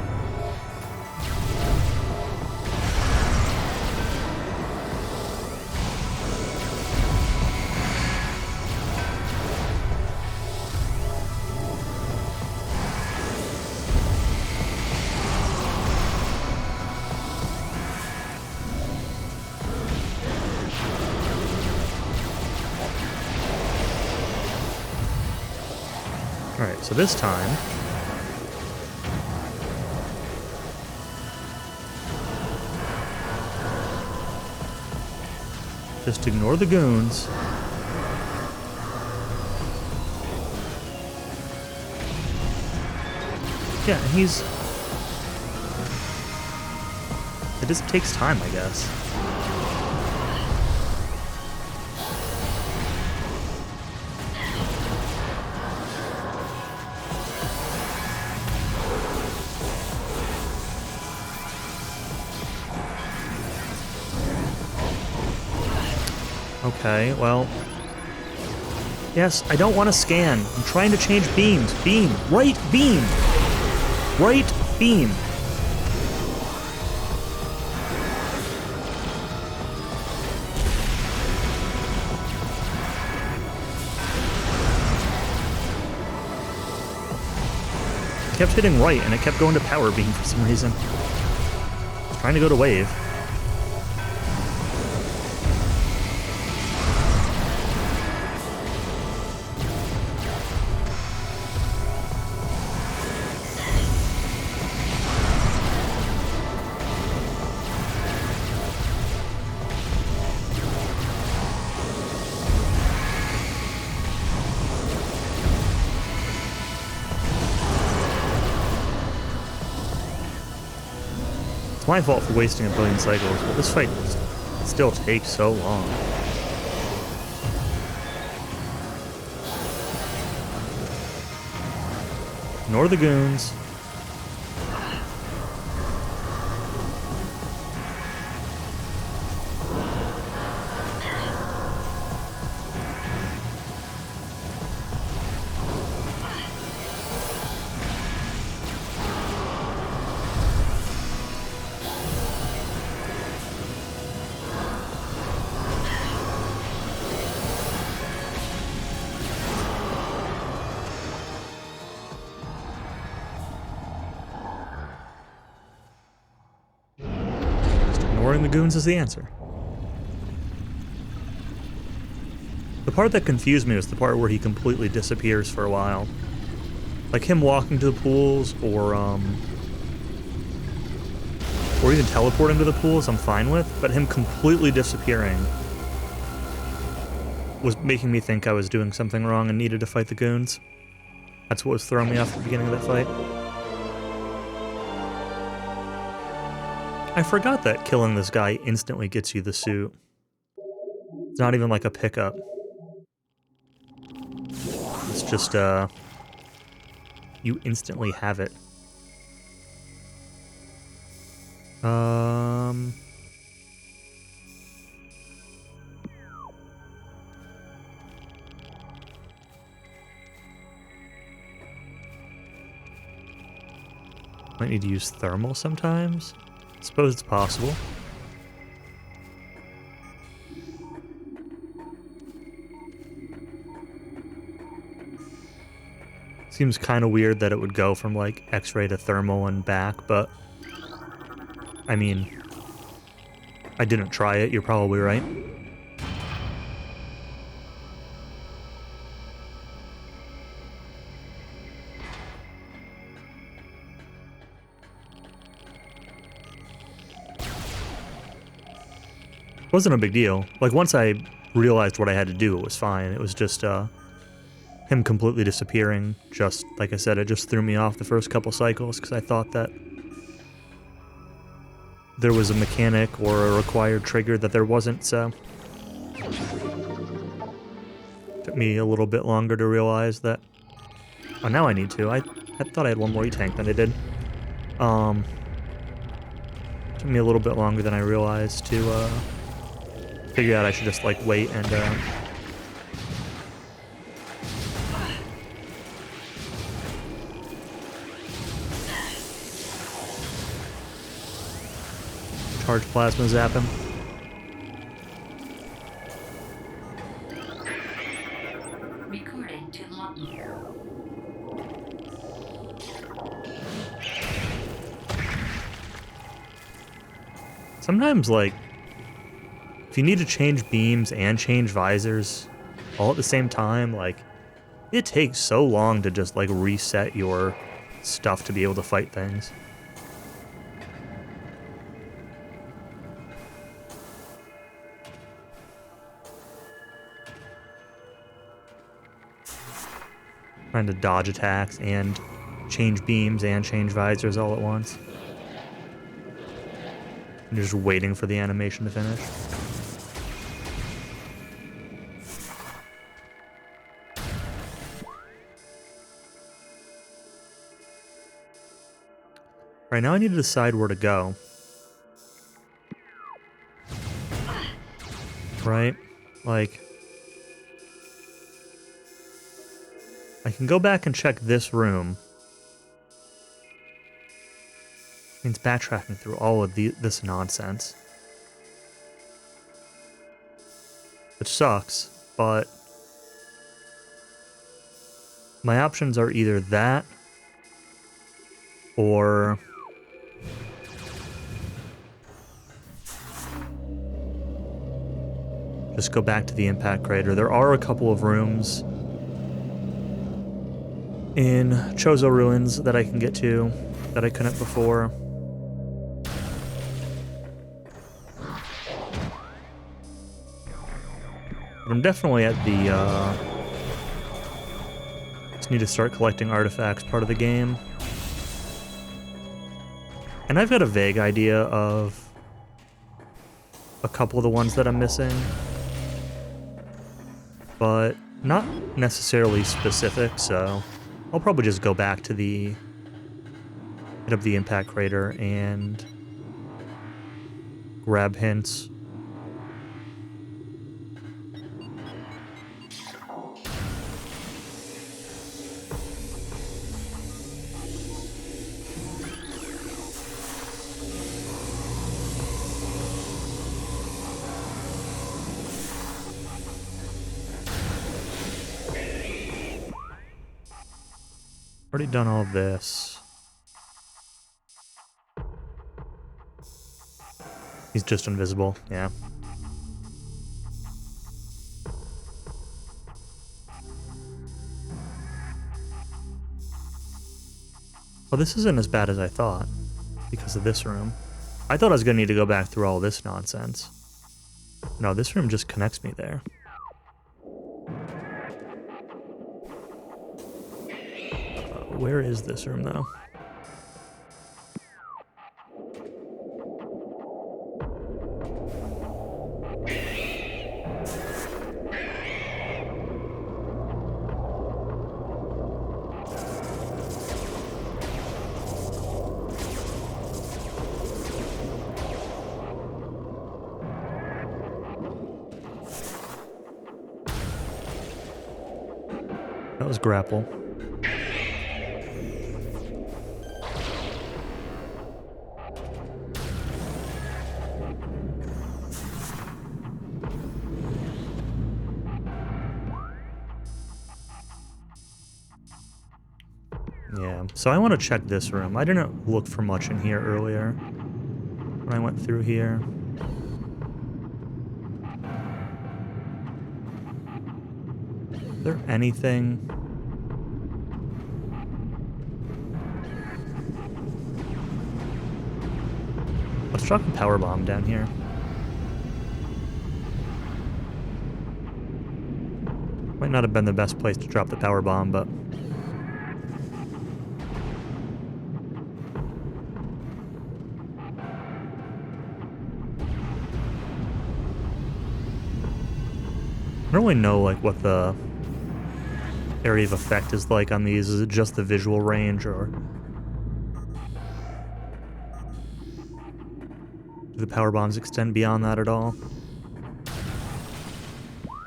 Alright, so this time just ignore the goons. Yeah, and he's... It just takes time, I guess. Okay, well... Yes, I don't want to scan. I'm trying to change beams. Beam! Right beam! Right beam! I kept hitting right, and it kept going to power beam for some reason. I was trying to go to wave. It's my fault for wasting a billion cycles, but this fight still takes so long. Ignore the goons. Ignoring the goons is the answer. The part that confused me was the part where he completely disappears for a while. Like him walking to the pools, or even teleporting to the pools, I'm fine with, but him completely disappearing was making me think I was doing something wrong and needed to fight the goons. That's what was throwing me off at the beginning of that fight. I forgot that killing this guy instantly gets you the suit. It's not even like a pickup. It's just, you instantly have it. Might need to use thermal sometimes. Suppose it's possible. Seems kind of weird that it would go from like X-ray to thermal and back, but I mean, I didn't try it, you're probably right. Wasn't a big deal. Like, once I realized what I had to do, it was fine. It was just, him completely disappearing. Just, like I said, it just threw me off the first couple cycles, because I thought that there was a mechanic or a required trigger that there wasn't, so... Took me a little bit longer to realize that... Oh, now I need to. I thought I had one more E-Tank than I did. Took me a little bit longer than I realized to, figure out I should just, like, wait and, charge plasma zap him. Recording to logbook. Sometimes, like, if you need to change beams and change visors all at the same time, like, it takes so long to just, like, reset your stuff to be able to fight things. Trying to dodge attacks and change beams and change visors all at once. And just waiting for the animation to finish. Right now I need to decide where to go. Right? Like... I can go back and check this room. Means backtracking through all of this nonsense. Which sucks, but... my options are either that... or... just go back to the impact crater. There are a couple of rooms in Chozo Ruins that I can get to that I couldn't before. But I'm definitely at the, just need to start collecting artifacts part of the game. And I've got a vague idea of a couple of the ones that I'm missing, but not necessarily specific, so I'll probably just go back to the hit up the impact crater and grab hints. Already done all of this. He's just invisible, yeah. Well, this isn't as bad as I thought because of this room. I thought I was going to need to go back through all this nonsense. No, this room just connects me there. Where is this room, though? That was grapple. Yeah, so I want to check this room. I didn't look for much in here earlier when I went through here. Is there anything? Let's drop a power bomb down here. not have been the best place to drop the power bomb, but... I don't really know, like, what the area of effect is like on these. Is it just the visual range, or... do the power bombs extend beyond that at all?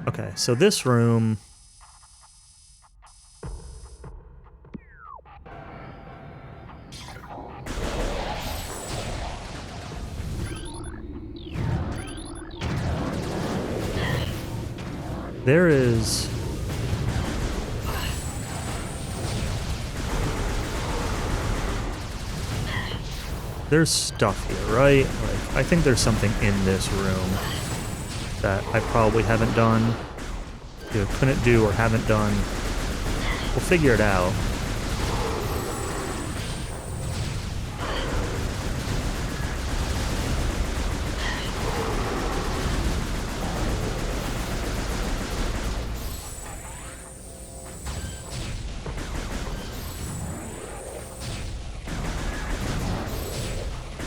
Okay, so this room... there is... there's stuff here, right? Like, I think there's something in this room that I probably haven't done, either couldn't do or haven't done. We'll figure it out.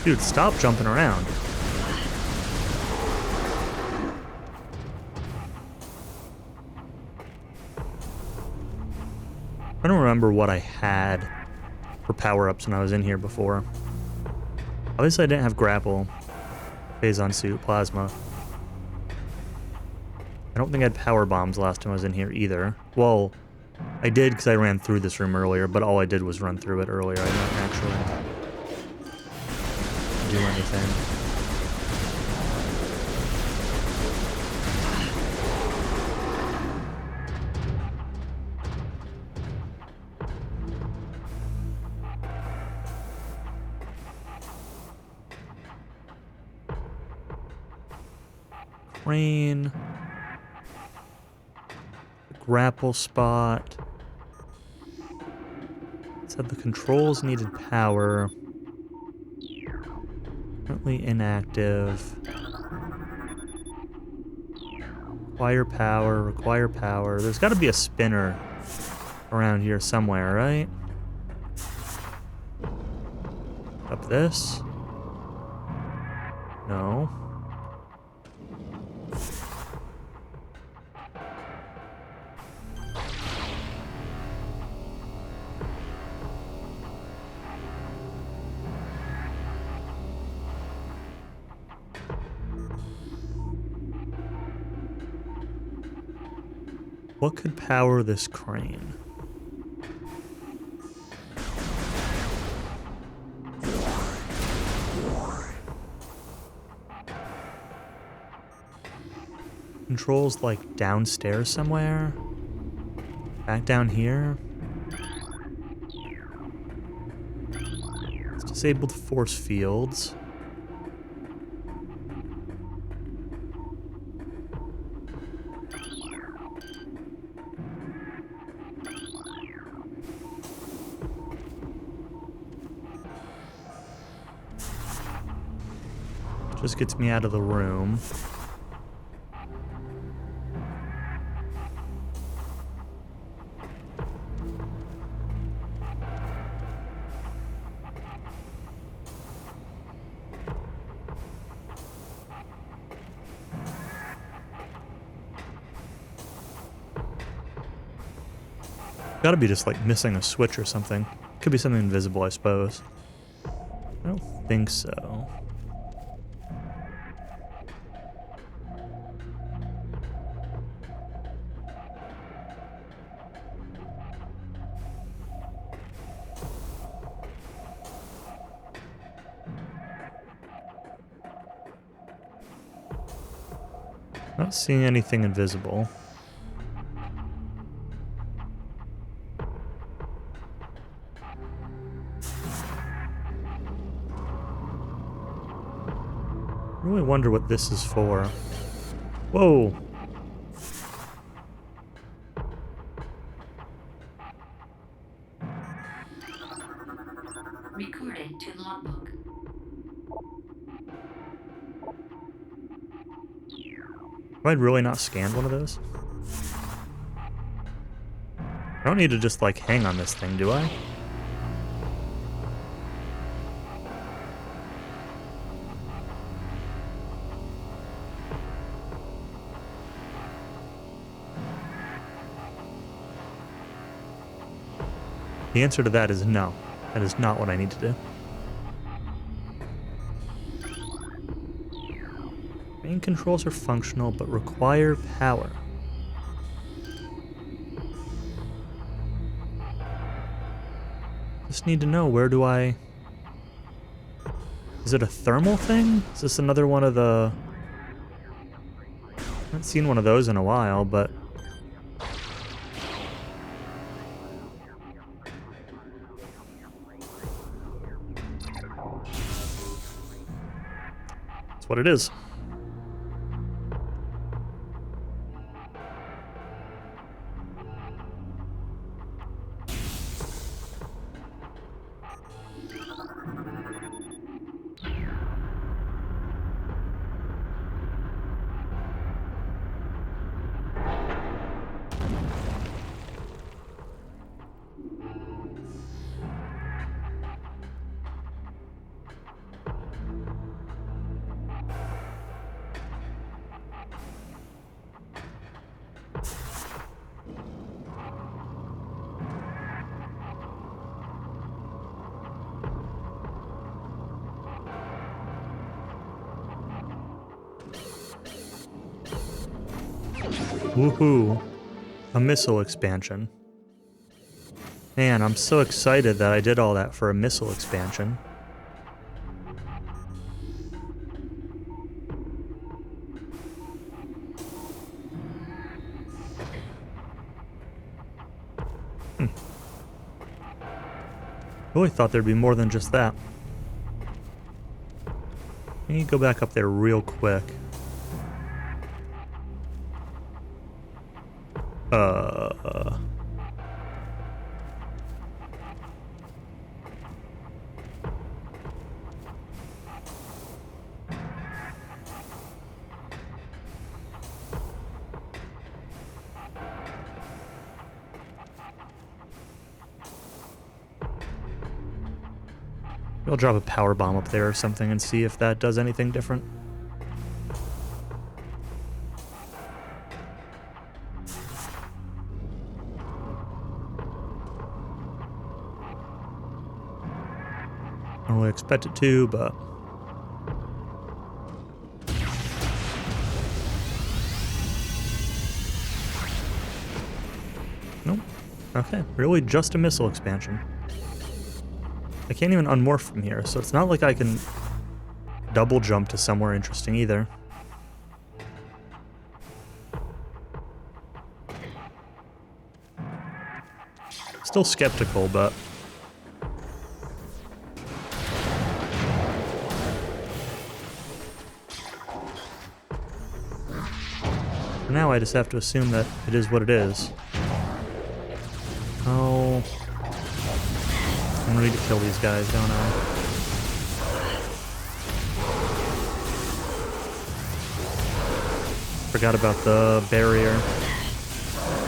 Dude, stop jumping around. I don't remember what I had for power-ups when I was in here before. Obviously I didn't have grapple, phazon suit, plasma. I don't think I had power bombs last time I was in here either. Well, I did because I ran through this room earlier, but all I did was run through it earlier. I didn't actually do anything. Crane. Grapple spot. It said the controls needed power. Currently inactive. Require power, require power. There's gotta be a spinner around here somewhere, right? Up this? No. What could power this crane? Controls like downstairs somewhere? Back down here? It's disabled force fields. Just gets me out of the room. Gotta be just like missing a switch or something. Could be something invisible, I suppose. I don't think so. Not seeing anything invisible. I really wonder what this is for. Whoa! Recording to logbook. Have I really not scanned one of those? I don't need to just, like, hang on this thing, do I? The answer to that is no. That is not what I need to do. Main controls are functional, but require power. Just need to know, where do I... Is it a thermal thing? Is this another one of the... I haven't seen one of those in a while, but... That's what it is. Woohoo. A missile expansion. Man, I'm so excited that I did all that for a missile expansion. Really thought there'd be more than just that. Let me go back up there real quick. I'll drop a power bomb up there or something and see if that does anything different. I don't really expect it to, but... Nope. Okay, really just a missile expansion. I can't even unmorph from here, so it's not like I can double jump to somewhere interesting either. Still skeptical, but... For now, I just have to assume that it is what it is. Oh... I need to kill these guys, don't I? Forgot about the barrier.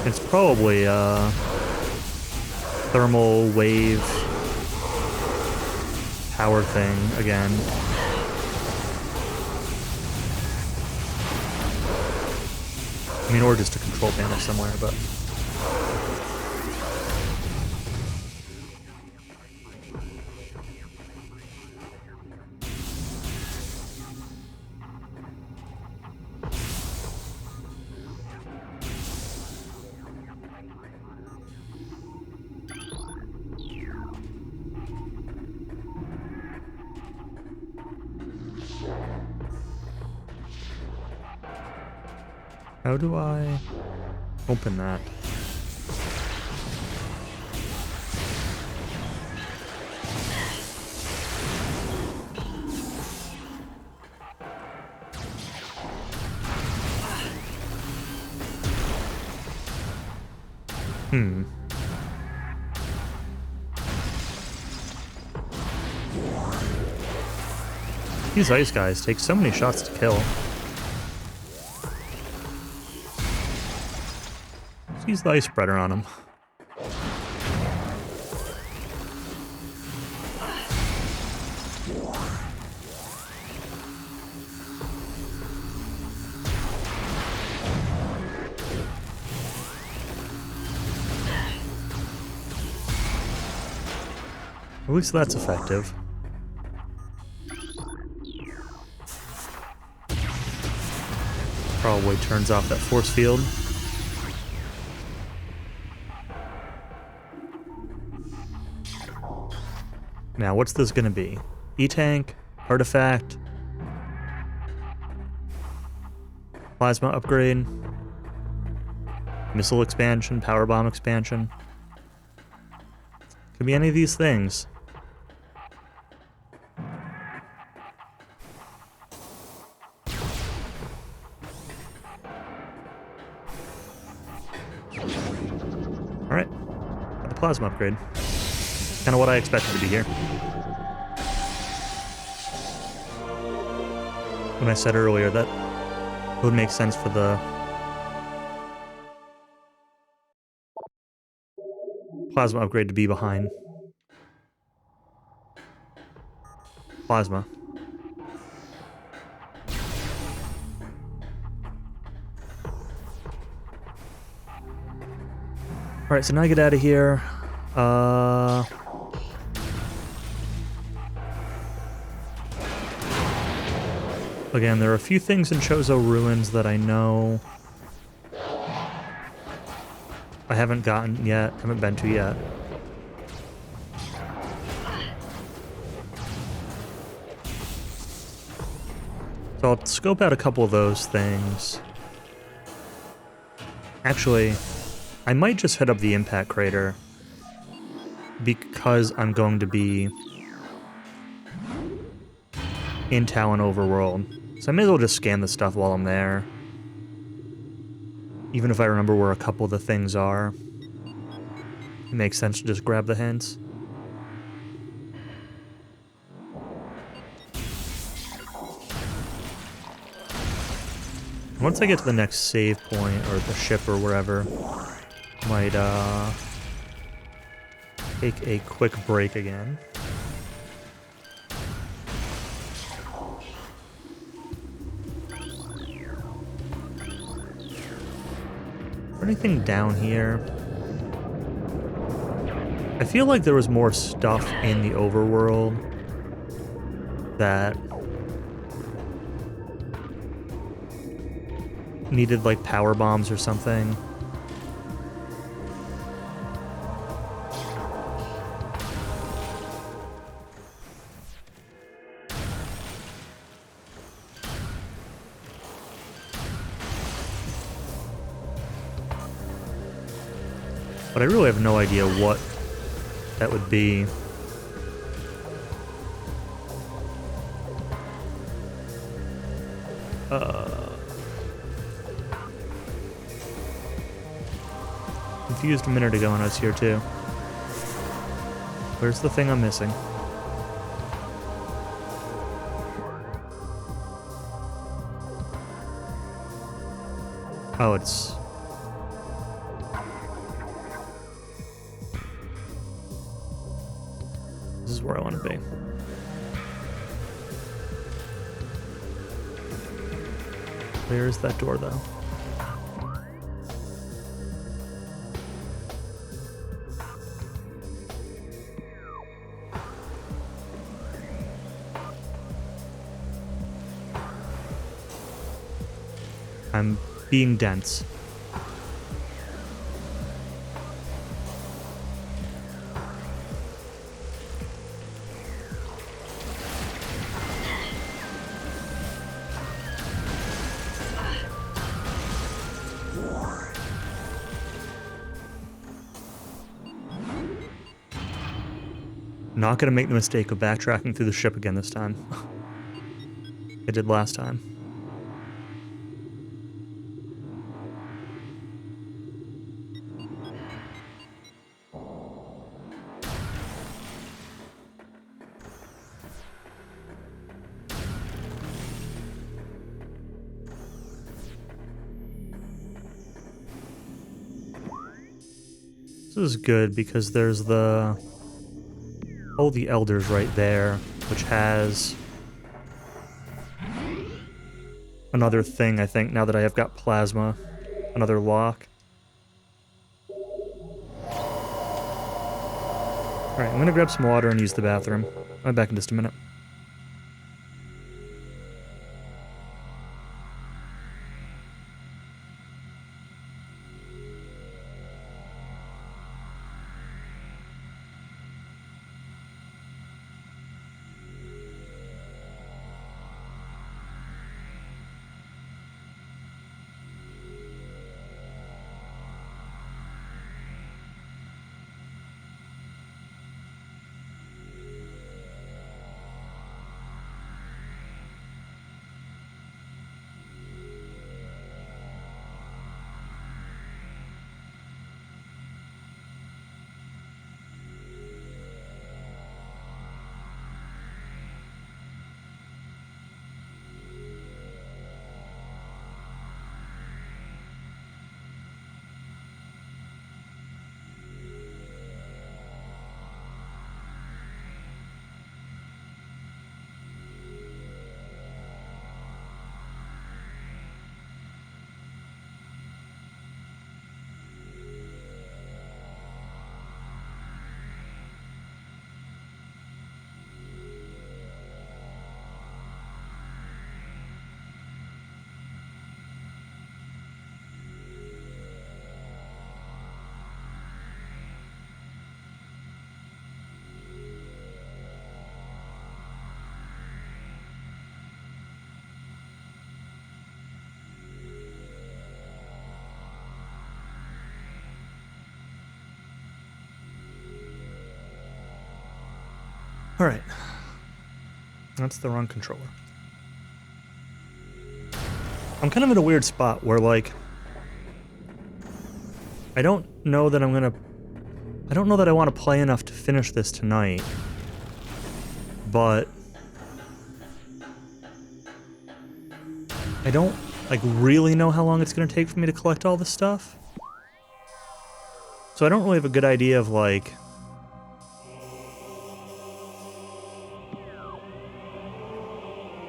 It's probably a thermal wave power thing again. I mean, or just a control panel somewhere, but... How do I open that? These ice guys take so many shots to kill. Let's use the ice spreader on them. At least that's effective. Probably turns off that force field. Now, what's this gonna be? E-tank? Artifact? Plasma upgrade? Missile expansion? Power bomb expansion? Could be any of these things. Alright. Got the plasma upgrade. Kind of what I expected to be here. When I said earlier that it would make sense for the plasma upgrade to be behind plasma. Alright, so now I get out of here. Again, there are a few things in Chozo Ruins that I know I haven't gotten yet, haven't been to yet. So I'll scope out a couple of those things. Actually, I might just hit up the impact crater because I'm going to be in Talon Overworld. So I may as well just scan the stuff while I'm there. Even if I remember where a couple of the things are. It makes sense to just grab the hints. Once I get to the next save point, or the ship or wherever, I might take a quick break again. Is there anything down here? I feel like there was more stuff in the overworld that needed like power bombs or something. But I really have no idea what that would be. Confused a minute ago when I was here too. Where's the thing I'm missing? Oh, it's... This is where I want to be. Where is that door, though? I'm being dense. Not gonna make the mistake of backtracking through the ship again this time. I did last time. This is good because there's the... all the elders right there, which has another thing, I think, now that I have got plasma. Another lock. Alright, Alright, I'm gonna grab some water and use the bathroom. I'll be back in just a minute. Alright. That's the wrong controller. I'm kind of in a weird spot where, like, I don't know that I want to play enough to finish this tonight. But I don't, like, really know how long it's going to take for me to collect all this stuff. So I don't really have a good idea of, like,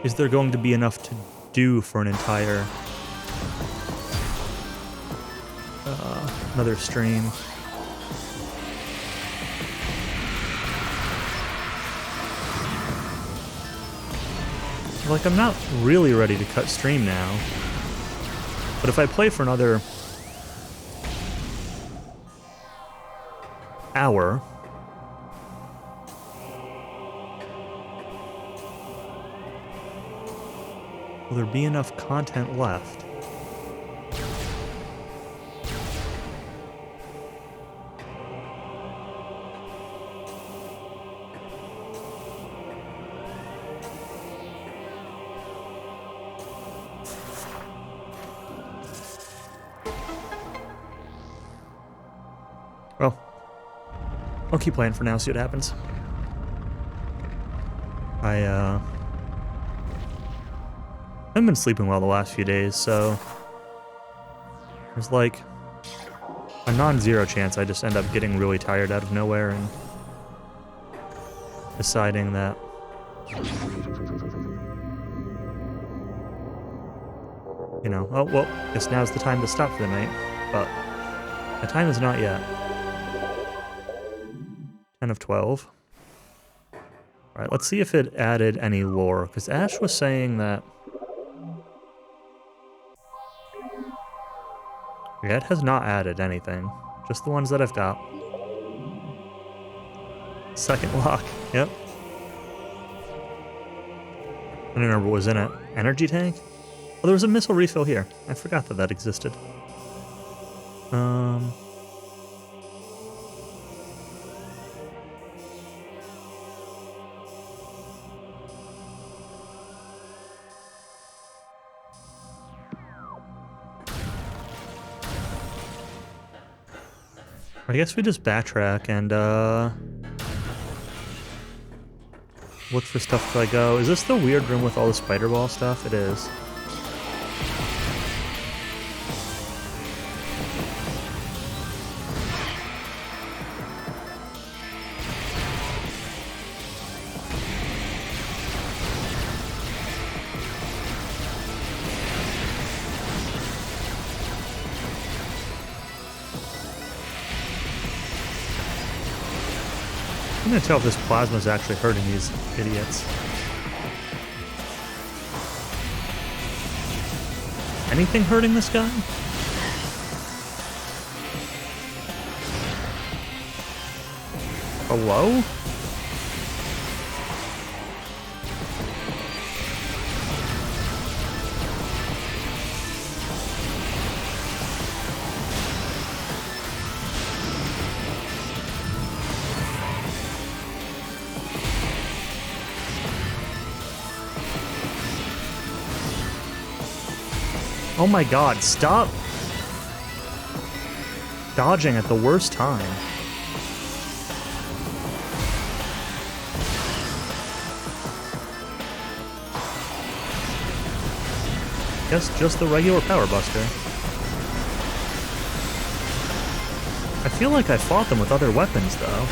is there going to be enough to do for an entire another stream? Like, I'm not really ready to cut stream now. But if I play for another hour, will there be enough content left? Well, I'll keep playing for now, see what happens. I haven't been sleeping well the last few days, so there's like a non-zero chance I just end up getting really tired out of nowhere and deciding that you know, oh, well, guess now's the time to stop for the night, but the time is not yet. 10 of 12. Alright, let's see if it added any lore, because Ash was saying that... Yeah, it has not added anything. Just the ones that I've got. Second lock, yep. I don't remember what was in it. Energy tank? Oh, there was a missile refill here. I forgot that that existed. I guess we just backtrack and, look for stuff till I go. Is this the weird room with all the spider ball stuff? It is. gonna tell if this plasma is actually hurting these idiots. Anything hurting this guy? Hello? Oh my god, stop dodging at the worst time. Guess just the regular Power Buster. I feel like I fought them with other weapons, though.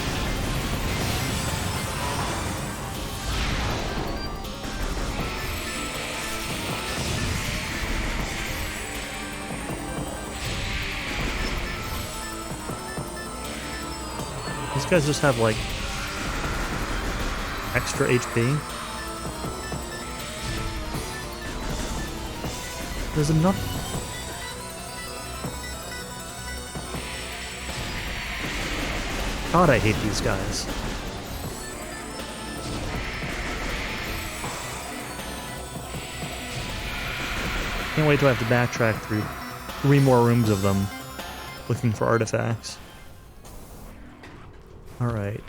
These guys just have, like, extra HP. There's enough. God, I hate these guys. Can't wait till I have to backtrack through 3 more rooms of them looking for artifacts. Alright,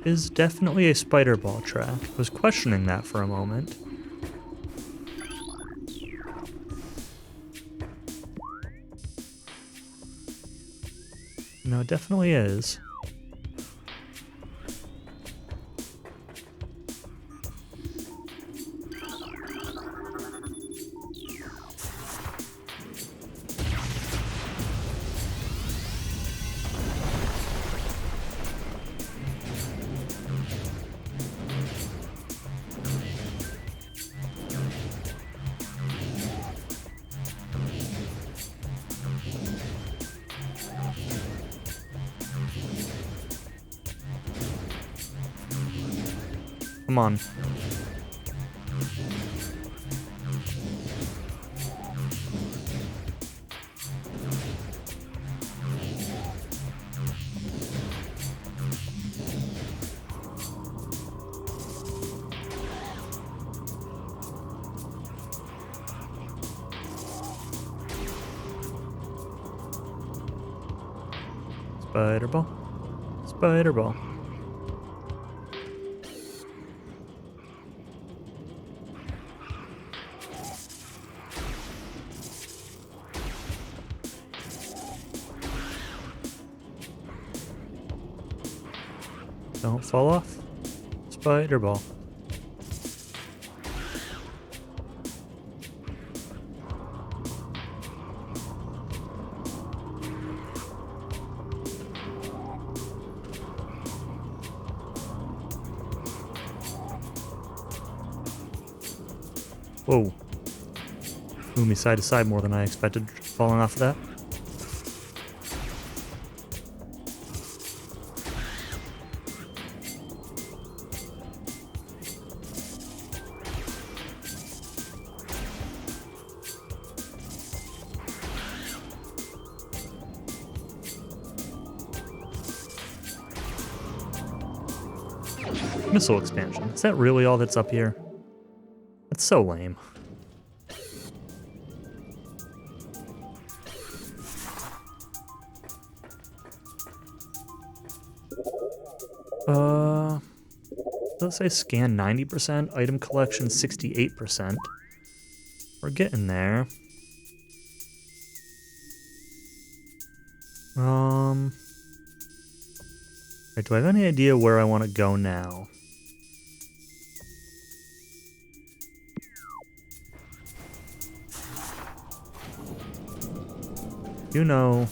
is definitely a spider ball track. I was questioning that for a moment. No, it definitely is. Come on. Spider ball. Spider ball. Don't fall off. Spider ball. Whoa. Moved me side to side more than I expected, falling off of that. Missile expansion. Is that really all that's up here? That's so lame. Let's say scan 90%, item collection 68%. We're getting there. Right, do I have any idea where I want to go now? You know,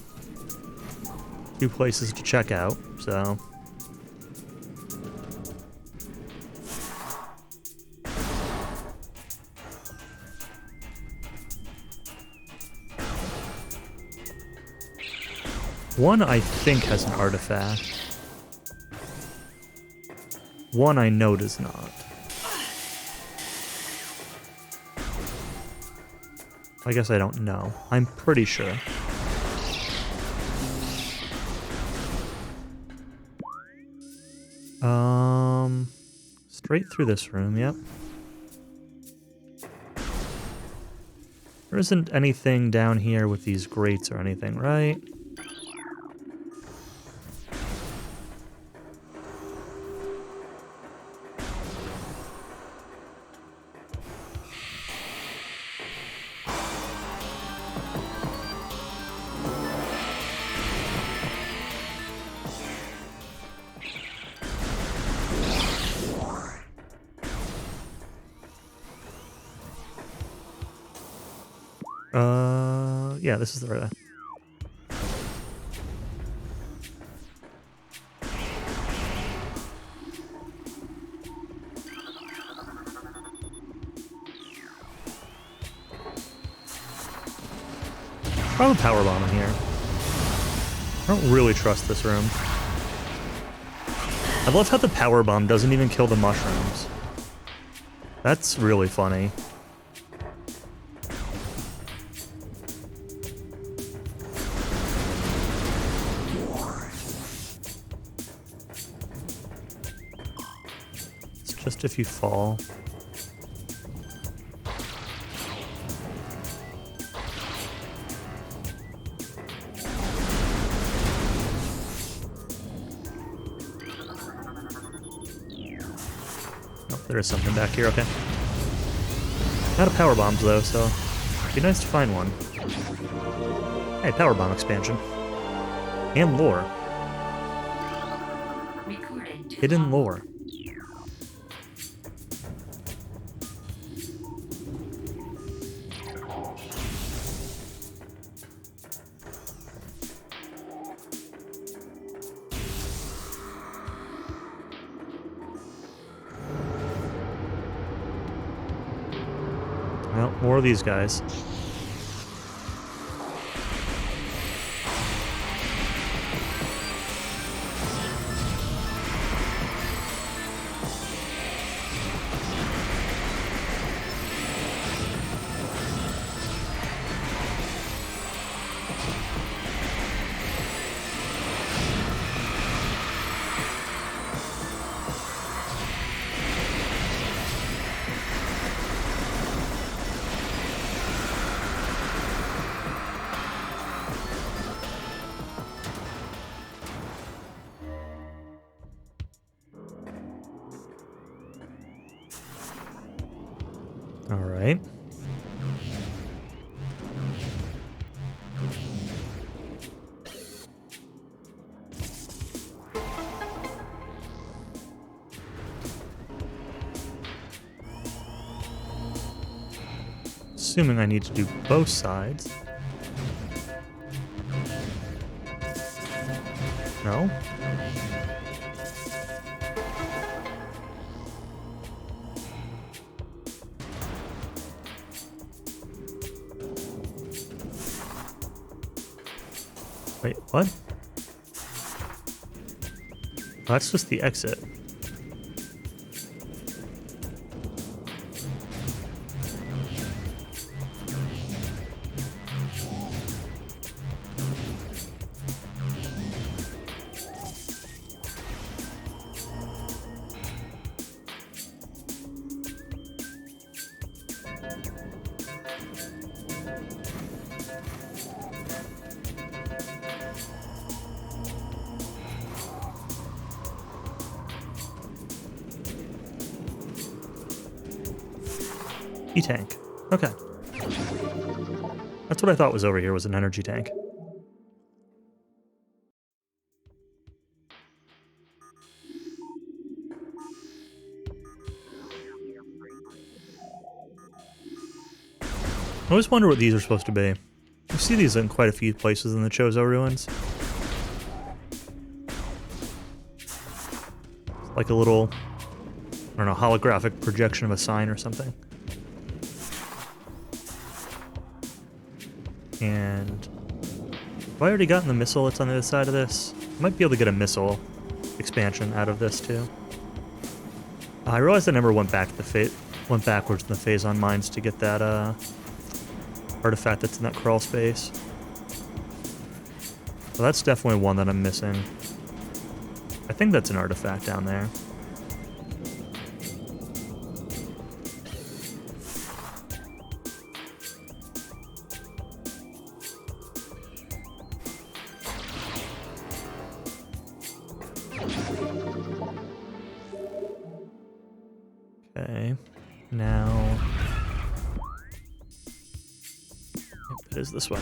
2 places to check out, so One I think has an artifact. One I know does not. I guess I don't know. I'm pretty sure. Straight through this room, yep. There isn't anything down here with these grates or anything, right? Yeah, this is the right way. Probably a power bomb in here. I don't really trust this room. I love how the power bomb doesn't even kill the mushrooms. That's really funny. It's just if you fall. There is something back here, okay. Out of power bombs though, so it'd be nice to find one. Hey, power bomb expansion. And lore. Hidden lore. Well, more of these guys. All right. Assuming I need to do both sides. No? Wait, what? Oh, that's just the exit. E-tank. Okay. That's what I thought was over here, was an energy tank. I always wonder what these are supposed to be. You see these in quite a few places in the Chozo ruins. It's like a little, I don't know, holographic projection of a sign or something. And Have I already gotten the missile that's on the other side of this? I might be able to get a missile expansion out of this too. I realized I never went backwards in the Phazon mines to get that artifact that's in that crawl space. So that's definitely one that I'm missing. I think that's an artifact down there. Okay, now it is this way.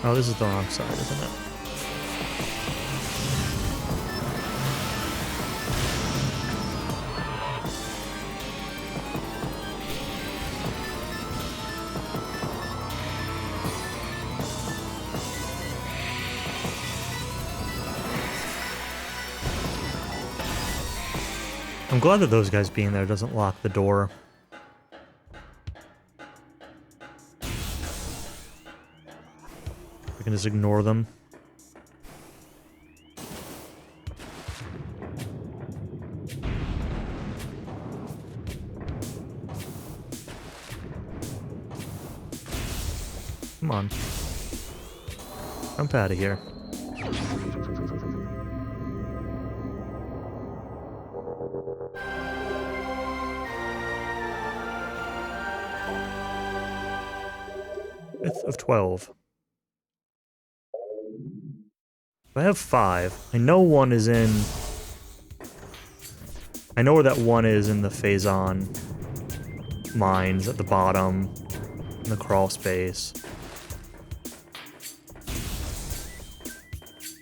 Oh, this is the wrong side, isn't it? I'm glad that those guys being there doesn't lock the door. We can just ignore them. Come on. Jump out of here. Fifth of 12. I have 5. I know one is in... I know where that one is in the Phazon mines at the bottom, in the crawl space.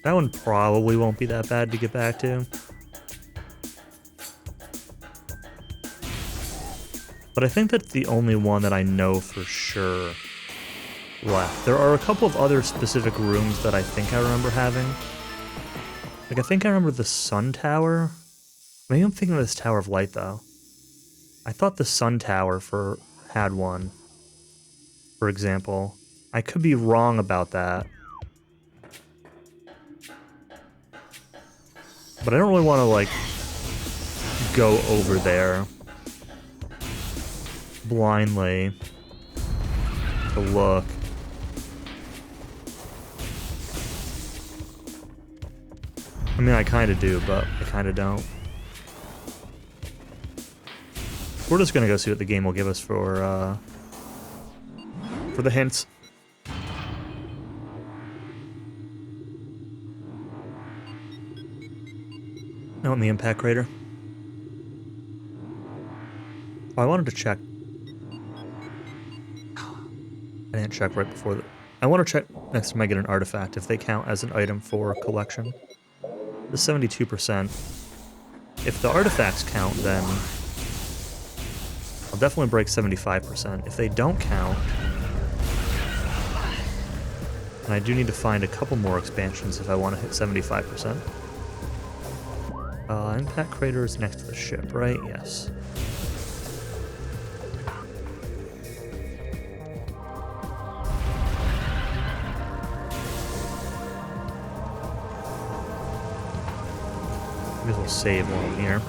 That one probably won't be that bad to get back to. But I think that's the only one that I know for sure left. There are a couple of other specific rooms that I think I remember having. Like, I think I remember the Sun Tower. Maybe I'm thinking of this Tower of Light, though. I thought the Sun Tower had one, for example. I could be wrong about that. But I don't really want to, like, go over there blindly to look. I mean, I kind of do, but I kind of don't. We're just going to go see what the game will give us for the hints. Out in the impact crater. Oh, I wanted to check. I didn't check right before that. I want to check next time I get an artifact if they count as an item for collection. The 72%. If the artifacts count, then I'll definitely break 75%. If they don't count, and I do need to find a couple more expansions if I want to hit 75%. Impact crater is next to the ship, right? Yes. Maybe we'll save one here.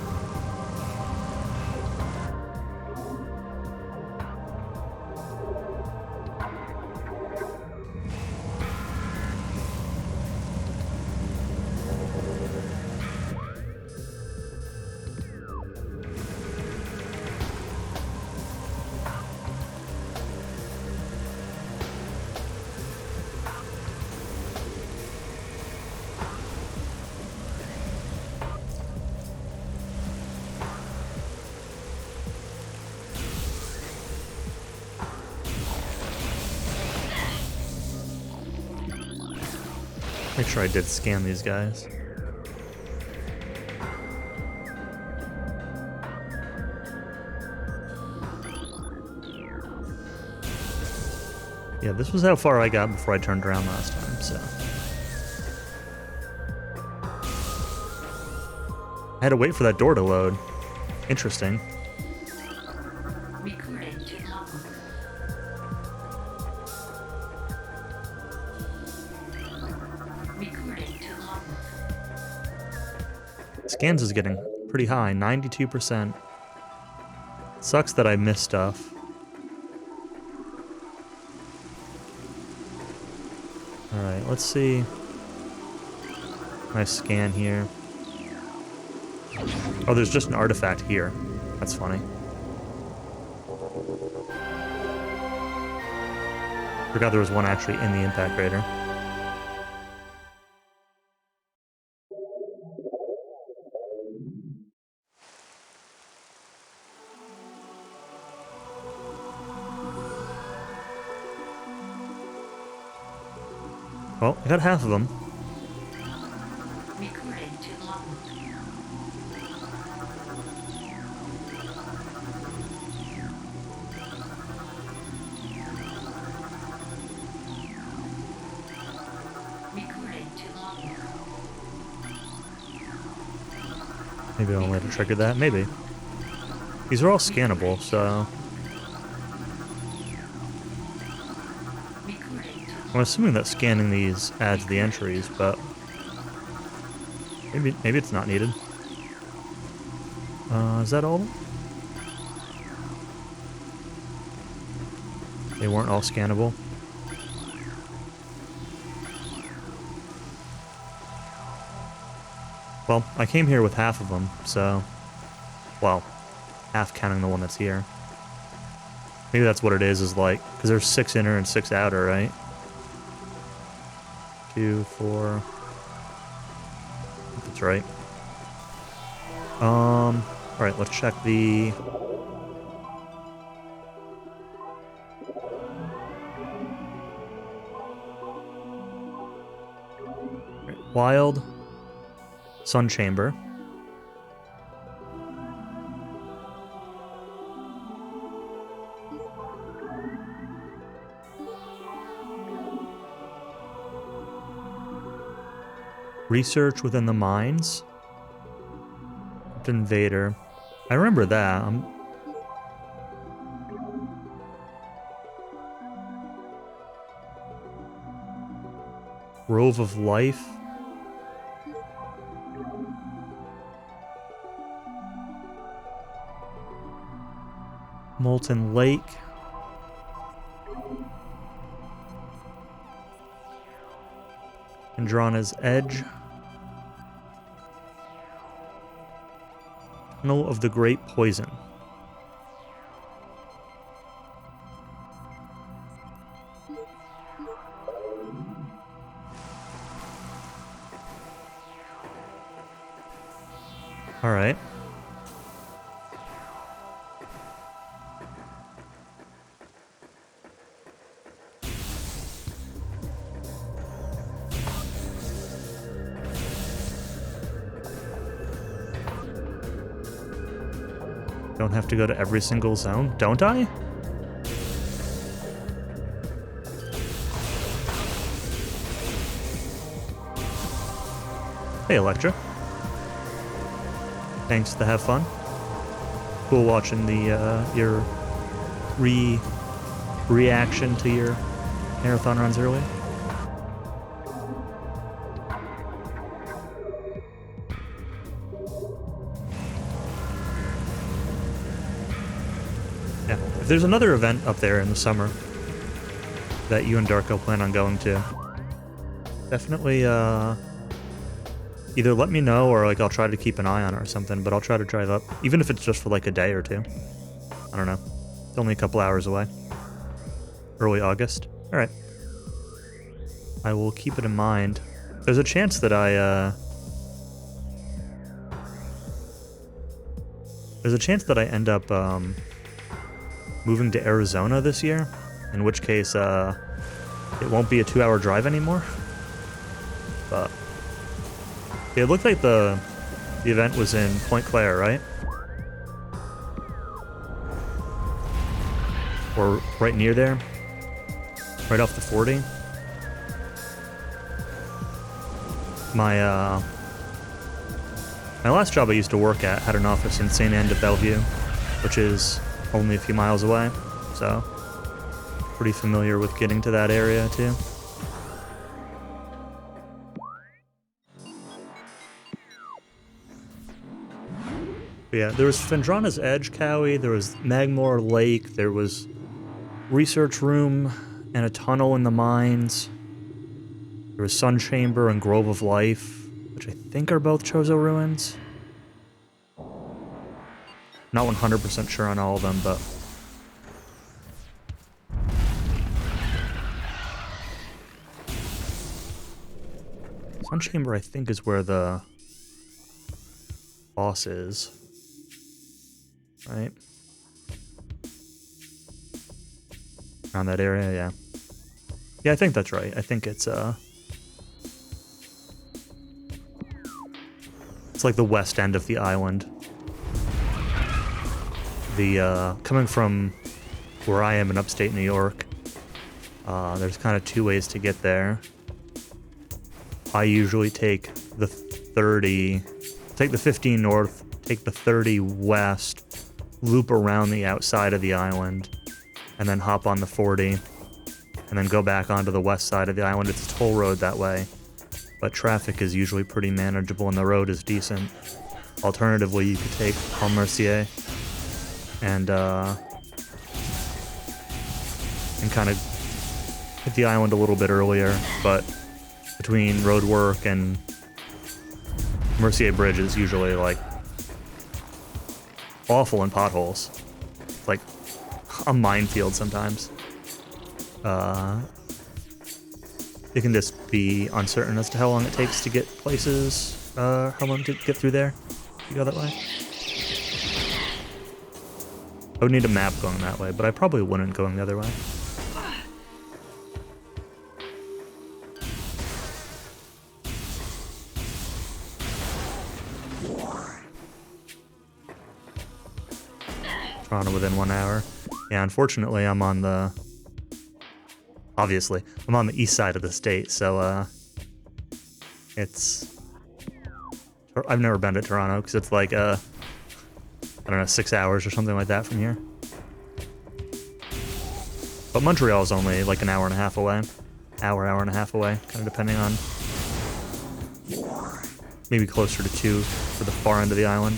Make sure I did scan these guys. Yeah, this was how far I got before I turned around last time, so. I had to wait for that door to load. Interesting. Recording to logbook. Recording to logbook. Scans is getting pretty high, 92%. Sucks that I missed stuff. Alright, let's see. Nice scan here. Oh, there's just an artifact here. That's funny. Forgot there was one actually in the impact crater. Well, I got half of them. Recording to logbook. Recording to logbook. Maybe I'll later trigger that. Maybe. These are all scannable, so... Recording to I'm assuming that scanning these adds the entries, but... Maybe it's not needed. Is that all of them? They weren't all scannable. Well, I came here with half of them, so... Well, half counting the one that's here. Maybe that's what it is like... Because there's 6 inner and 6 outer, right? 2, 4... I think that's right. Alright, let's check the... Wild... Sun Chamber. Research within the mines. Invader. I remember that. Grove of Life. Molten Lake. Andrana's Edge. Tunnel of the Great Poison. All right. Don't have to go to every single zone, don't I? Hey, Electra. Thanks to have fun. Cool watching the your reaction to your marathon runs earlier. Yeah, if there's another event up there in the summer that you and Darko plan on going to, definitely either let me know or like I'll try to keep an eye on it or something, but I'll try to drive up, even if it's just for like a day or two. I don't know. It's only a couple hours away. Early August. Alright. I will keep it in mind. There's a chance that There's a chance that I end up moving to Arizona this year, in which case it won't be a 2-hour drive anymore. But it looked like the event was in Point Claire, right? Or right near there. right off the 40. My last job I used to work at had an office in St. Anne de Bellevue, which is only a few miles away, so pretty familiar with getting to that area too. But yeah, there was Fendrana's Edge, Cowie, there was Magmore Lake, there was Research Room and a tunnel in the mines. There was Sun Chamber and Grove of Life, which I think are both Chozo ruins. Not 100% sure on all of them, but... Sun Chamber, I think, is where the boss is. Right? Around that area, yeah. Yeah, I think that's right. I think it's like the west end of the island. The, coming from where I am in upstate New York, there's kind of two ways to get there. I usually take the 15 north, take the 30 west, loop around the outside of the island, and then hop on the 40, and then go back onto the west side of the island. It's a toll road that way, but traffic is usually pretty manageable and the road is decent. Alternatively, you could take Pont Mercier and kind of hit the island a little bit earlier, but between road work and Mercier Bridge is usually like awful in potholes. It's like a minefield sometimes. It can just be uncertain as to how long it takes to get places, how long to get through there. You go that way? I would need a map going that way, but I probably wouldn't going the other way. Toronto within 1 hour. Yeah, unfortunately, I'm on the... Obviously, I'm on the east side of the state, so, it's... I've never been to Toronto, because it's like, I don't know, 6 hours or something like that from here. But Montreal's only like an hour and a half away. Hour and a half away, kind of depending on... Maybe closer to 2 for the far end of the island.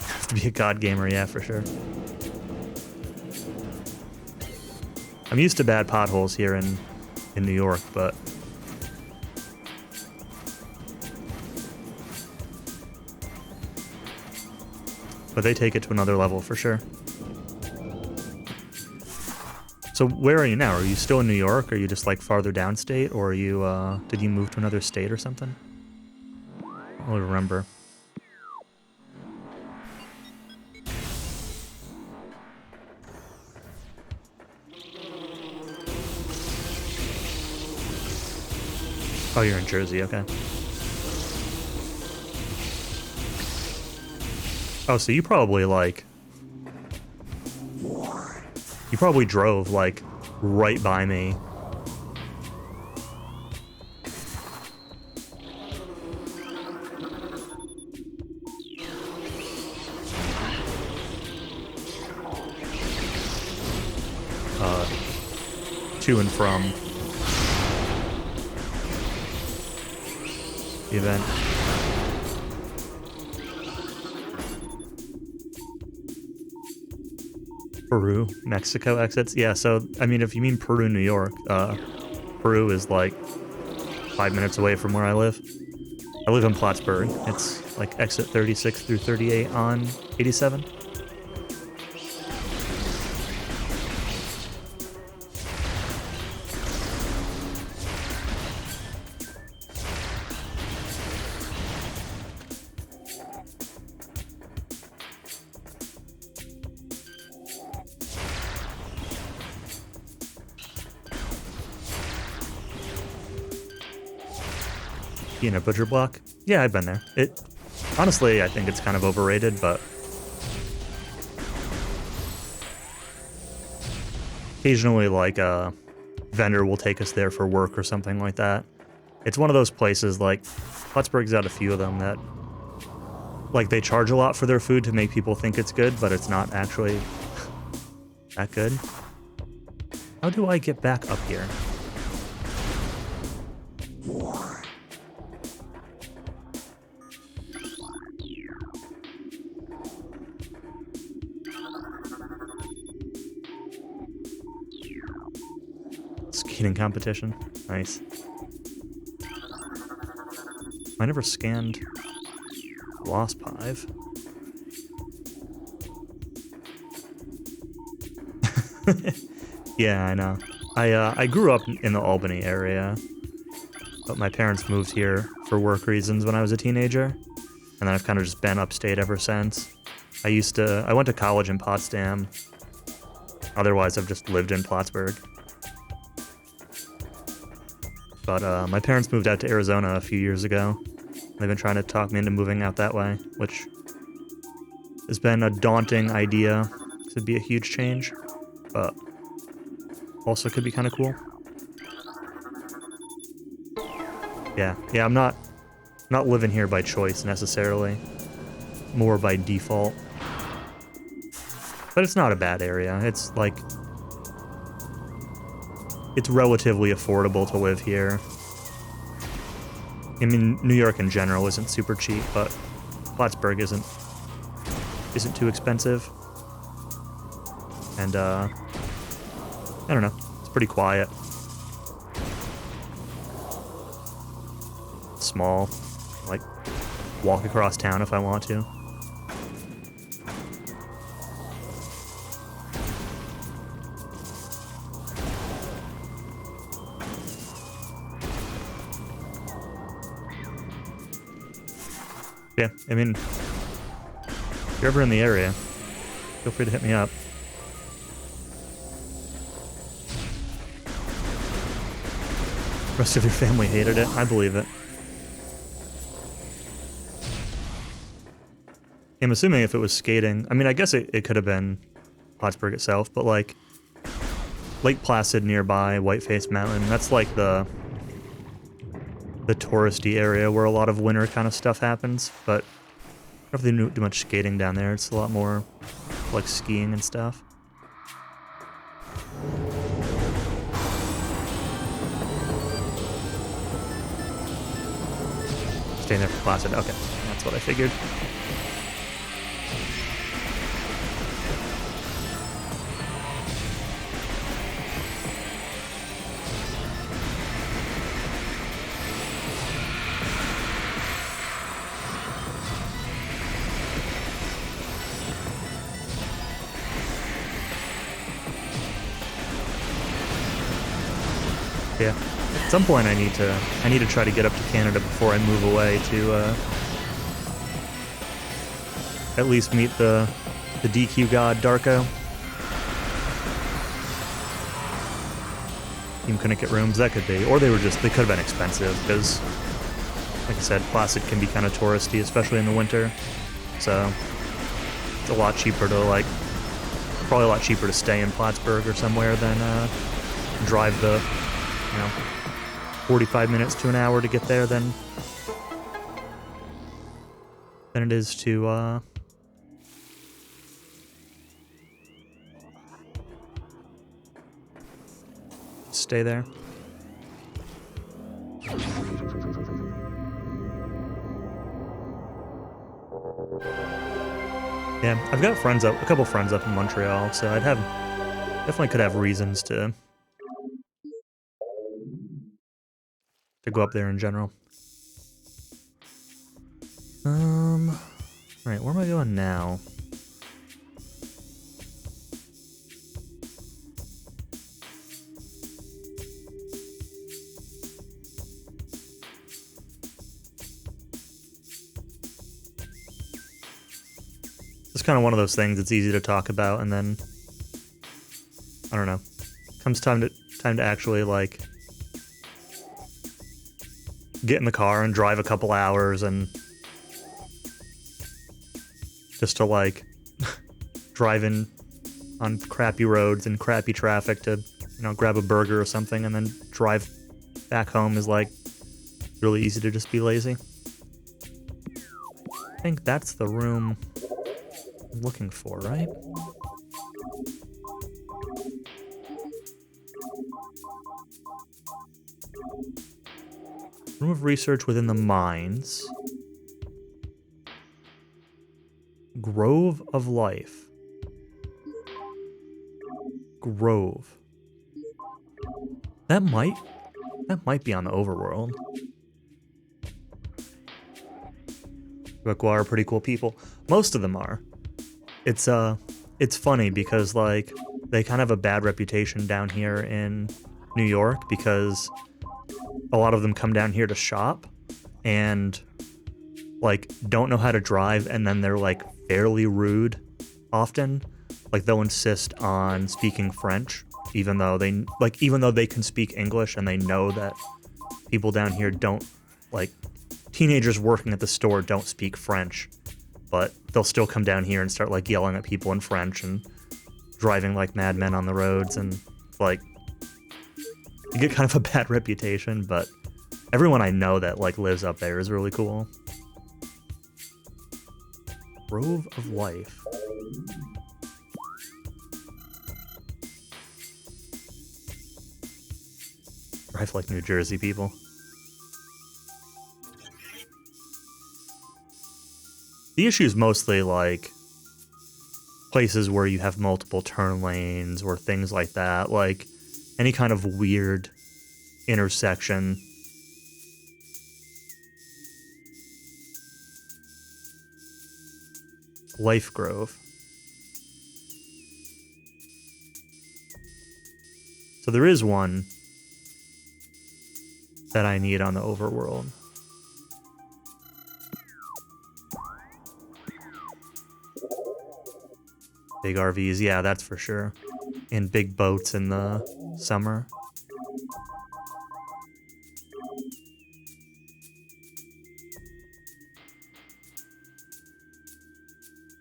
Have to be a god gamer, yeah, for sure. I'm used to bad potholes here in New York, but... But they take it to another level for sure. So where are you now? Are you still in New York? Are you just like farther downstate? Or are you, did you move to another state or something? I don't really remember. Oh, you're in Jersey, okay. Oh, so you probably, like... You probably drove, like, right by me. To and from the event. Peru, Mexico exits? Yeah, so, I mean, if you mean Peru, New York, Peru is like 5 minutes away from where I live. I live in Plattsburgh. It's like exit 36 through 38 on 87. Peanut Butcher Block? Yeah, I've been there. Honestly, I think it's kind of overrated, but occasionally, like, a vendor will take us there for work or something like that. It's one of those places, like, Plattsburgh's got a few of them that, like, they charge a lot for their food to make people think it's good, but it's not actually that good. How do I get back up here? Skating competition. Nice. I never scanned Wasp Hive. Yeah, I know. I grew up in the Albany area, but my parents moved here for work reasons when I was a teenager, and then I've kind of just been upstate ever since. I went to college in Potsdam. Otherwise, I've just lived in Plattsburgh. But my parents moved out to Arizona a few years ago. They've been trying to talk me into moving out that way, which has been a daunting idea. It'd be a huge change, but also could be kind of cool. Yeah, I'm not living here by choice necessarily, more by default. But it's not a bad area. It's like, it's relatively affordable to live here. I mean, New York in general isn't super cheap, but Plattsburgh isn't too expensive. And I don't know, it's pretty quiet. It's small, like walk across town if I want to. Yeah, I mean, if you're ever in the area, feel free to hit me up. The rest of your family hated it. I believe it. I'm assuming if it was skating, I mean, I guess it could have been Plattsburgh itself, but like Lake Placid nearby, Whiteface Mountain, that's like the touristy area where a lot of winter kind of stuff happens, but I don't really do much skating down there. It's a lot more like skiing and stuff. Staying there for Placid. Okay, that's what I figured. Yeah. At some point I need to try to get up to Canada before I move away to at least meet the DQ god Darko. Team couldn't get rooms, that could be. Or they could have been expensive, because like I said, Placid can be kind of touristy, especially in the winter. So it's a lot cheaper to probably a lot cheaper to stay in Plattsburgh or somewhere than drive the 45 minutes to an hour to get there than it is to stay there. Yeah, I've got a couple friends up in Montreal, so definitely could have reasons to go up there in general. Right, where am I going now? It's kind of one of those things that's easy to talk about, and then I don't know. Comes time to actually get in the car and drive a couple hours and just to drive in on crappy roads and crappy traffic to, grab a burger or something and then drive back home is like really easy to just be lazy. I think that's the room I'm looking for, right? Room of research within the mines. Grove of Life. Grove. That might be on the overworld. Quebecois are pretty cool people. Most of them are. It's funny because like they kind of have a bad reputation down here in New York because a lot of them come down here to shop and like don't know how to drive, and then they're like fairly rude often. Like they'll insist on speaking French even though they can speak English, and they know that people down here don't, like, teenagers working at the store don't speak French, but they'll still come down here and start like yelling at people in French and driving like madmen on the roads, and like you get kind of a bad reputation, but everyone I know that like lives up there is really cool. Grove of Life. Drive like New Jersey people. The issue is mostly like places where you have multiple turn lanes or things like that, like any kind of weird intersection. Life Grove. So there is one that I need on the overworld. Big RVs, yeah, that's for sure. And big boats in the summer.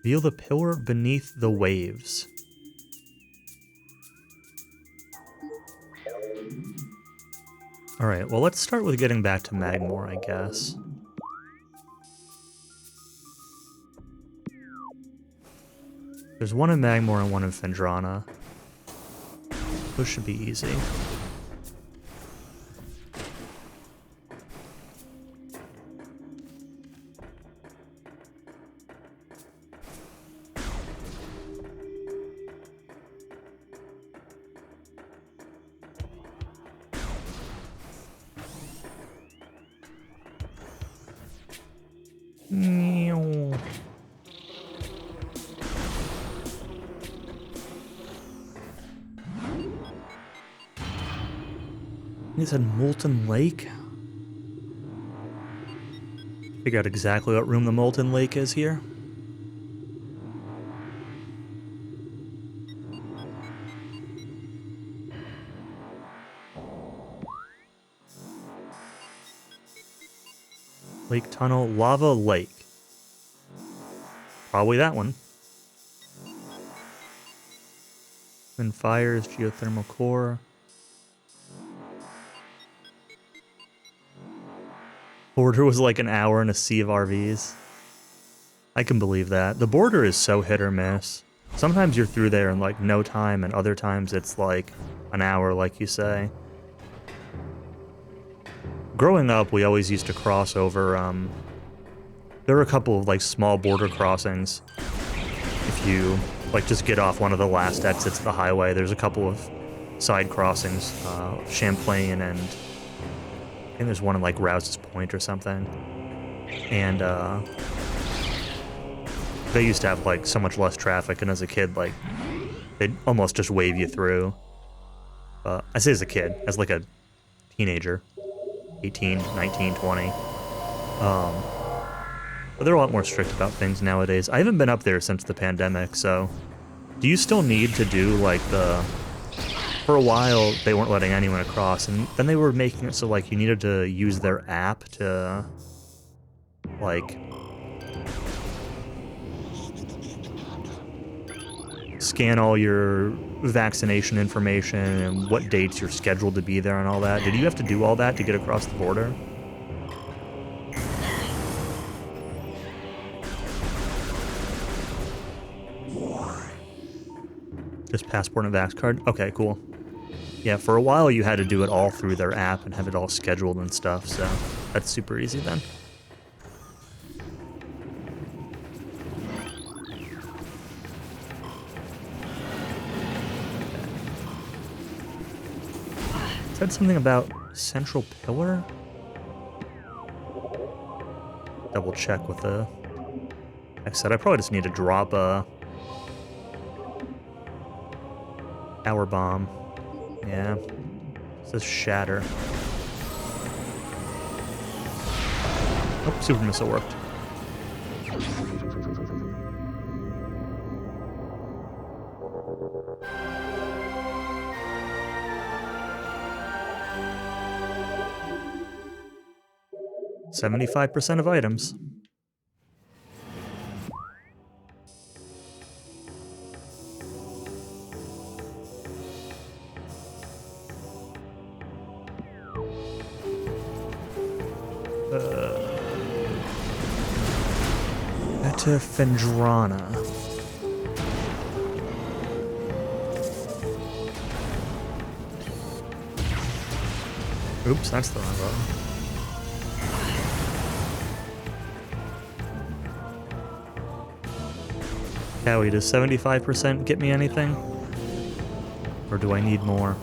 Feel the pillar beneath the waves. Alright, well, let's start with getting back to Magmore, I guess. There's one in Magmore and one in Fendrana. Those should be easy. He said Molten Lake. Figure out exactly what room the Molten Lake is here. Lake Tunnel, Lava Lake. Probably that one. Then fires, geothermal core. Border was like an hour in a sea of RVs. I can believe that. The border is so hit or miss. Sometimes you're through there in like no time, and other times it's like an hour, like you say. Growing up, we always used to cross over, there were a couple of like small border crossings. If you like just get off one of the last exits of the highway, there's a couple of side crossings, Champlain and I think there's one in like Rouse's Point or something. And they used to have like so much less traffic, and as a kid, like they'd almost just wave you through. I say as a kid, as like a teenager, 18, 19, 20. But they're a lot more strict about things nowadays. I haven't been up there since the pandemic, so do you still need to do like for a while, they weren't letting anyone across, and then they were making it so, like, you needed to use their app to, like, scan all your vaccination information and what dates you're scheduled to be there and all that. Did you have to do all that to get across the border? Just passport and vax card? Okay, cool. Yeah, for a while you had to do it all through their app and have it all scheduled and stuff, so that's super easy then. Said something about central pillar? Double check with the... I said I probably just need to drop a... power bomb. Yeah. It says shatter. Oh, super missile worked. $75% of items. Fendrana. Oops, that's the wrong button. Cowie, does 75% get me anything? Or do I need more?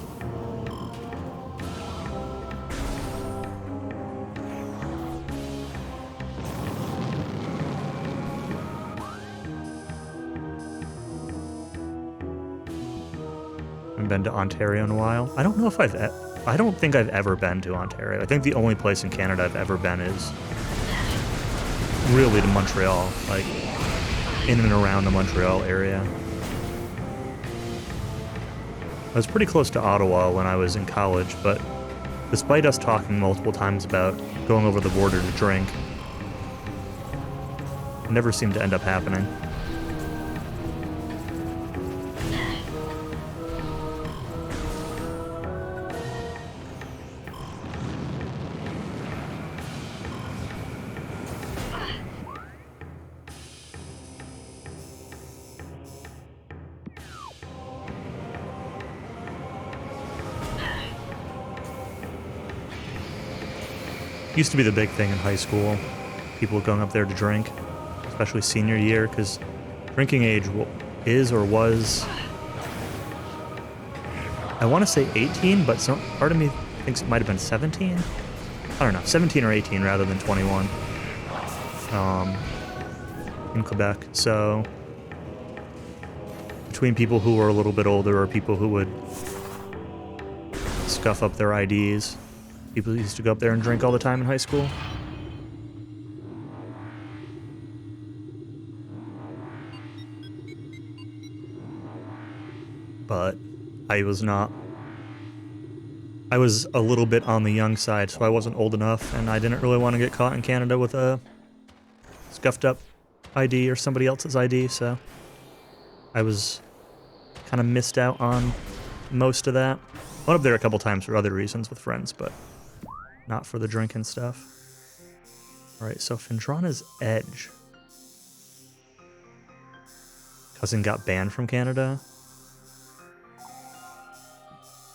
Been to Ontario in a while. I don't know if I don't think I've ever been to Ontario. I think the only place in Canada I've ever been is really to Montreal, like in and around the Montreal area. I was pretty close to Ottawa when I was in college, but despite us talking multiple times about going over the border to drink, it never seemed to end up happening. Used to be the big thing in high school, people going up there to drink, especially senior year, because drinking age is or was, I want to say 18, but some part of me thinks it might have been 17. I don't know, 17 or 18 rather than 21 in Quebec. So between people who were a little bit older or people who would scuff up their IDs, people used to go up there and drink all the time in high school. But I was not. I was a little bit on the young side, so I wasn't old enough, and I didn't really want to get caught in Canada with a scuffed up ID or somebody else's ID, so I was kind of missed out on most of that. I went up there a couple times for other reasons with friends, but not for the drinking stuff. Alright, so Fendrana's Edge. Cousin got banned from Canada.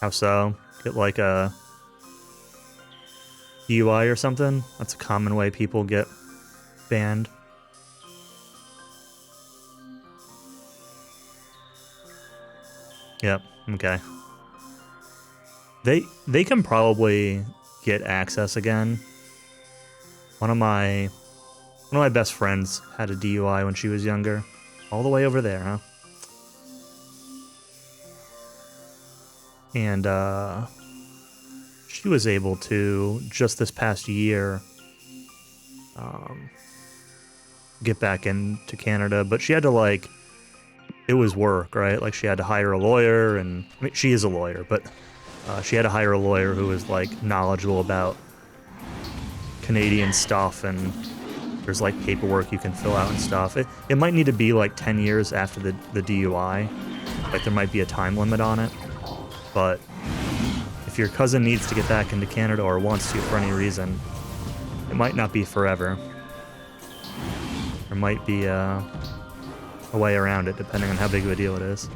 How so? Get like a DUI or something? That's a common way people get banned. Yep, okay. They can probably get access again. One of my best friends had a DUI when she was younger. All the way over there, huh? And she was able to, just this past year, get back into Canada, but she had to, like, it was work, right? Like, she had to hire a lawyer, and I mean, she is a lawyer, but she had to hire a lawyer who was, like, knowledgeable about Canadian stuff, and There's like paperwork you can fill out and stuff. It might need to be like 10 years after the DUI. Like there might be a time limit on it. But if your cousin needs to get back into Canada or wants to for any reason, it might not be forever. There might be a way around it depending on how big of a deal it is.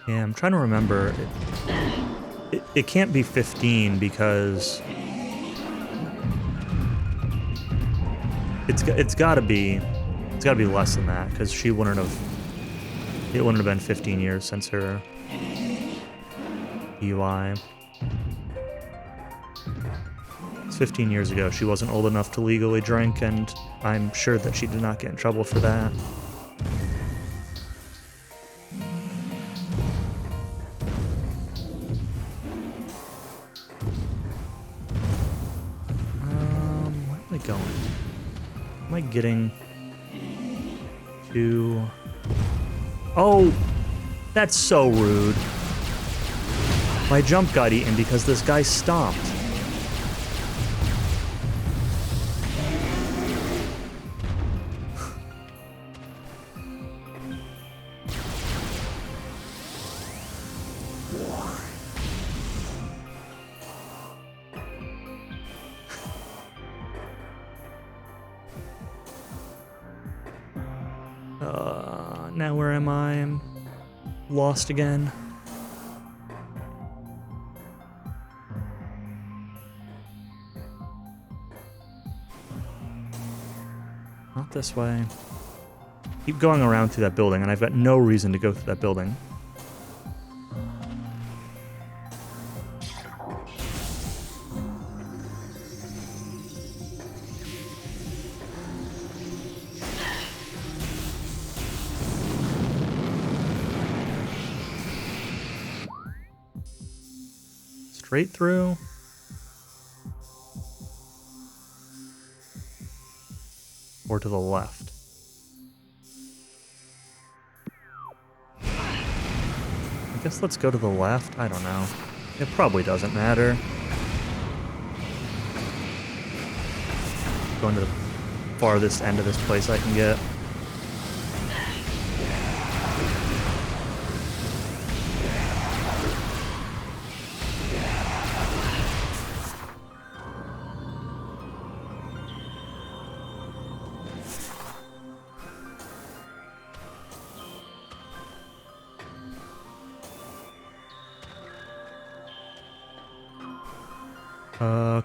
Yeah, I'm trying to remember. It can't be 15 because it's got to be less than that because it wouldn't have been 15 years since her DUI. It's 15 years ago. She wasn't old enough to legally drink, and I'm sure that she did not get in trouble for that. Where am I going? Am I getting to... Oh! That's so rude. My jump got eaten because this guy stomped. Now where am I? I'm lost again. Not this way. Keep going around through that building, and I've got no reason to go through that building. Straight through. Or to the left. I guess let's go to the left. I don't know. It probably doesn't matter. Going to the farthest end of this place I can get.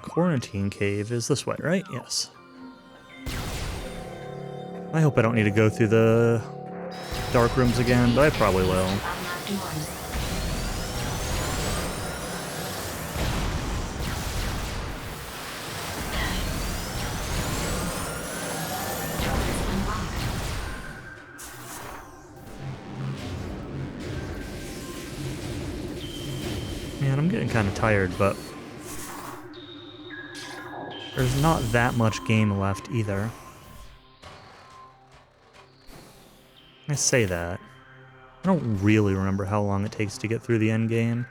Quarantine cave is this way, right? Yes. I hope I don't need to go through the dark rooms again, but I probably will. Man, I'm getting kind of tired, but there's not that much game left either. I say that. I don't really remember how long it takes to get through the end game.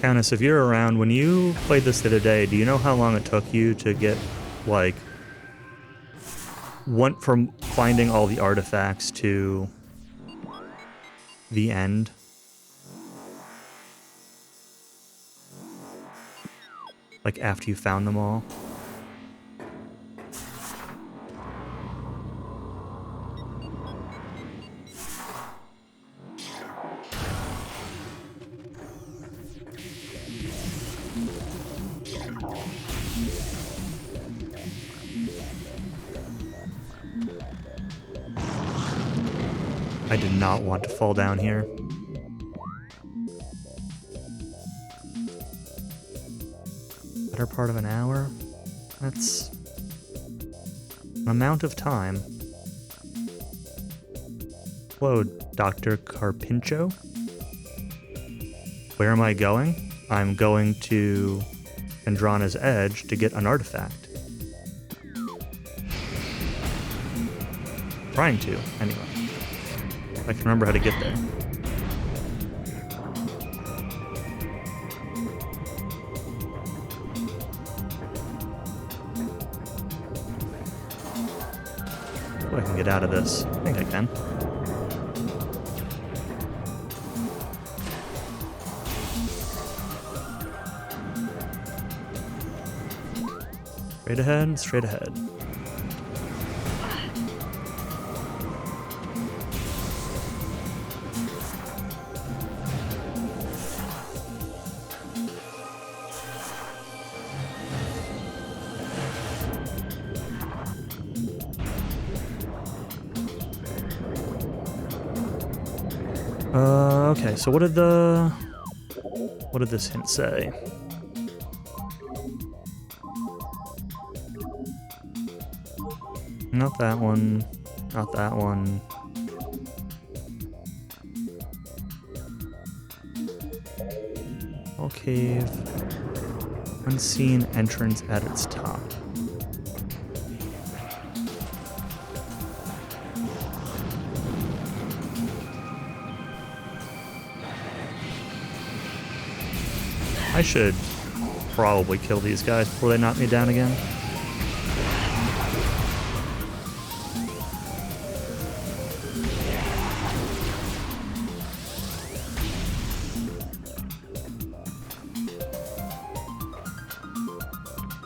Countess, if you're around, when you played this the other day, do you know how long it took you to get, like, went from finding all the artifacts to the end? Like, after you found them all? I did not want to fall down here. Better part of an hour? That's an amount of time. Load Dr. Carpincho. Where am I going? I'm going to Andrana's Edge to get an artifact. Trying to, anyway. I can remember how to get there. Oh, I can get out of this. I think I can. Straight ahead, straight ahead. Okay, so what did this hint say? Not that one. Not that one. All cave. Unseen entrance at its top. I should probably kill these guys before they knock me down again.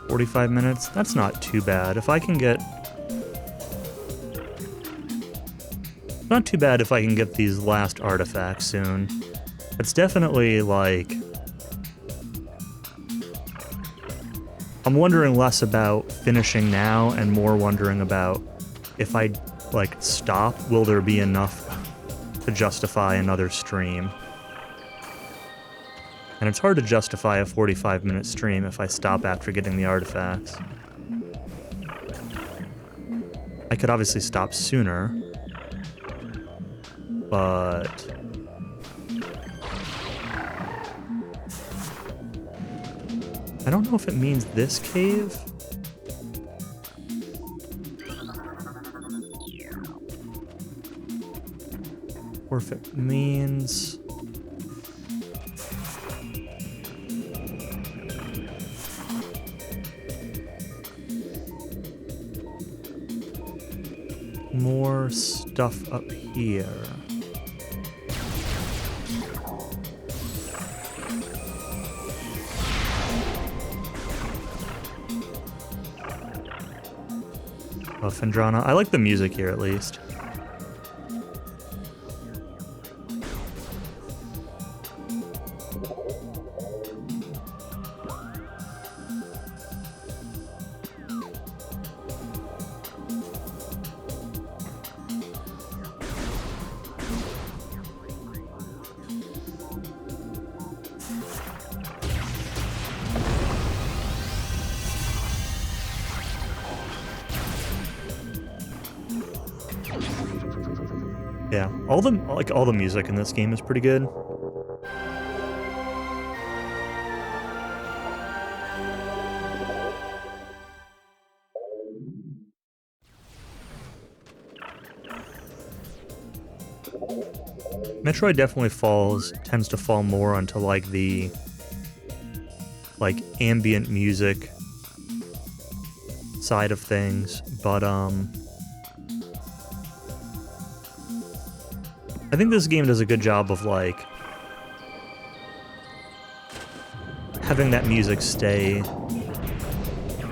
"45 minutes? That's not too bad. If I can get... Not too bad if I can get these last artifacts soon. It's definitely, like... I'm wondering less about finishing now and more wondering about if I, like, stop, will there be enough to justify another stream? And it's hard to justify a 45-minute stream if I stop after getting the artifacts. I could obviously stop sooner, but... I don't know if it means this cave. Or if it means... more stuff up here. Oh, Fendrana. I like the music here, at least. Yeah, all the music in this game is pretty good. Metroid definitely tends to fall more onto like the ambient music side of things, but I think this game does a good job of, like, having that music stay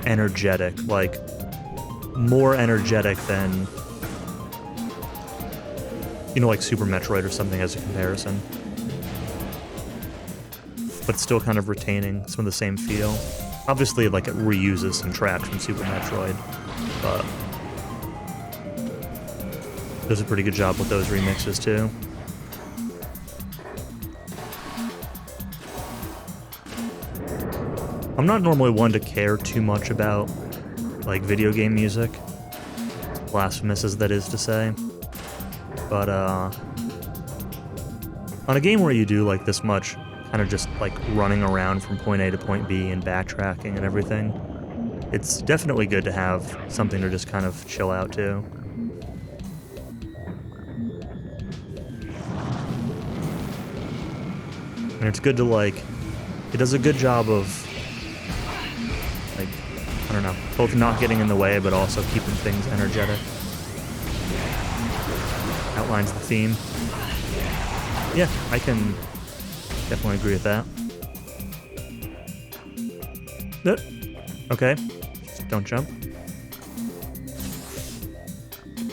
energetic, like, more energetic than, you know, like Super Metroid or something as a comparison. But still kind of retaining some of the same feel. Obviously, like, it reuses some tracks from Super Metroid, but... does a pretty good job with those remixes, too. I'm not normally one to care too much about, like, video game music. As blasphemous as that is to say. But, On a game where you do like this much kind of just like running around from point A to point B and backtracking and everything, it's definitely good to have something to just kind of chill out to. And it's good to like, it does a good job of like, I don't know, both not getting in the way but also keeping things energetic. Outlines the theme. Yeah, I can definitely agree with that. Okay, just don't jump.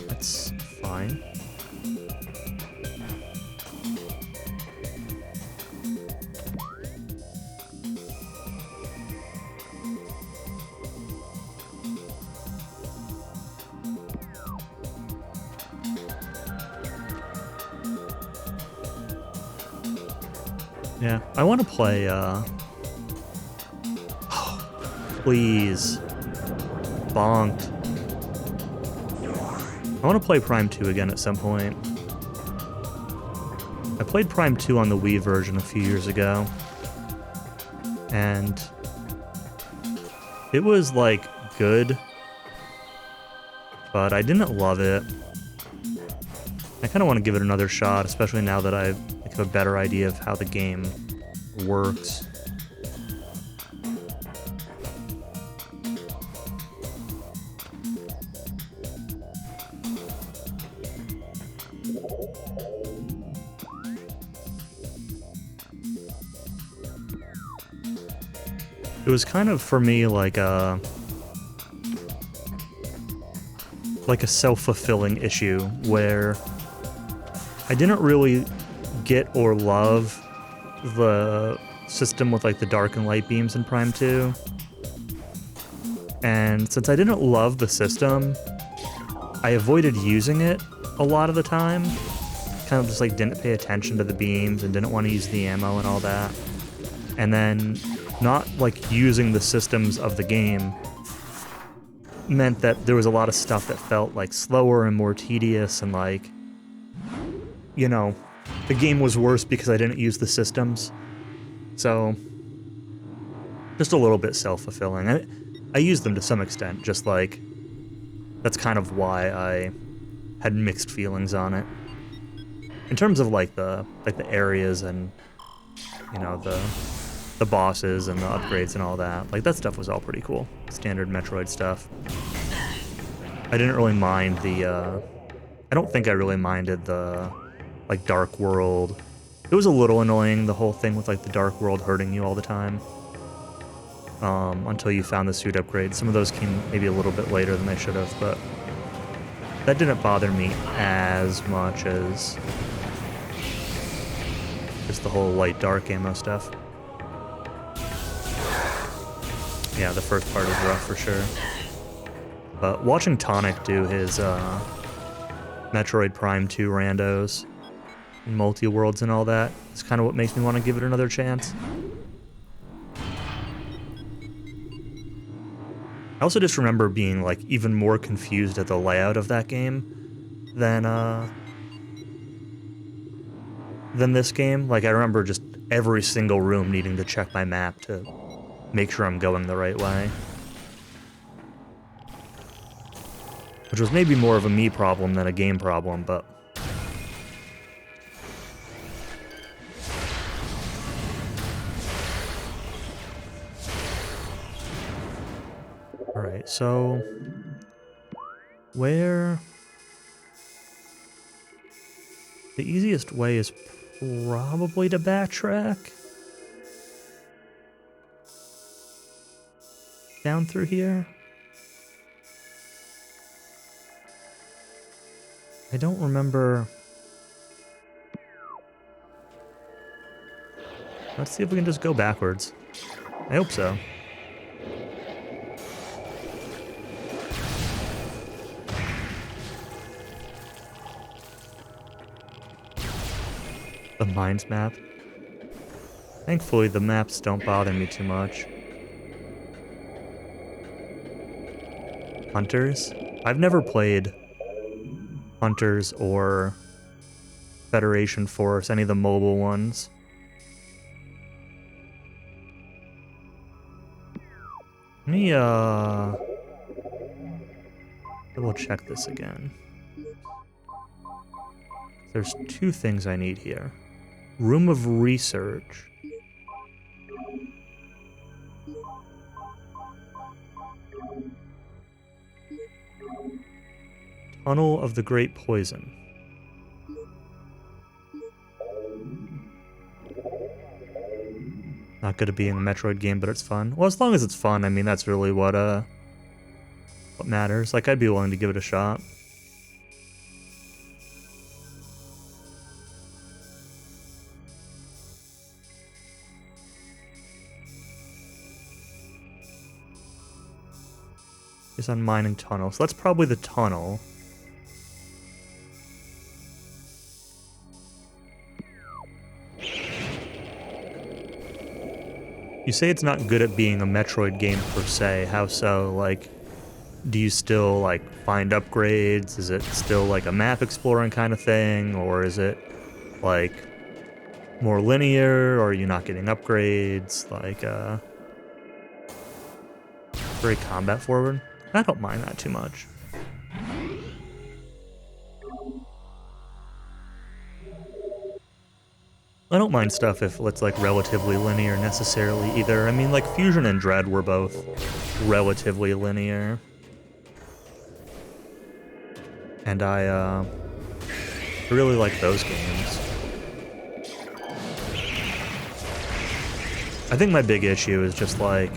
That's fine. Yeah, I want to play, please. Bonked. I want to play Prime 2 again at some point. I played Prime 2 on the Wii version a few years ago. And it was, like, good. But I didn't love it. I kind of want to give it another shot, especially now that I have a better idea of how the game works. It was kind of, for me, like a self-fulfilling issue where I didn't really get or love the system with like the dark and light beams in Prime 2. And since I didn't love the system, I avoided using it a lot of the time. Kind of just like didn't pay attention to the beams and didn't want to use the ammo and all that. And then not like using the systems of the game meant that there was a lot of stuff that felt like slower and more tedious and like, you know, the game was worse because I didn't use the systems. So, just a little bit self-fulfilling. I used them to some extent, just like, that's kind of why I had mixed feelings on it. In terms of like the areas and, you know, the bosses and the upgrades and all that, like that stuff was all pretty cool. Standard Metroid stuff. I didn't really mind I don't think I really minded the like Dark World. It was a little annoying, the whole thing with like the Dark World hurting you all the time. Until you found the suit upgrade. Some of those came maybe a little bit later than they should have, but that didn't bother me as much as just the whole light dark ammo stuff. Yeah, the first part is rough for sure. But watching Tonic do his Metroid Prime 2 randos and multi-worlds and all that is kind of what makes me want to give it another chance. I also just remember being like even more confused at the layout of that game than this game. Like I remember just every single room needing to check my map to make sure I'm going the right way. Which was maybe more of a me problem than a game problem, but alright, so where the easiest way is probably to backtrack down through here. I don't remember. Let's see if we can just go backwards. I hope so. The mines map. Thankfully, the maps don't bother me too much. Hunters? I've never played Hunters or Federation Force, any of the mobile ones. Let me, double check this again. There's two things I need here. Room of Research. Tunnel of the Great Poison. Not good at being a Metroid game, but it's fun. Well, as long as it's fun, I mean, that's really what matters. Like, I'd be willing to give it a shot. Is on mining tunnel. So that's probably the tunnel. You say it's not good at being a Metroid game per se. How so? Like, do you still, like, find upgrades? Is it still, like, a map exploring kind of thing? Or is it, like, more linear? Or are you not getting upgrades? Like, very combat forward? I don't mind that too much. I don't mind stuff if it's, like, relatively linear necessarily either. I mean, like, Fusion and Dread were both relatively linear. And I really like those games. I think my big issue is just, like,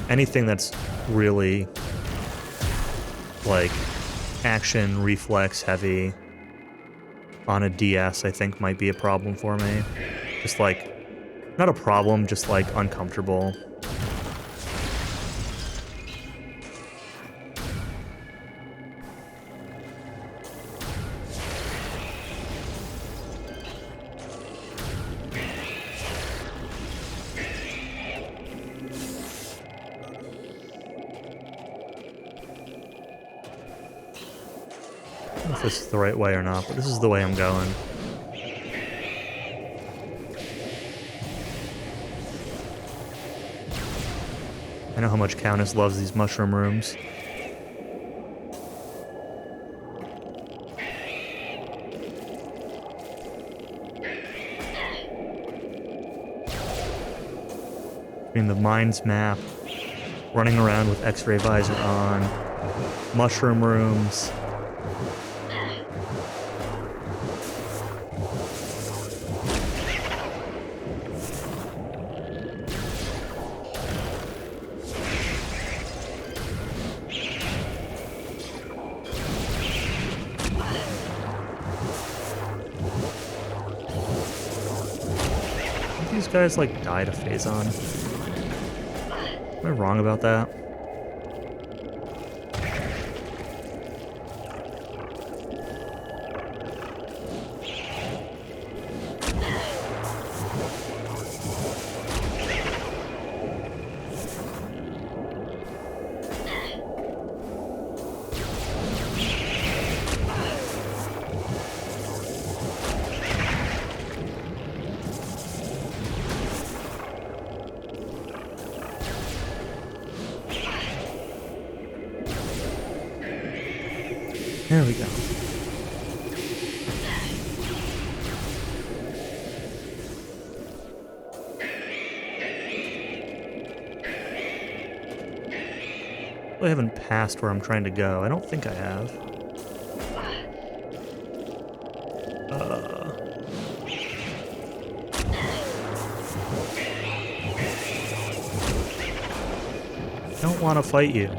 anything that's really, like, action reflex heavy on a DS, I think might be a problem for me. Just, like, not a problem, just, like, uncomfortable. I don't know if this is the right way or not, but this is the way I'm going. I know how much Countess loves these mushroom rooms. Between the mines map, running around with X-ray visor on, mushroom rooms. These guys, like, die to Phazon. Am I wrong about that? There we go. I haven't passed where I'm trying to go. I don't think I have. I don't want to fight you.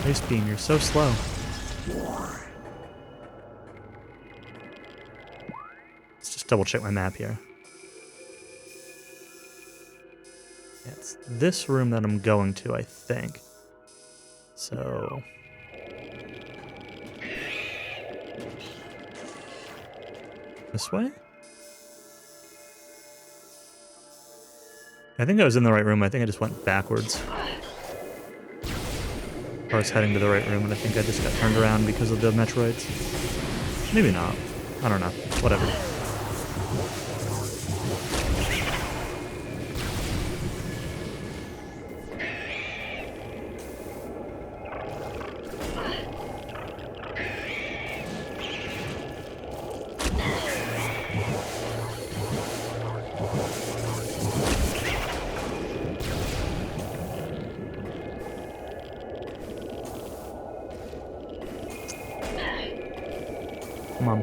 Ice Beam, you're so slow. Let's just double check my map here. It's this room that I'm going to, I think. So... this way? I think I was in the right room. I think I just went backwards. Or I was heading to the right room, and I think I just got turned around because of the Metroids. Maybe not. I don't know. Whatever. Come on.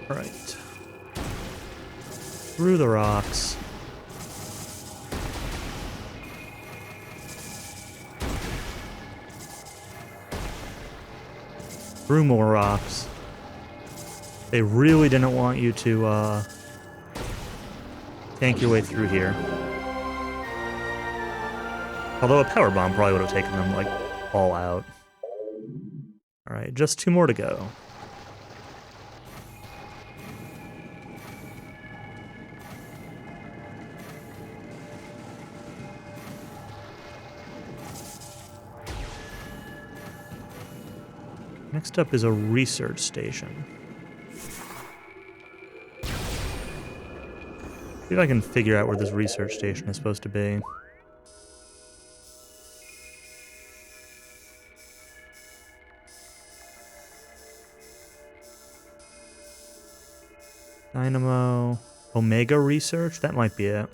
All right. Through the rocks. Through more rocks. They really didn't want you to tank your way through here. Although a power bomb probably would have taken them, like, all out. Alright, just 2 more to go. Next up is a research station. See if I can figure out where this research station is supposed to be. Dynamo... Omega Research? That might be it.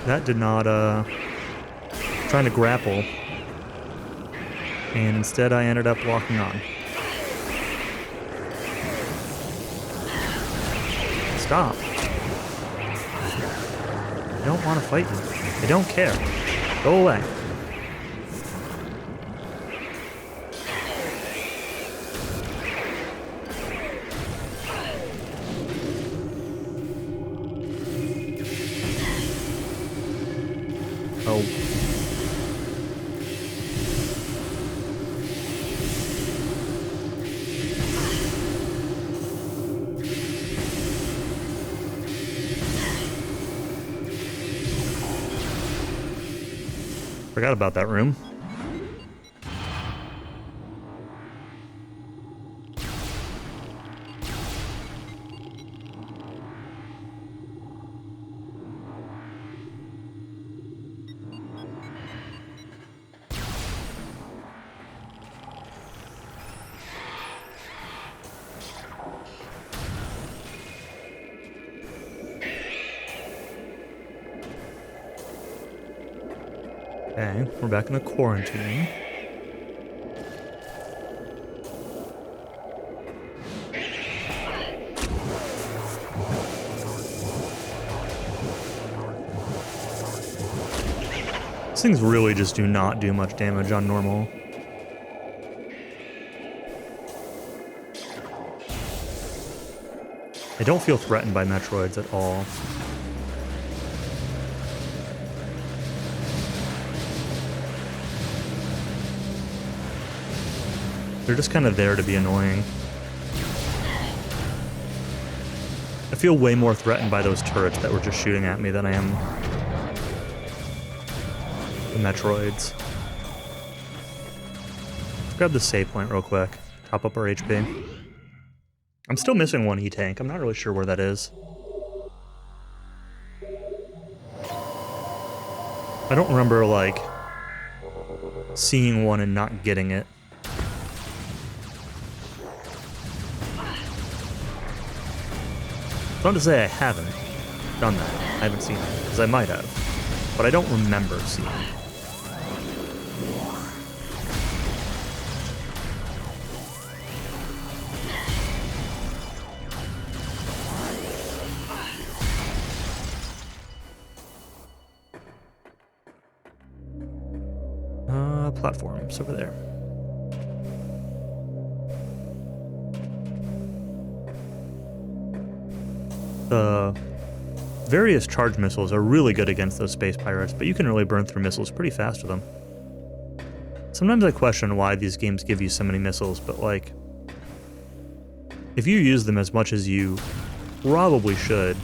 That did not, trying to grapple. And instead I ended up locking on. Stop. I don't want to fight you. I don't care. Go away. Oh. Forgot about that room. Okay, we're back in the quarantine. These things really just do not do much damage on normal. I don't feel threatened by Metroids at all. They're just kind of there to be annoying. I feel way more threatened by those turrets that were just shooting at me than I am the Metroids. Let's grab the save point real quick. Top up our HP. I'm still missing one E-Tank. I'm not really sure where that is. I don't remember, like, seeing one and not getting it. It's not to say I haven't done that. I haven't seen it, because I might have. But I don't remember seeing it. Platforms over there. The various charge missiles are really good against those space pirates, but you can really burn through missiles pretty fast with them. Sometimes I question why these games give you so many missiles, but like, if you use them as much as you probably should,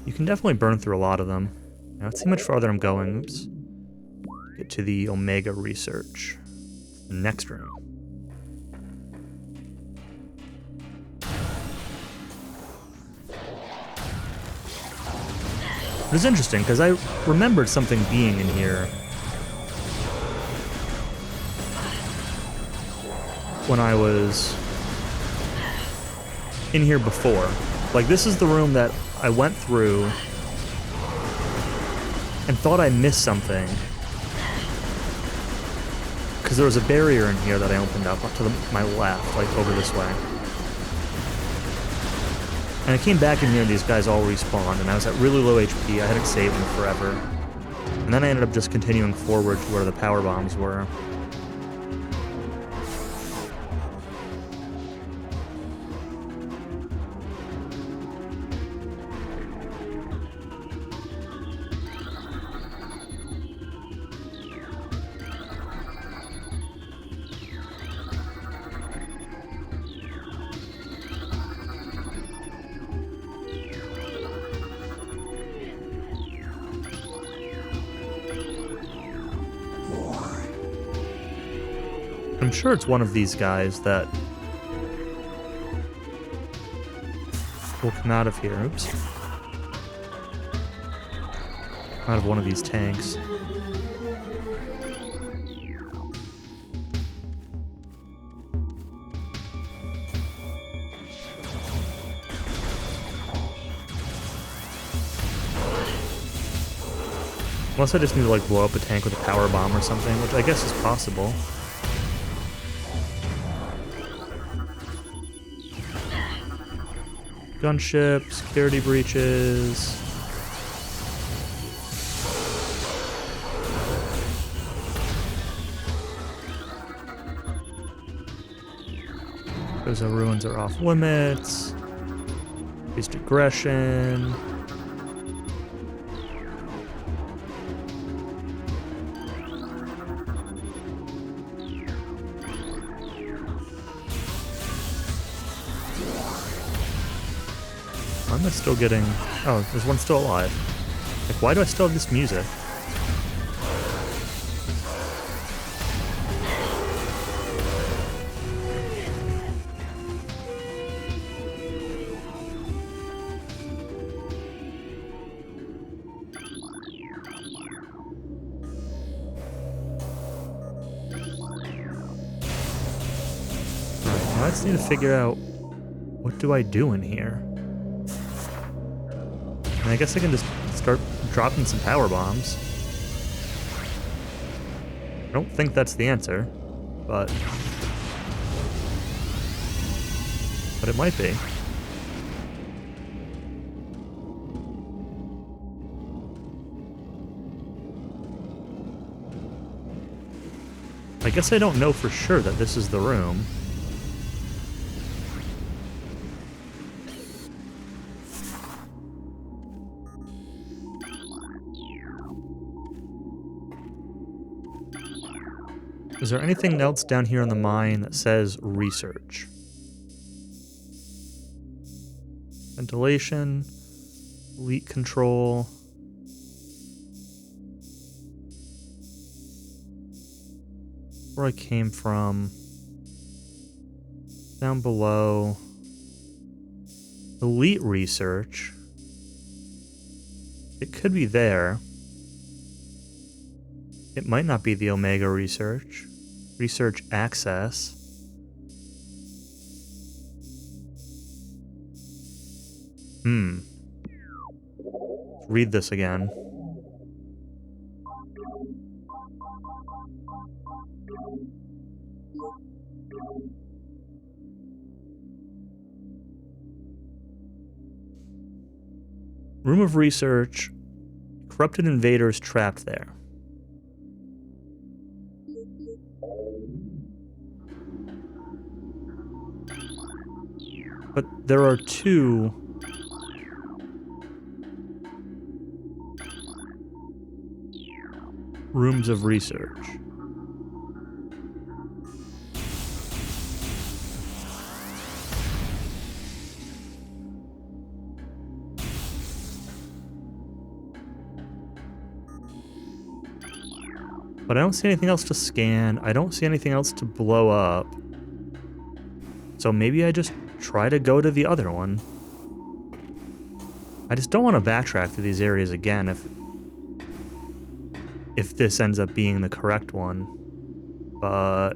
you can definitely burn through a lot of them. Now, let's see how much farther I'm going. Oops. Get to the Omega research. The next room. It was interesting, because I remembered something being in here when I was in here before. Like, this is the room that I went through and thought I missed something. Because there was a barrier in here that I opened up to my left, like over this way. And I came back in here and these guys all respawned, and I was at really low HP. I hadn't saved them forever. And then I ended up just continuing forward to where the power bombs were. I'm sure it's one of these guys that will come out of here. Oops. Out of one of these tanks. Unless I just need to like blow up a tank with a power bomb or something, which I guess is possible. Gunship, security breaches. Those ruins are off limits. Increased aggression. Why am I still getting... Oh, there's one still alive. Like, why do I still have this music? Alright, now I just need to figure out what do I do in here? And I guess I can just start dropping some power bombs. I don't think that's the answer, but it might be. I guess I don't know for sure that this is the room. Is there anything else down here in the mine that says research? Ventilation, leak control. Where I came from. Down below. Elite research. It could be there. It might not be the Omega research. Research access. Read this again. Room of research. Corrupted invaders trapped there. But there are two Rooms of research. But I don't see anything else to scan. I don't see anything else to blow up. So maybe I just try to go to the other one. I just don't want to backtrack through these areas again if this ends up being the correct one. But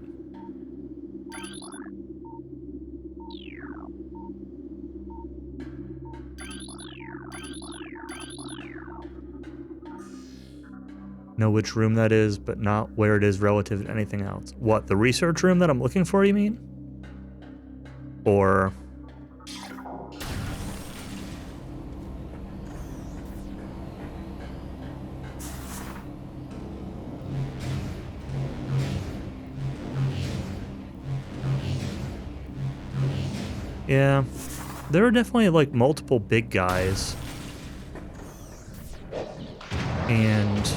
know which room that is, but not where it is relative to anything else. What, the research room that I'm looking for, you mean? Or... yeah, there are definitely, like, multiple big guys. And...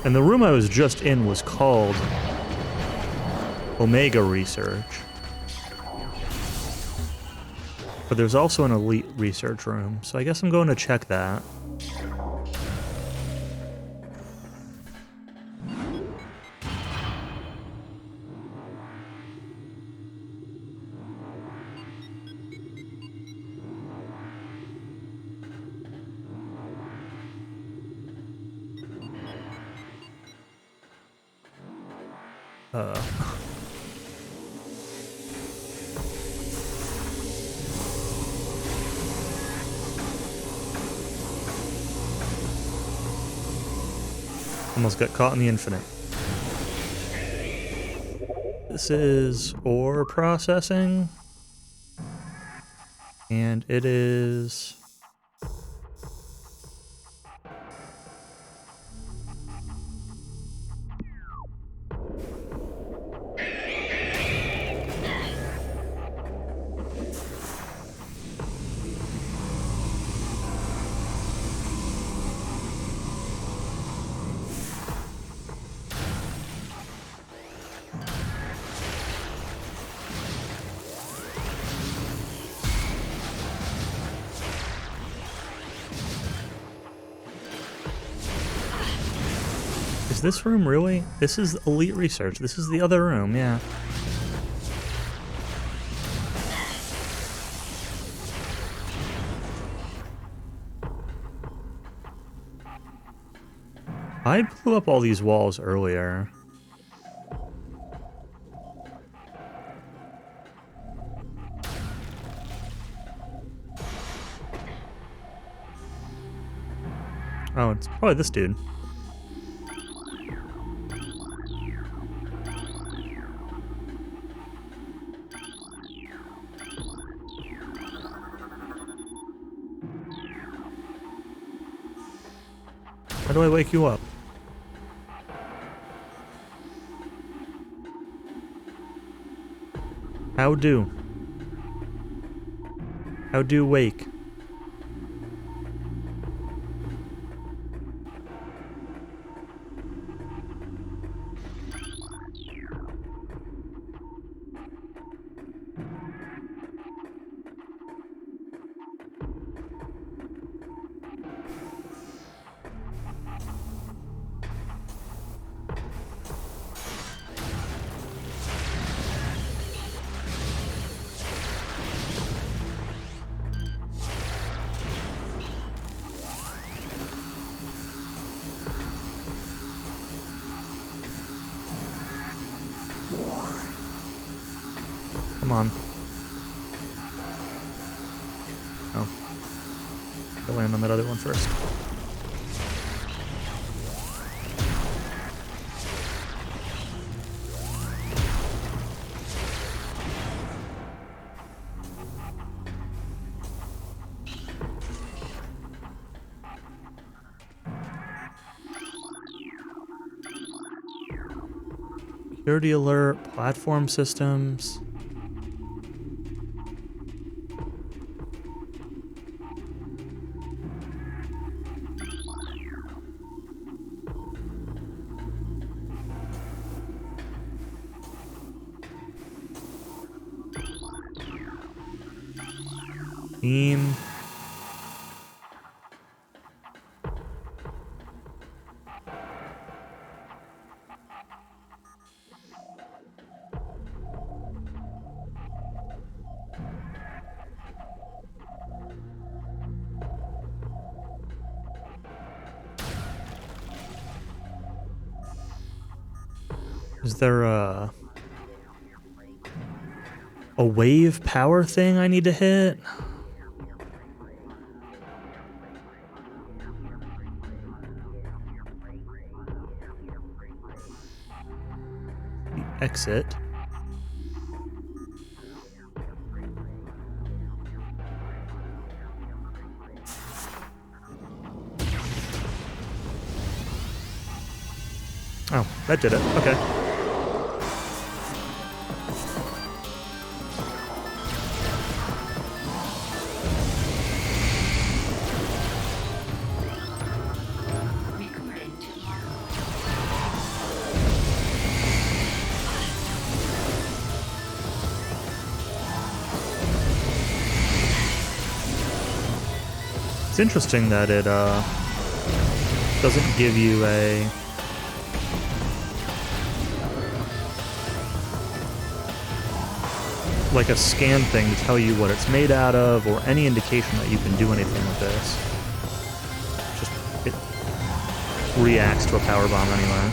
and the room I was just in was called Omega Research. But there's also an Elite Research room, so I guess I'm going to check that. Almost got caught in the infinite. This is ore processing. And it is... is this room really? This is Elite Research. This is the other room, yeah. I blew up all these walls earlier. Oh, it's probably this dude. How do I wake you up? How do? How do wake? Come on. Oh. Go land on that other one first. Security alert, platform systems. Team. Is there a wave power thing I need to hit? The exit. Oh, that did it. Okay. Recording to logbook. It's interesting that it doesn't give you a like a scan thing to tell you what it's made out of or any indication that you can do anything with this. Just it reacts to a power bomb anyway.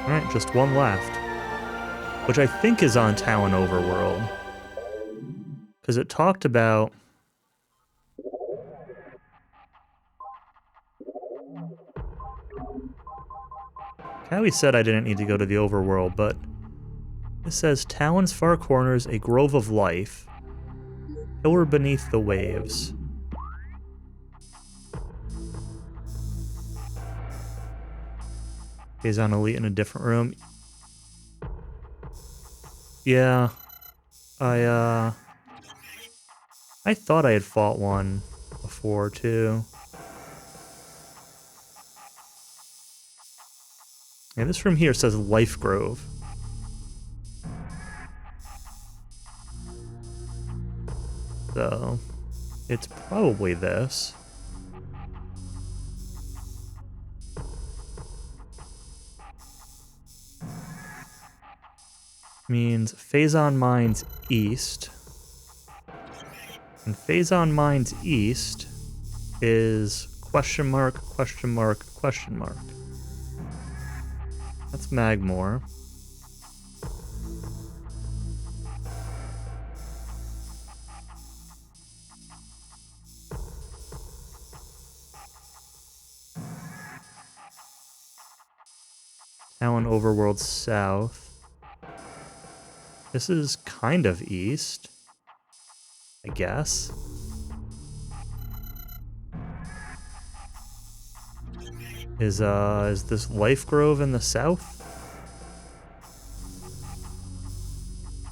Alright, just one left. Which I think is on Talon Overworld. Because it talked about... Cowie said I didn't need to go to the Overworld, but... It says, Talon's far corners, a grove of life. Pillar beneath the waves. He's on Elite in a different room. Yeah. I thought I had fought one before, too. Yeah, this room here says Life Grove. So, it's probably this. Means Phazon Mines East. And Phazon Mines East is question mark, question mark, question mark. That's Magmore. Talon Overworld South. This is kind of east, I guess. Is this Life Grove in the south?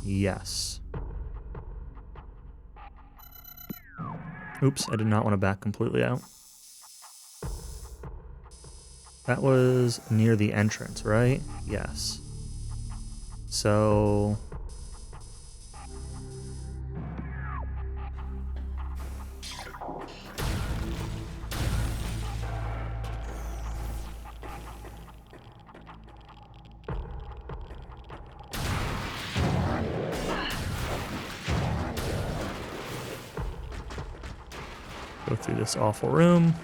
Yes. Oops, I did not want to back completely out. That was near the entrance, right? Yes. So... Go through this awful room.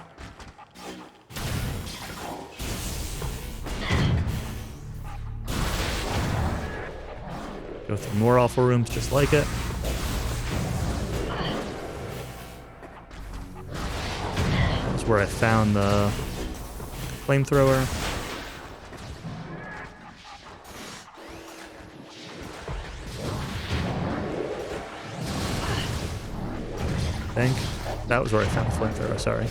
Go through more awful rooms just like it. That's where I found the flamethrower. think. That was where I found the flamethrower, sorry.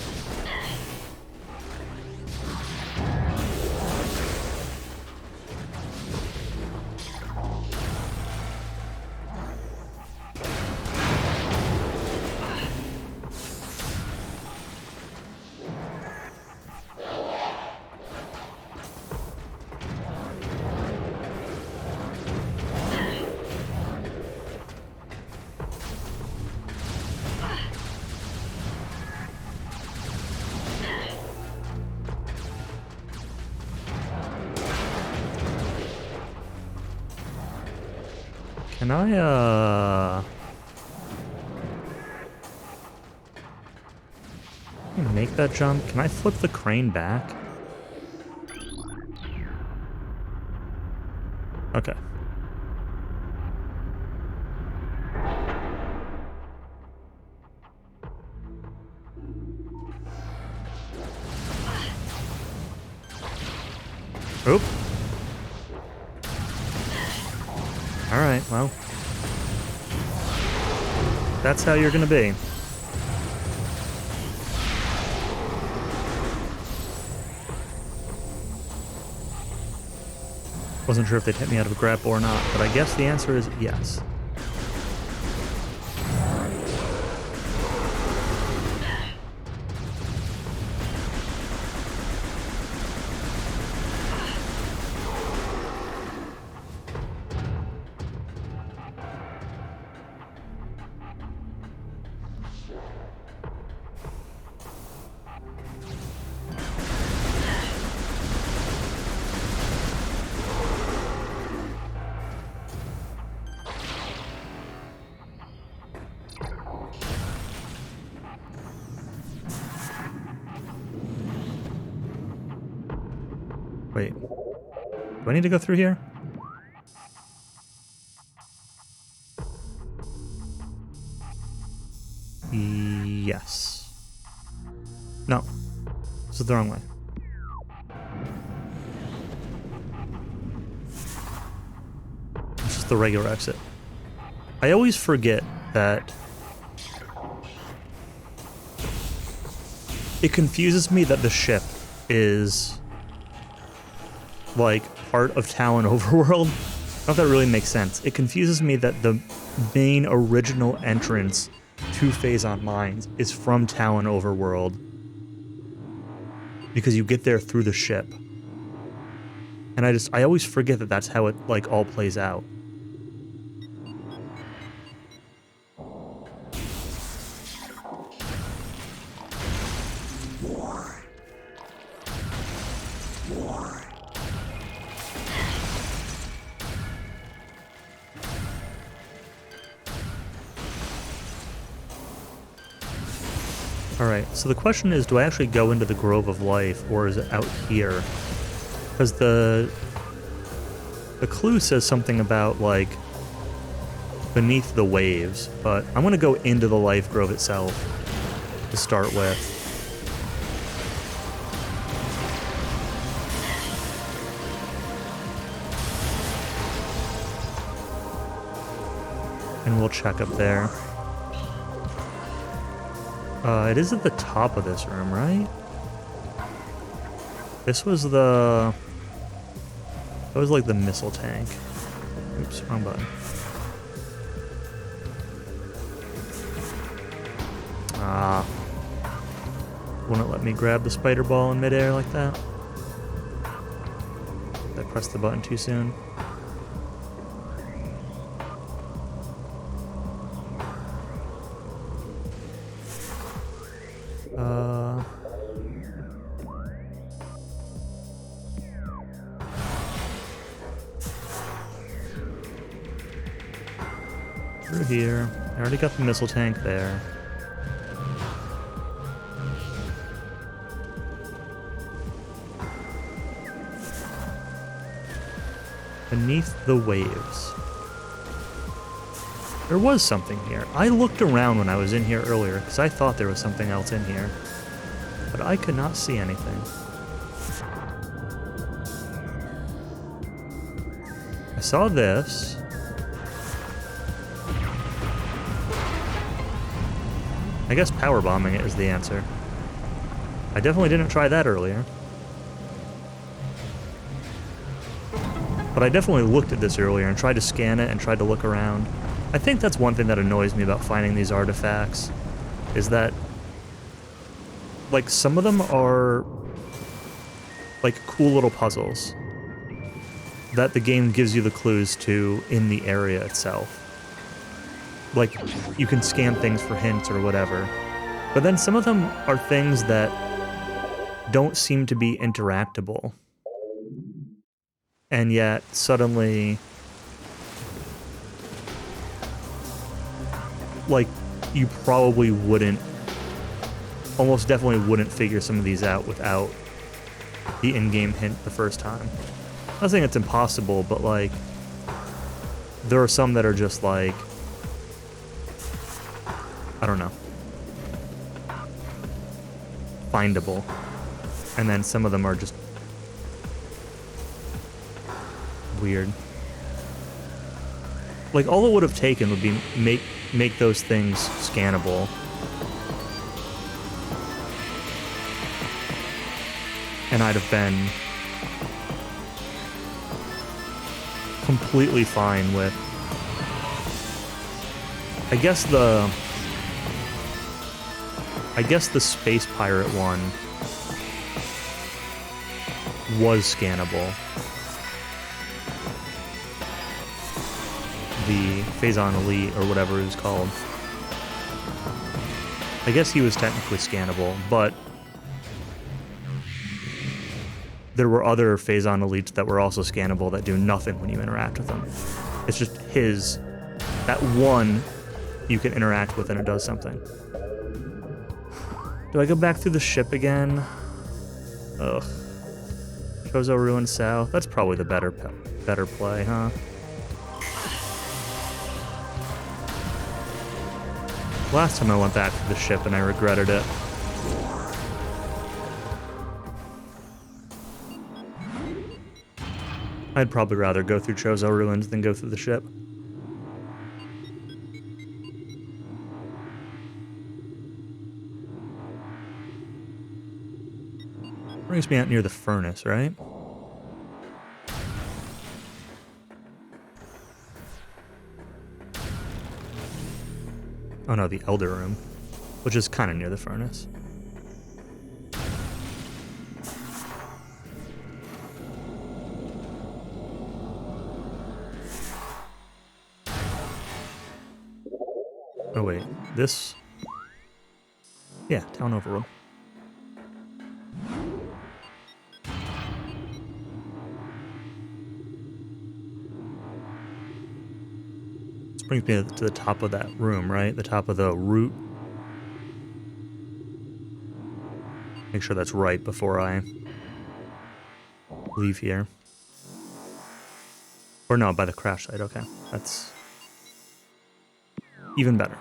Can I make that jump? Can I flip the crane back? Okay. Oop. Alright, well. That's how you're gonna be. Wasn't sure if they'd hit me out of a grapple or not, but I guess the answer is yes. Wait. Do I need to go through here? Yes. No. This is the wrong way. It's just the regular exit. I always forget that it confuses me that the ship is like part of Talon Overworld. I don't know if that really makes sense. It confuses me that the main original entrance to Phazon Mines is from Talon Overworld because you get there through the ship. And I always forget that that's how it like all plays out. Alright, so the question is, do I actually go into the Grove of Life, or is it out here? Because the clue says something about, like, beneath the waves, but I'm going to go into the Life Grove itself to start with. And we'll check up there. It is at the top of this room, right? This was the... That was like the missile tank. Oops, wrong button. Ah. Wouldn't let me grab the spider ball in midair like that. I pressed the button too soon. Through here. I already got the missile tank there. Beneath the waves. There was something here. I looked around when I was in here earlier because I thought there was something else in here. But I could not see anything. I saw this. I I guess power bombing it is the answer. I definitely didn't try that earlier. But I definitely looked at this earlier and tried to scan it and tried to look around. I think that's one thing that annoys me about finding these artifacts, is that, like, some of them are, like, cool little puzzles that the game gives you the clues to in the area itself. Like, you can scan things for hints or whatever. But then some of them are things that don't seem to be interactable. And yet, suddenly, like, you probably wouldn't, almost definitely wouldn't figure some of these out without the in-game hint the first time. I'm not saying it's impossible, but, like, there are some that are just, like, I don't know, findable. And then some of them are just weird. Like, all it would have taken would be make those things scannable. And I'd have been completely fine with, I guess the Space Pirate one was scannable. The Phazon Elite, or whatever it was called. I guess he was technically scannable, but there were other Phazon Elites that were also scannable that do nothing when you interact with them. It's just that one you can interact with and it does something. Do I go back through the ship again? Ugh. Chozo Ruin South. That's probably the better play, huh? Last time I went back to the ship and I regretted it. I'd probably rather go through Chozo Ruins than go through the ship. Brings me out near the furnace, right? Oh no, the Elder Room, which is kind of near the furnace. Oh wait, this... Yeah, Town Overworld. This brings me to the top of that room, right? The top of the root. Make sure that's right before I leave here. Or no, by the crash site, okay. That's even better.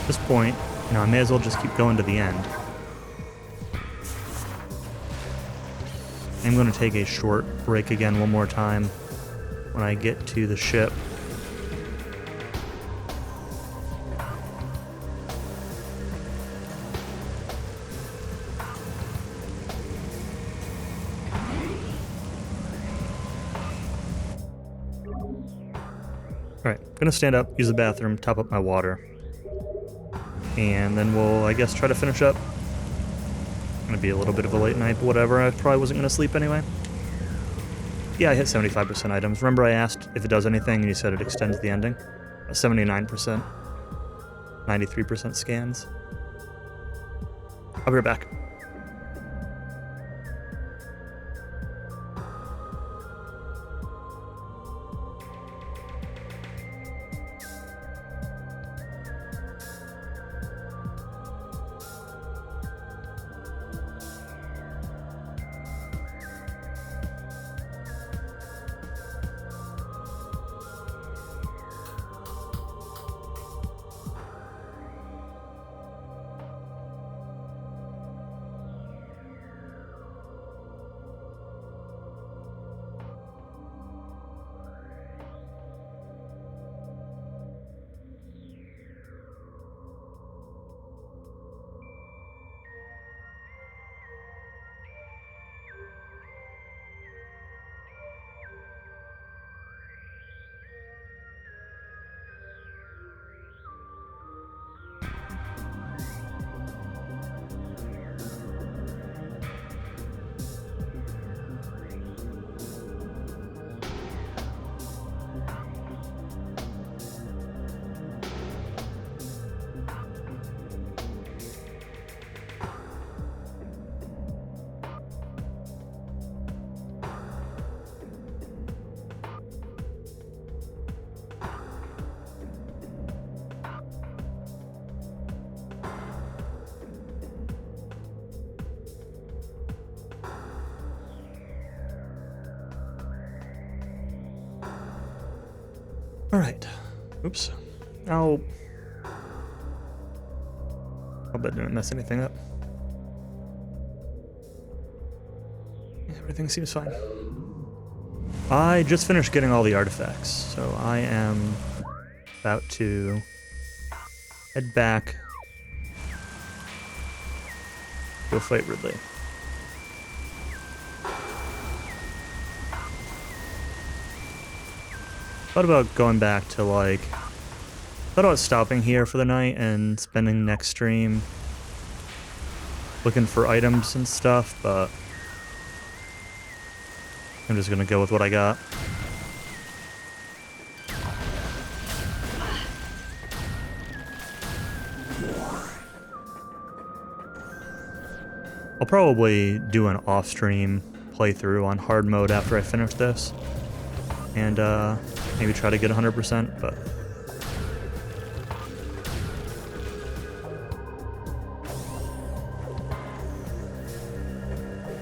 At this point, I may as well just keep going to the end. I'm going to take a short break again one more time when I get to the ship. Alright, gonna stand up, use the bathroom, top up my water. And then we'll, I guess, try to finish up. Gonna be a little bit of a late night, but whatever. I probably wasn't gonna sleep anyway. Yeah, I hit 75% items. Remember I asked if it does anything, and you said it extends the ending? 79%. 93% scans. I'll be right back. Alright. Oops. I'll bet I didn't mess anything up. Everything seems fine. I just finished getting all the artifacts, so I am about to head back. Go fight Ridley. Thought about going back to thought about stopping here for the night and spending next stream looking for items and stuff, but I'm just gonna go with what I got. I'll probably do an off-stream playthrough on hard mode after I finish this, and maybe try to get 100%, but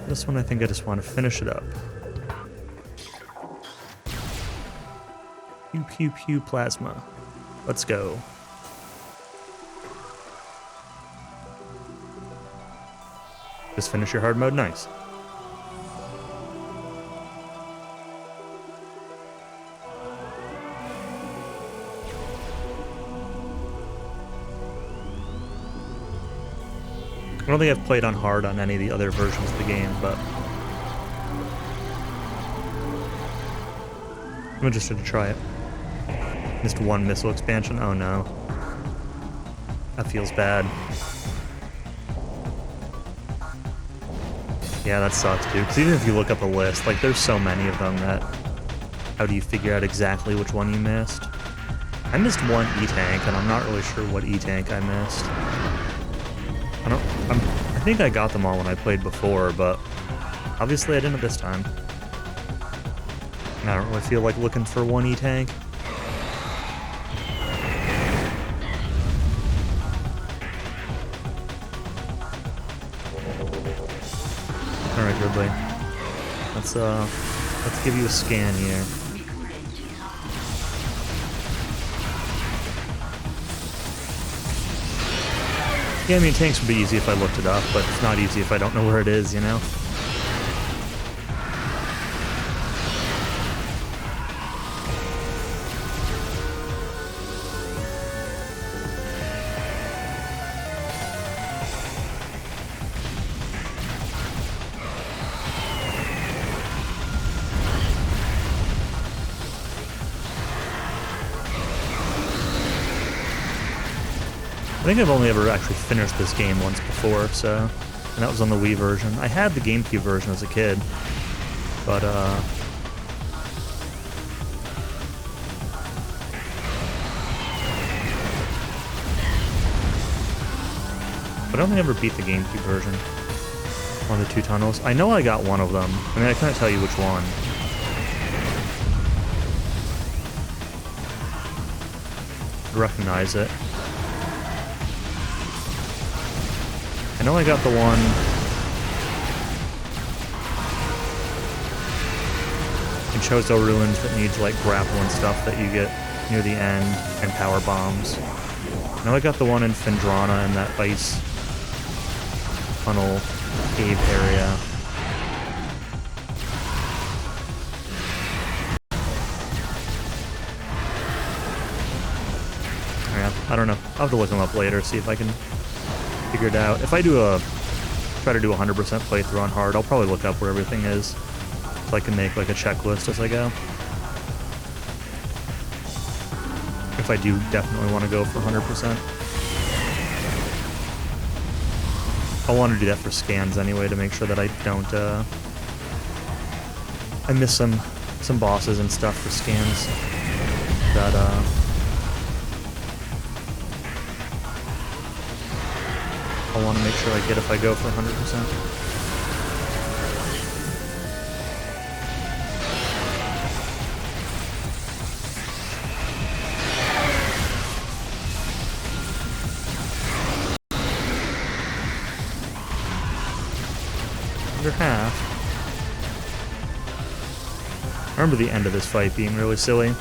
this one I think I just want to finish it up. Pew pew pew plasma. Let's go. Just finish your hard mode, nice. I don't think I've played on hard on any of the other versions of the game, but I'm interested to try it. Missed one missile expansion? Oh no. That feels bad. Yeah, that sucks, dude. Because even if you look up a list, there's so many of them that how do you figure out exactly which one you missed? I missed one E-Tank, and I'm not really sure what E-Tank I missed. I think I got them all when I played before, but obviously I didn't this time. And I don't really feel like looking for one E-Tank. Alright, Ridley. Let's give you a scan here. Yeah, I mean, tanks would be easy if I looked it up, but it's not easy if I don't know where it is, you know? I think I've only ever actually finished this game once before, so, and that was on the Wii version. I had the GameCube version as a kid, but I don't think I ever beat the GameCube version on the two tunnels. I know I got one of them. I mean, I couldn't tell you which one. I recognize it. I know I got the one in Chozo Ruins that needs grapple and stuff that you get near the end, and power bombs. I know I got the one in Phendrana in that ice tunnel cave area. Yeah, I don't know. I'll have to look them up later, see if I can figure it out. If I try to do 100% playthrough on hard, I'll probably look up where everything is, so I can make a checklist as I go. If I do definitely want to go for 100%. I'll want to do that for scans anyway, to make sure that I don't, I miss some bosses and stuff for scans that, I want to make sure I get if I go for 100%. Under half. I remember the end of this fight being really silly.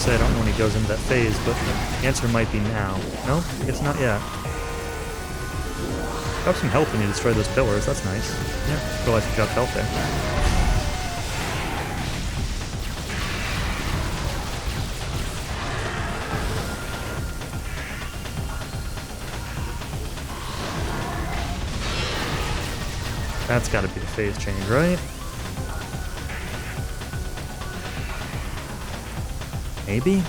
gonna say I don't know when he goes into that phase, but the answer might be now. No, I guess not yet. Drop some health when you destroy those pillars, that's nice. Yeah, realize you dropped health there. That's gotta be the phase change, right? Maybe?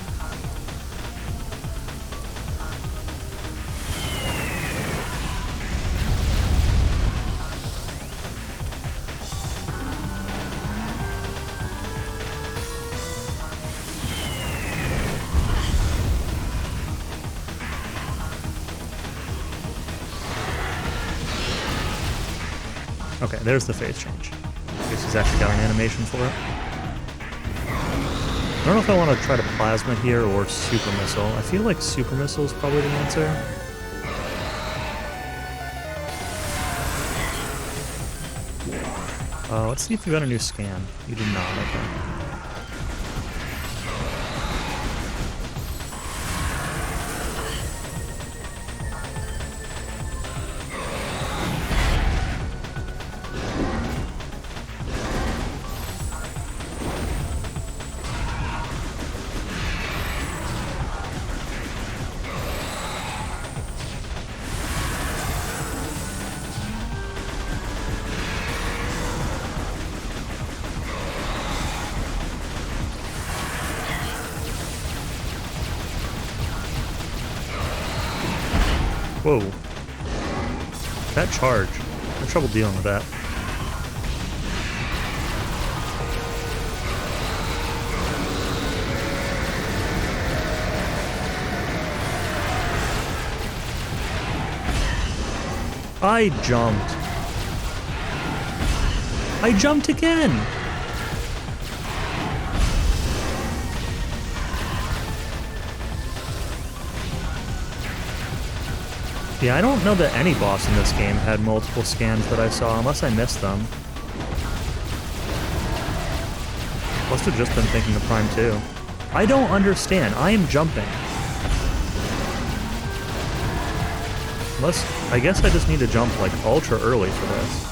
Okay, there's the phase change. I guess he's actually got an animation for it. I don't know if I want to try to plasma here or super missile. I feel like super missile is probably the answer. Let's see if you got a new scan. You did not, okay. Whoa. That charge. I have trouble dealing with that. I jumped. I jumped again! Yeah, I don't know that any boss in this game had multiple scans that I saw, unless I missed them. Must have just been thinking of Prime 2. I don't understand. I am jumping. Unless, I guess I just need to jump, like, ultra early for this.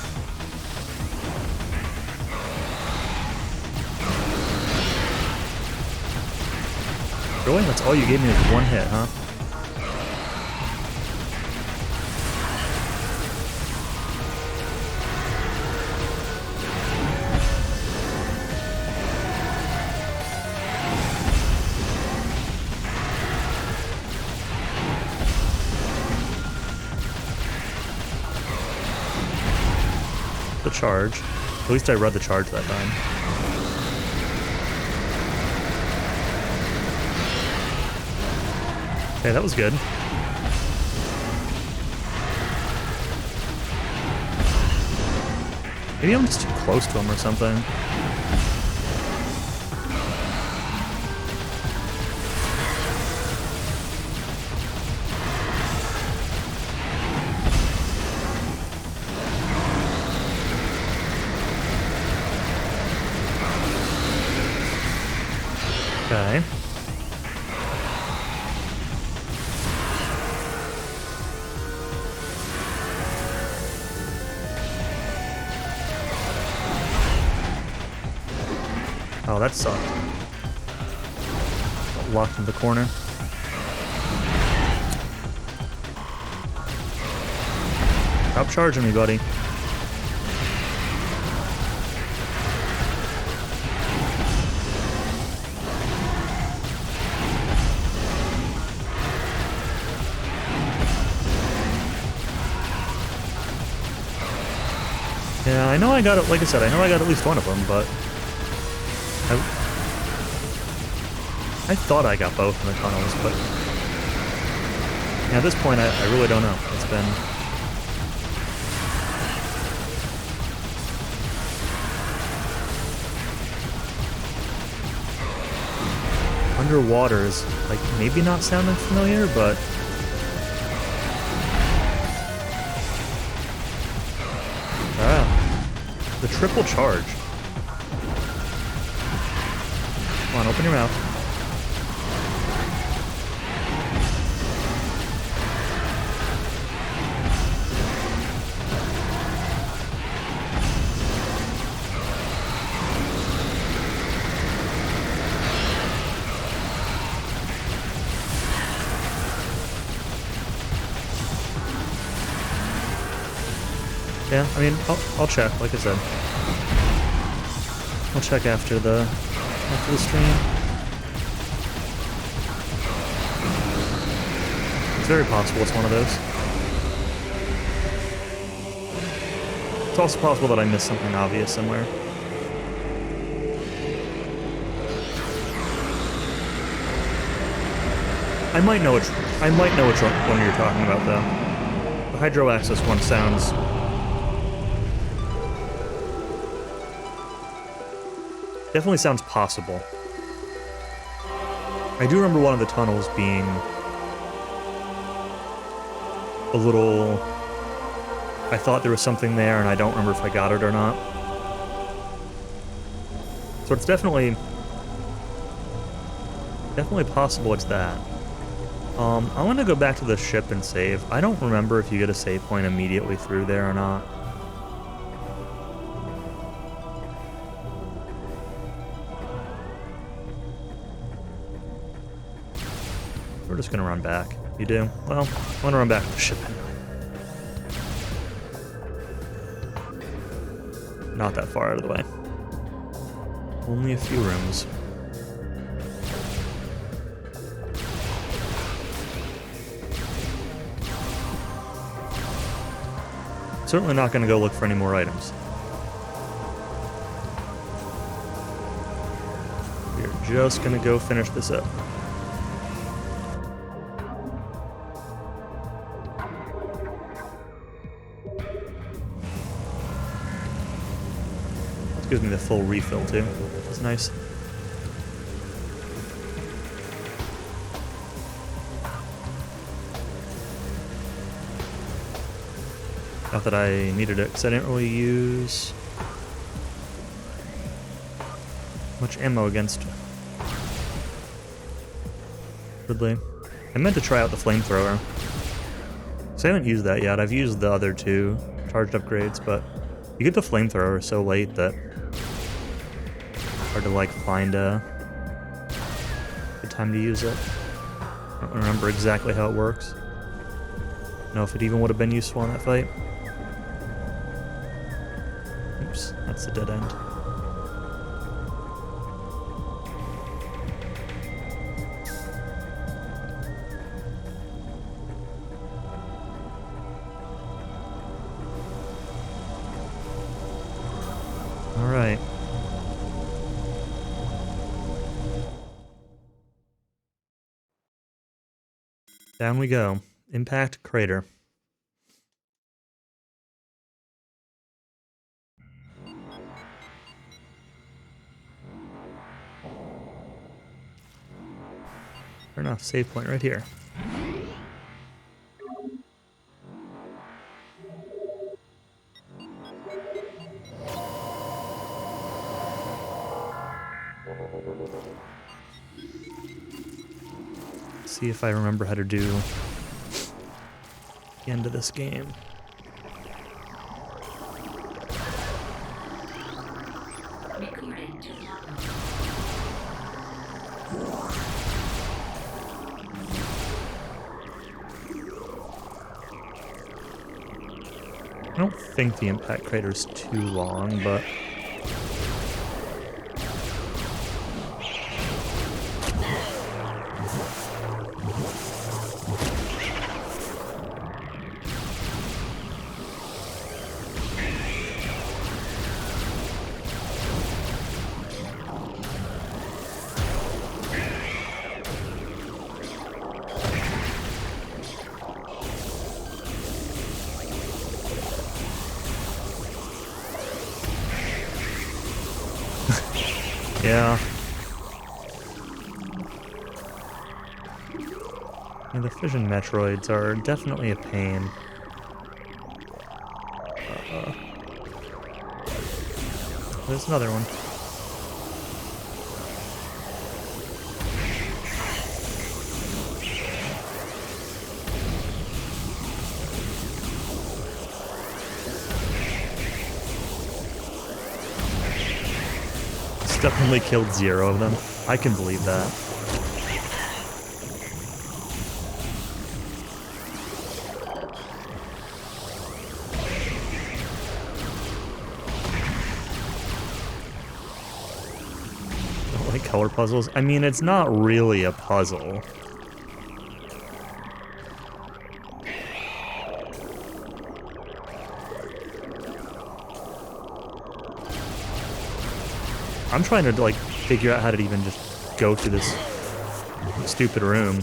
Really? That's all you gave me is one hit, huh? The charge. At least I read the charge that time. Okay, that was good. Maybe I'm just too close to him or something. Okay. Oh, that sucked. Got locked in the corner. Stop charging me, buddy. Yeah, I know I got it, like I said, I know I got at least one of them, but I thought I got both in the tunnels, but yeah, at this point, I really don't know. It's been underwater is like maybe not sounding familiar, but the triple charge. Come on, open your mouth. Yeah, I mean, I'll check, like I said. I'll check after the stream. It's very possible it's one of those. It's also possible that I missed something obvious somewhere. I might know which one you're talking about, though. The Hydro Access one sounds definitely sounds possible. I do remember one of the tunnels being a little... I thought there was something there, and I don't remember if I got it or not. So it's definitely possible it's that. I want to go back to the ship and save. I don't remember if you get a save point immediately through there or not. We're just gonna run back. You do? Well, I want to run back to the ship anyway. Not that far out of the way. Only a few rooms. Certainly not going to go look for any more items. We're just going to go finish this up. This gives me the full refill too. That's nice. Not that I needed it, because I didn't really use much ammo against Ridley. I meant to try out the flamethrower. So I haven't used that yet. I've used the other two charged upgrades, but you get the flamethrower so late that it's hard to like find a good time to use it. I don't remember exactly how it works. I don't know if it even would have been useful in that fight. Oops, that's a dead end. All right. Down we go. Impact crater. Fair enough, save point right here. See if I remember how to do the end of this game. Recording to logbook. I don't think the impact crater is too long, but yeah. Yeah, the fission Metroids are definitely a pain. There's another one. Definitely killed 0 of them. I can believe that. Like color puzzles? I mean, it's not really a puzzle. I'm trying to, like, figure out how to even just go through this stupid room.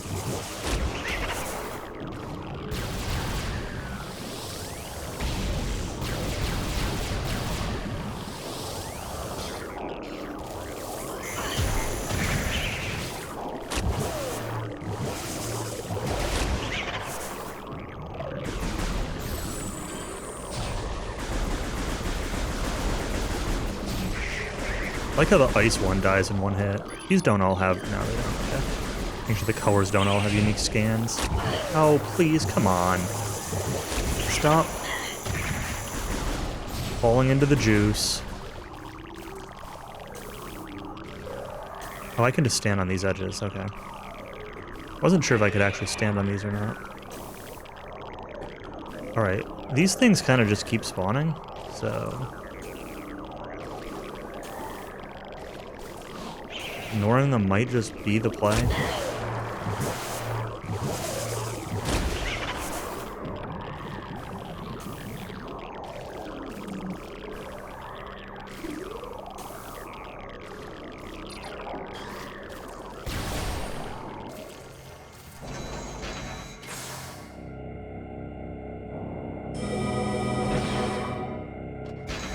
I like how the ice one dies in one hit. These don't all have... No, they don't. Okay. Make sure the colors don't all have unique scans. Oh, please, come on. Stop falling into the juice. Oh, I can just stand on these edges. Okay. Wasn't sure if I could actually stand on these or not. Alright. These things kind of just keep spawning, so... ignoring them might just be the play.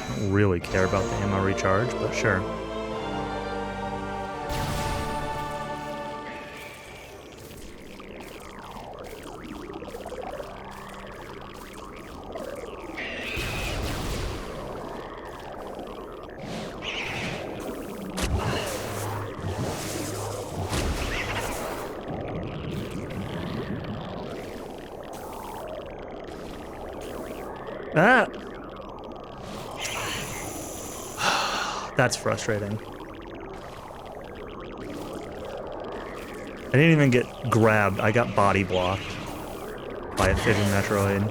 I don't really care about the ammo recharge, but sure. Ah! That's frustrating. I didn't even get grabbed. I got body blocked by a Fission Metroid.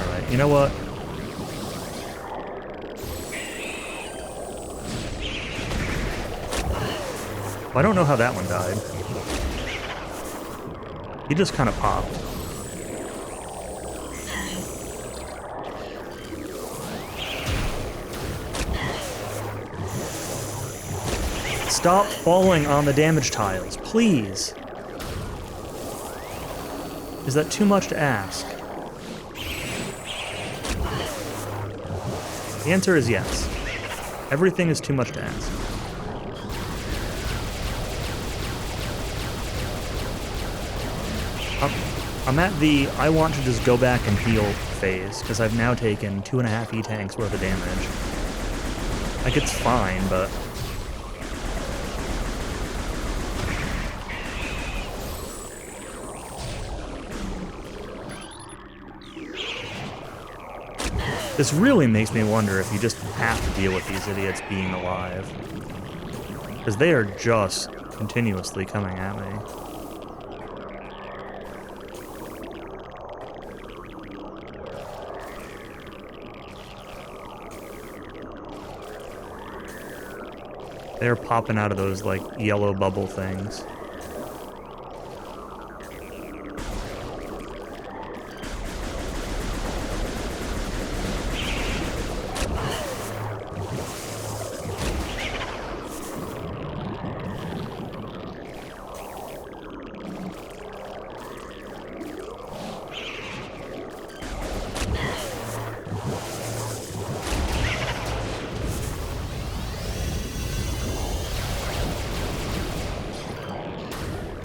Alright, you know what? Well, I don't know how that one died. He just kind of popped. Stop falling on the damage tiles, please. Is that too much to ask? The answer is yes. Everything is too much to ask. I'm at the I want to just go back and heal phase, because I've now taken 2.5 E-tanks worth of damage. Like, it's fine, but... this really makes me wonder if you just have to deal with these idiots being alive. Because they are just continuously coming at me. They're popping out of those, like, yellow bubble things.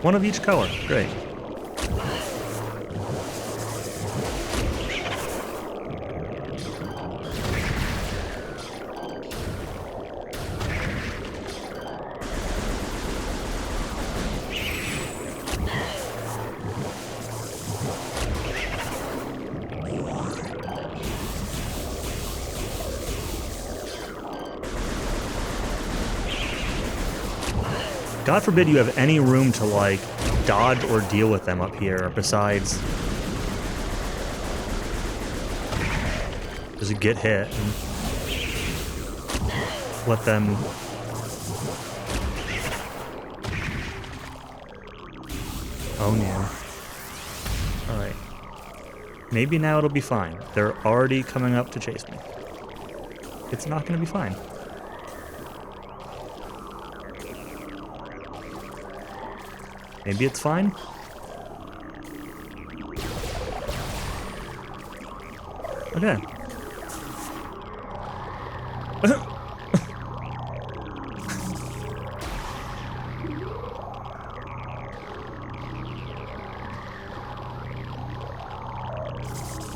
One of each color. Great. God forbid you have any room to, like, dodge or deal with them up here, besides just get hit. let them... Oh no. Alright. Maybe now it'll be fine. They're already coming up to chase me. It's not gonna be fine. Maybe it's fine? Okay.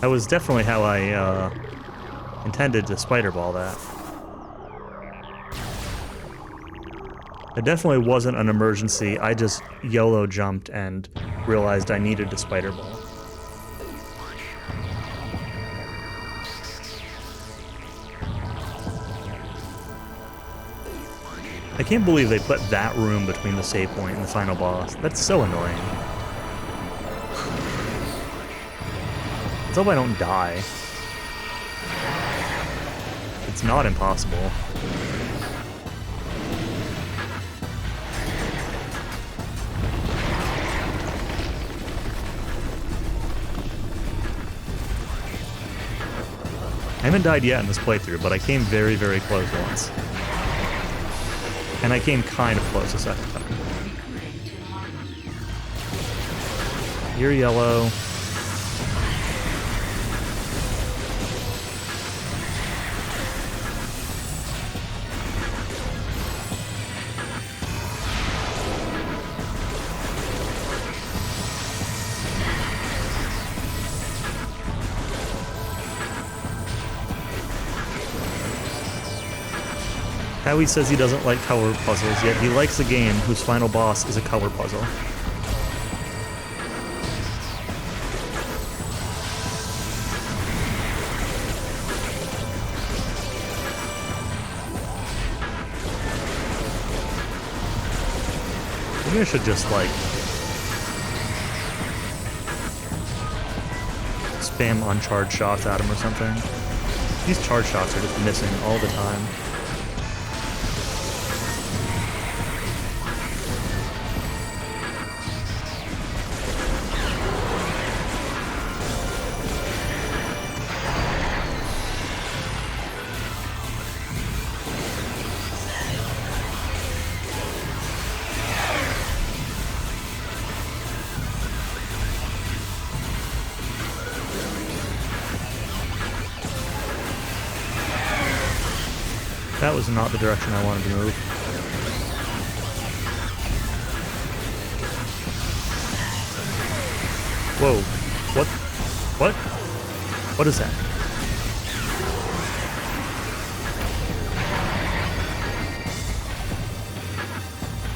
That was definitely how I intended to spider ball that. It definitely wasn't an emergency. I just YOLO jumped and realized I needed to spider ball. I can't believe they put that room between the save point and the final boss. That's so annoying. Let's hope I don't die. It's not impossible. I haven't died yet in this playthrough, but I came very, very close once. And I came kind of close a second time. You're yellow. Howie says he doesn't like color puzzles, yet he likes a game whose final boss is a color puzzle. Maybe I should just, like, spam uncharged shots at him or something. These charge shots are just missing all the time. That was not the direction I wanted to move. Whoa. What? What? What is that?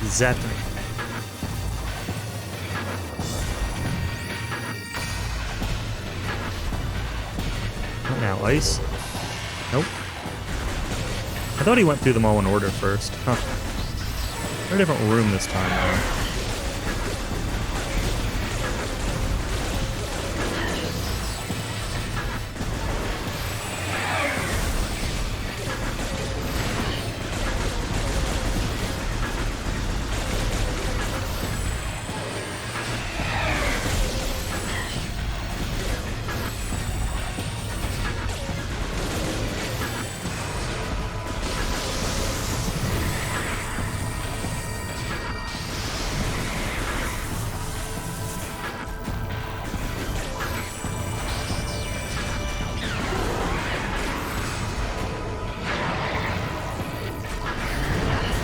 Zapped me. What now? Ice? Nope. I thought he went through them all in order first. Huh. They're in a different room this time, though.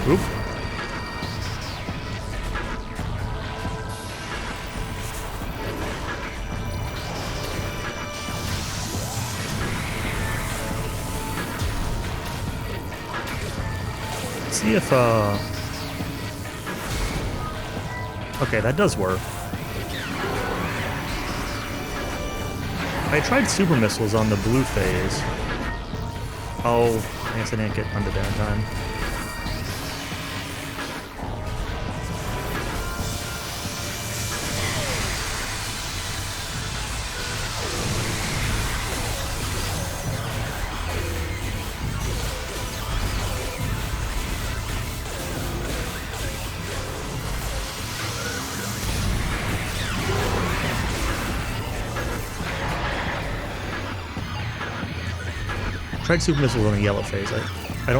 Oop. See if, okay, that does work. I tried super missiles on the blue phase. Oh, I guess I didn't get under there in time. tried super missiles on the yellow phase. I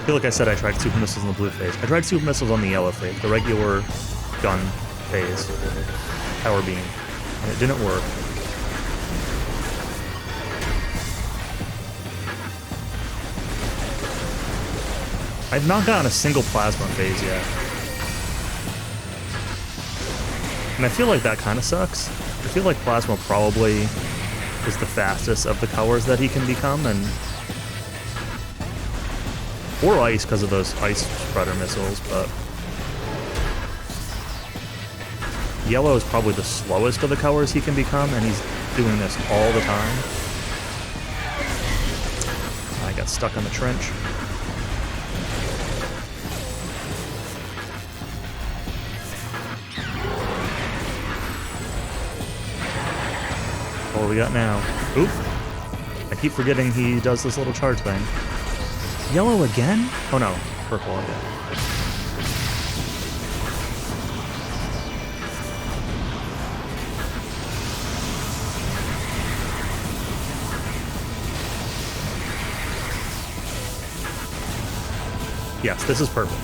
feel like I said I tried super missiles on the blue phase. I tried super missiles on the yellow phase, the regular gun phase, power beam, and it didn't work. I've not gotten a single plasma phase yet. And I feel like that kind of sucks. I feel like plasma probably is the fastest of the colors that he can become, and or ice because of those ice spreader missiles, but yellow is probably the slowest of the colors he can become, and he's doing this all the time. I got stuck in the trench. What do we got now? Oop! I keep forgetting he does this little charge thing. Yellow again? Oh no, purple again. Yes, this is purple.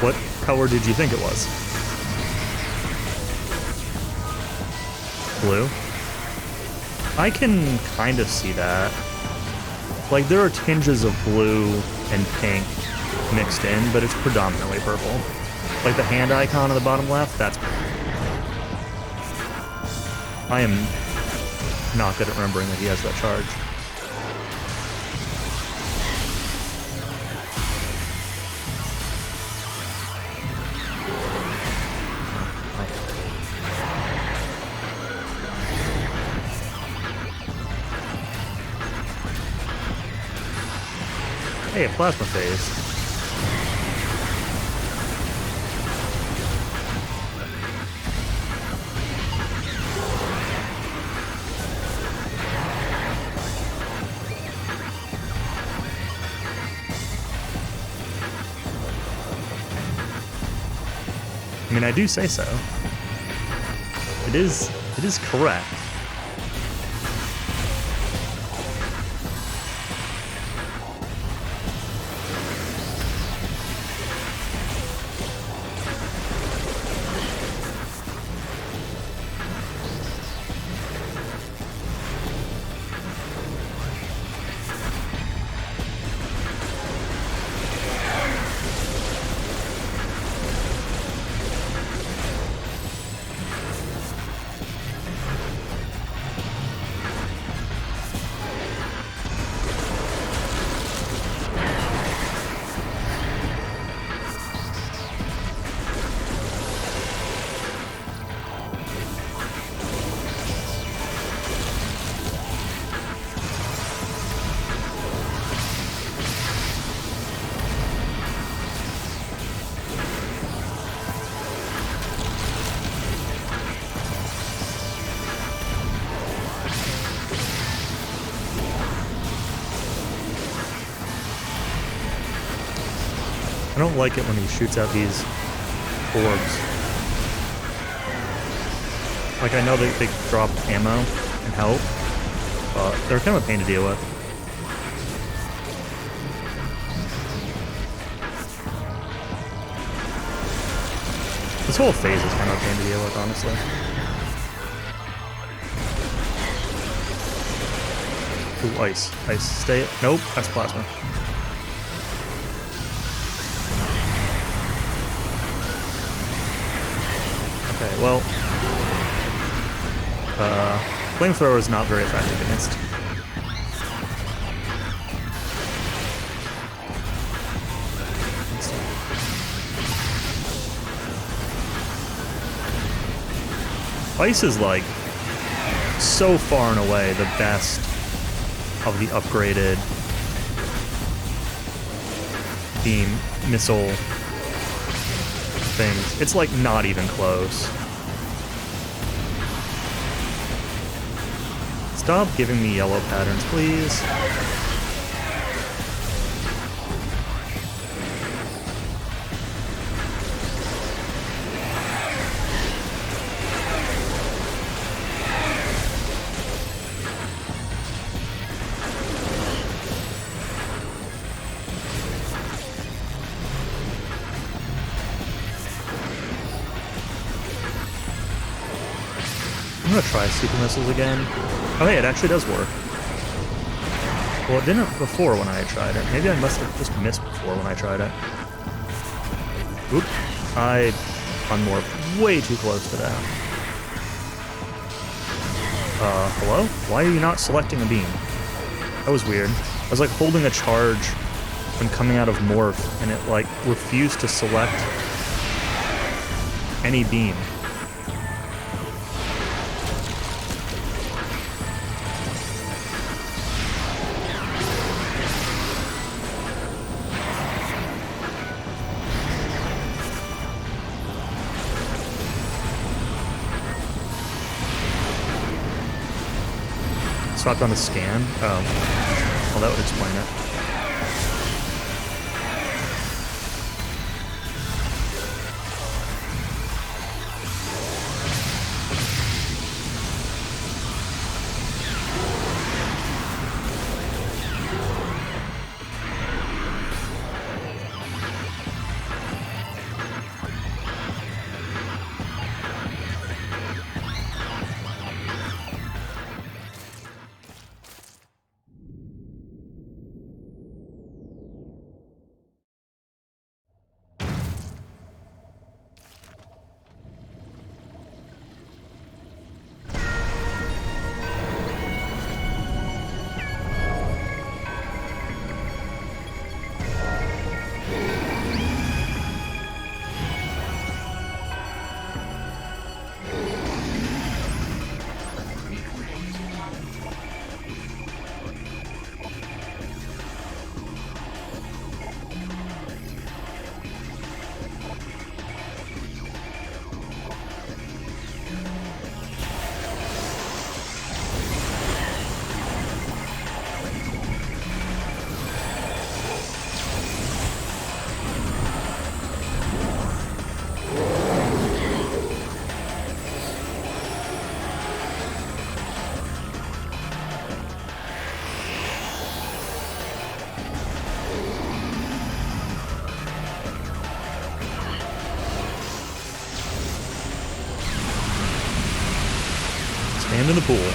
What color did you think it was? Blue? I can kind of see that. Like, there are tinges of blue and pink mixed in, but it's predominantly purple. Like the hand icon on the bottom left, that's purple. I am not good at remembering that he has that charge. Hey, a plasma phase. I mean, I do say so. It is correct. I don't like it when he shoots out these orbs. Like, I know they drop ammo and help, but they're kind of a pain to deal with. This whole phase is kind of a pain to deal with, honestly. Ooh, ice. Ice. Stay. Nope, that's plasma. Okay, well, flamethrower is not very effective against. Ice is like so far and away the best of the upgraded beam missile things. It's like not even close. Stop giving me yellow patterns, please. gonna try super missiles again. Oh hey, it actually does work. Well, it didn't before when I tried it. Maybe I must have just missed before when I tried it. Oop. I'm way too close to that. Hello? Why are you not selecting a beam? That was weird. I was like holding a charge when coming out of morph, and it like refused to select any beam. Swapped on the scan? Oh. Well, that would explain it. Stand in the pool.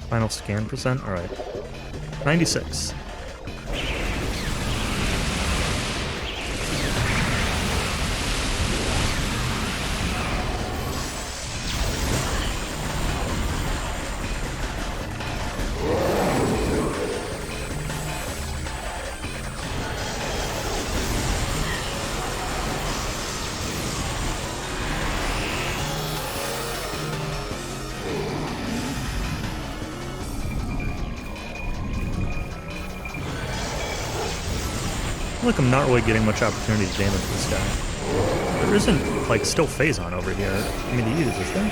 Final scan percent? Alright. 96. I feel like I'm not really getting much opportunity to damage this guy. There isn't, like, still phase on over here. I mean, to use, is there?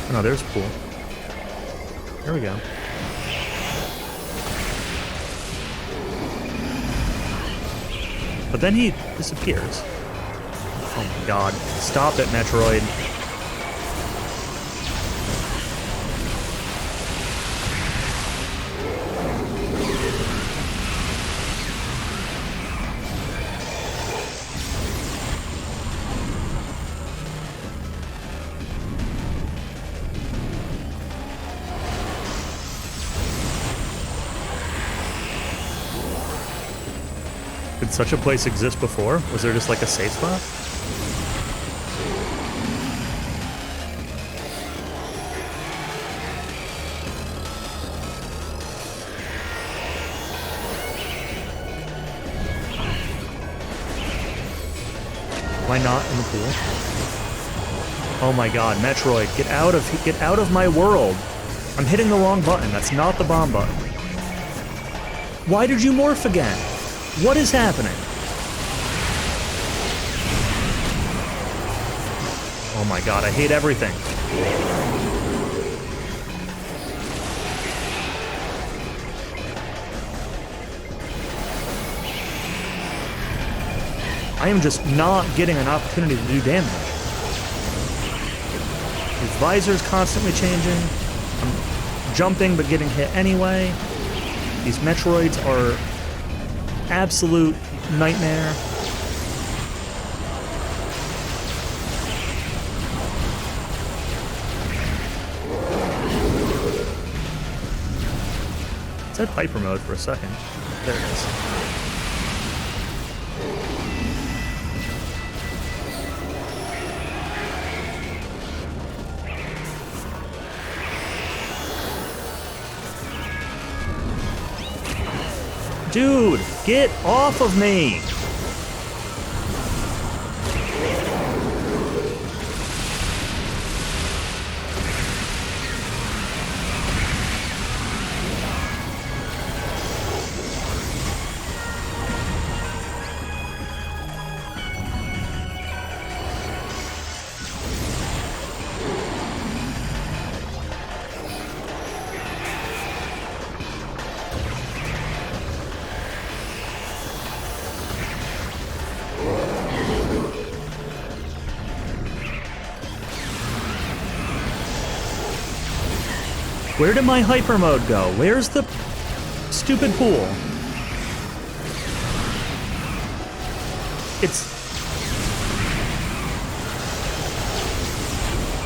Oh, no, there's a pool. There we go. But then he disappears. Oh my god. Stop it, Metroid. Did such a place exist before? Was there just like a safe spot? Am I not in the pool? Oh my god, Metroid, get out of my world! I'm hitting the wrong button, that's not the bomb button. Why did you morph again? What is happening? Oh my god, I hate everything. I am just not getting an opportunity to do damage. His visor's constantly changing. I'm jumping but getting hit anyway. These Metroids are absolute nightmare. It said hyper mode for a second. There it is. Dude, get off of me! Where did my hyper mode go? Where's the stupid pool? It's...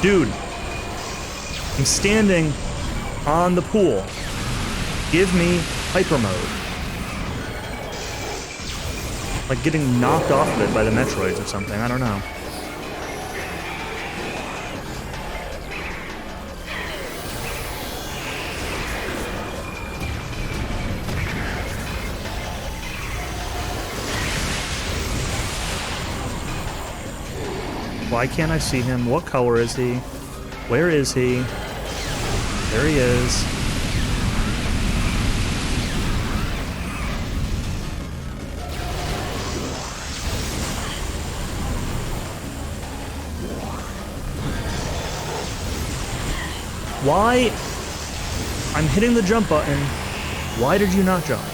Dude. I'm standing on the pool. Give me hyper mode. Like getting knocked off of it by the Metroids or something, I don't know. Why can't I see him? What color is he? Where is he? There he is. Why? I'm hitting the jump button. Why did you not jump?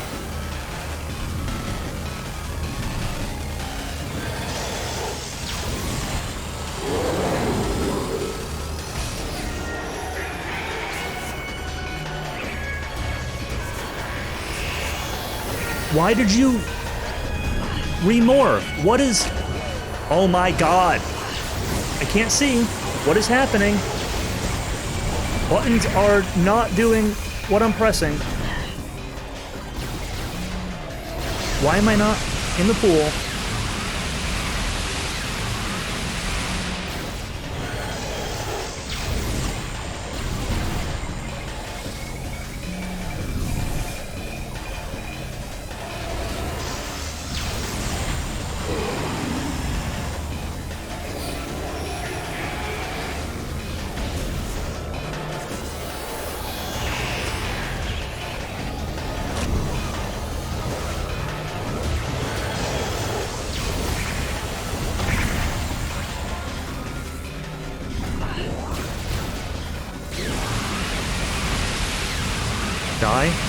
Why did you remorph? What is... Oh my god. I can't see. What is happening? Buttons are not doing what I'm pressing. Why am I not in the pool?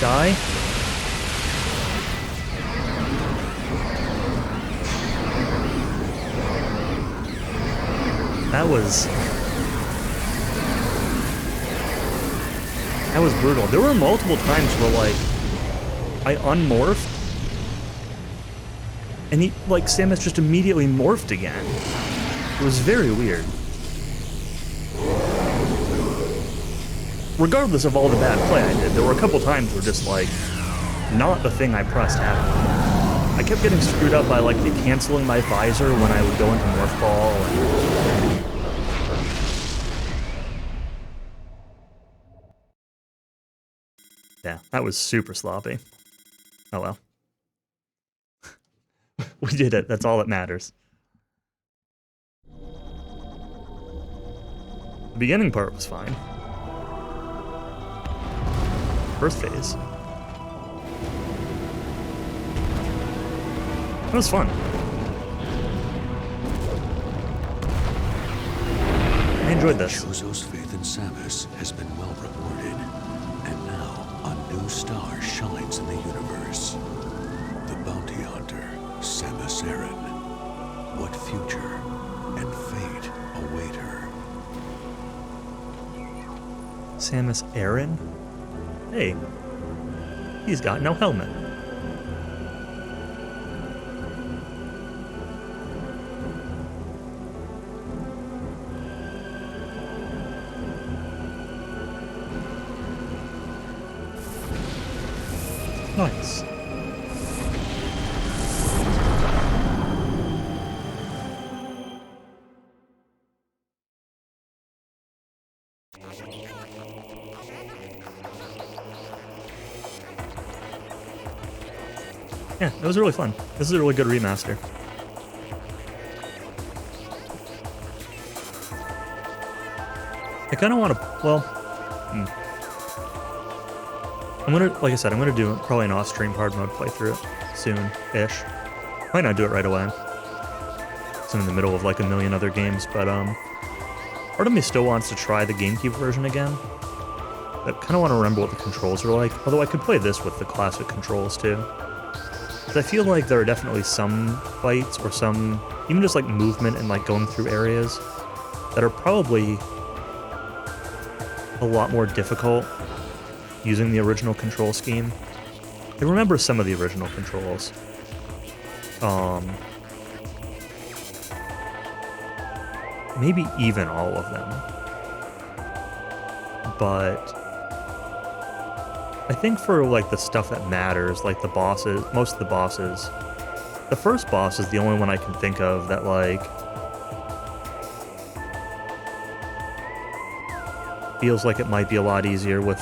Die. That was brutal. There were multiple times where, like, I unmorphed, and he, like, Samus just immediately morphed again. It was very weird. Regardless of all the bad play I did, there were a couple times where just, like, not the thing I pressed happened. I kept getting screwed up by, like, canceling my visor when I would go into Morph Ball, and... Yeah, that was super sloppy. Oh well. We did it, that's all that matters. The beginning part was fine. First phase. It was fun. I enjoyed this. Chozo's faith in Samus has been well rewarded, and now a new star shines in the universe. The bounty hunter, Samus Aran. What future and fate await her? Samus Aran? Hey, he's got no helmet. Nice. Yeah, it was really fun. This is a really good remaster. I kind of want to, well, I'm gonna, like I said, I'm gonna do probably an off-stream hard mode playthrough soon-ish. Might not do it right away. I'm in the middle of like a million other games, but part of me still wants to try the GameCube version again. I kind of want to remember what the controls are like, although I could play this with the classic controls too. But I feel like there are definitely some fights or some, even just like movement and like going through areas that are probably a lot more difficult using the original control scheme. I remember some of the original controls. Maybe even all of them. But I think for like the stuff that matters, like the bosses, most of the bosses, the first boss is the only one I can think of that like feels like it might be a lot easier with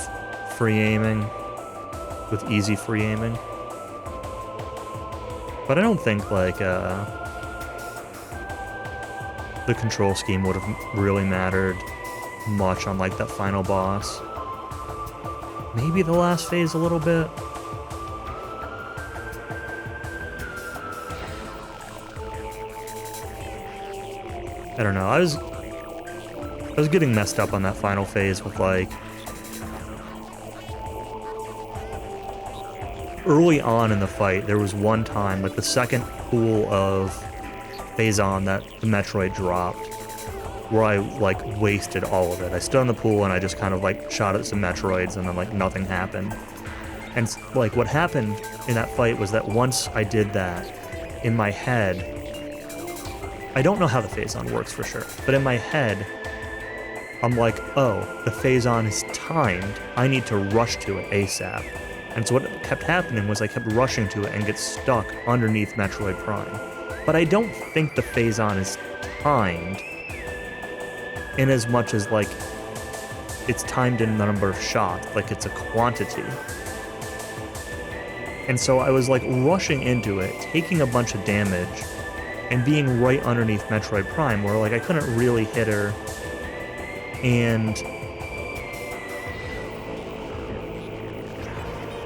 free aiming, with easy free aiming. But I don't think like the control scheme would have really mattered much on like that final boss. Maybe the last phase a little bit. I don't know. I was getting messed up on that final phase with like early on in the fight. There was one time, like the second pool of Phazon that the Metroid dropped, where I like wasted all of it. I stood in the pool and I just kind of like shot at some Metroids and then like nothing happened. And like what happened in that fight was that once I did that, in my head, I don't know how the Phazon works for sure, but in my head, I'm like, oh, the Phazon is timed. I need to rush to it ASAP. And so what kept happening was I kept rushing to it and get stuck underneath Metroid Prime. But I don't think the Phazon is timed in as much as like it's timed in the number of shots, like it's a quantity. And so I was like rushing into it, taking a bunch of damage, and being right underneath Metroid Prime, where like I couldn't really hit her, and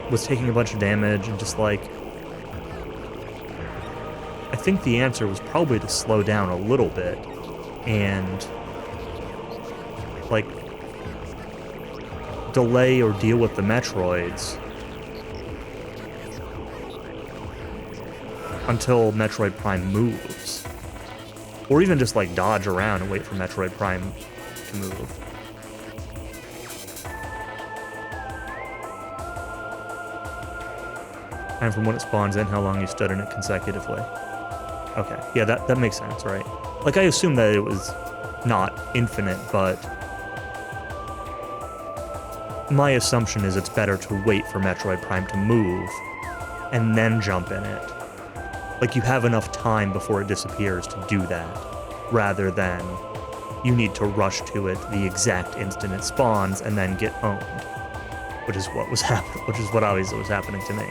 was taking a bunch of damage and just like, I think the answer was probably to slow down a little bit and like delay or deal with the Metroids until Metroid Prime moves. Or even just like dodge around and wait for Metroid Prime to move. And from when it spawns in, how long you stood in it consecutively. Okay, yeah, that makes sense, right? Like, I assume that it was not infinite, but my assumption is it's better to wait for Metroid Prime to move and then jump in it. Like, you have enough time before it disappears to do that, rather than you need to rush to it the exact instant it spawns and then get owned, which is what was which is what obviously was happening to me.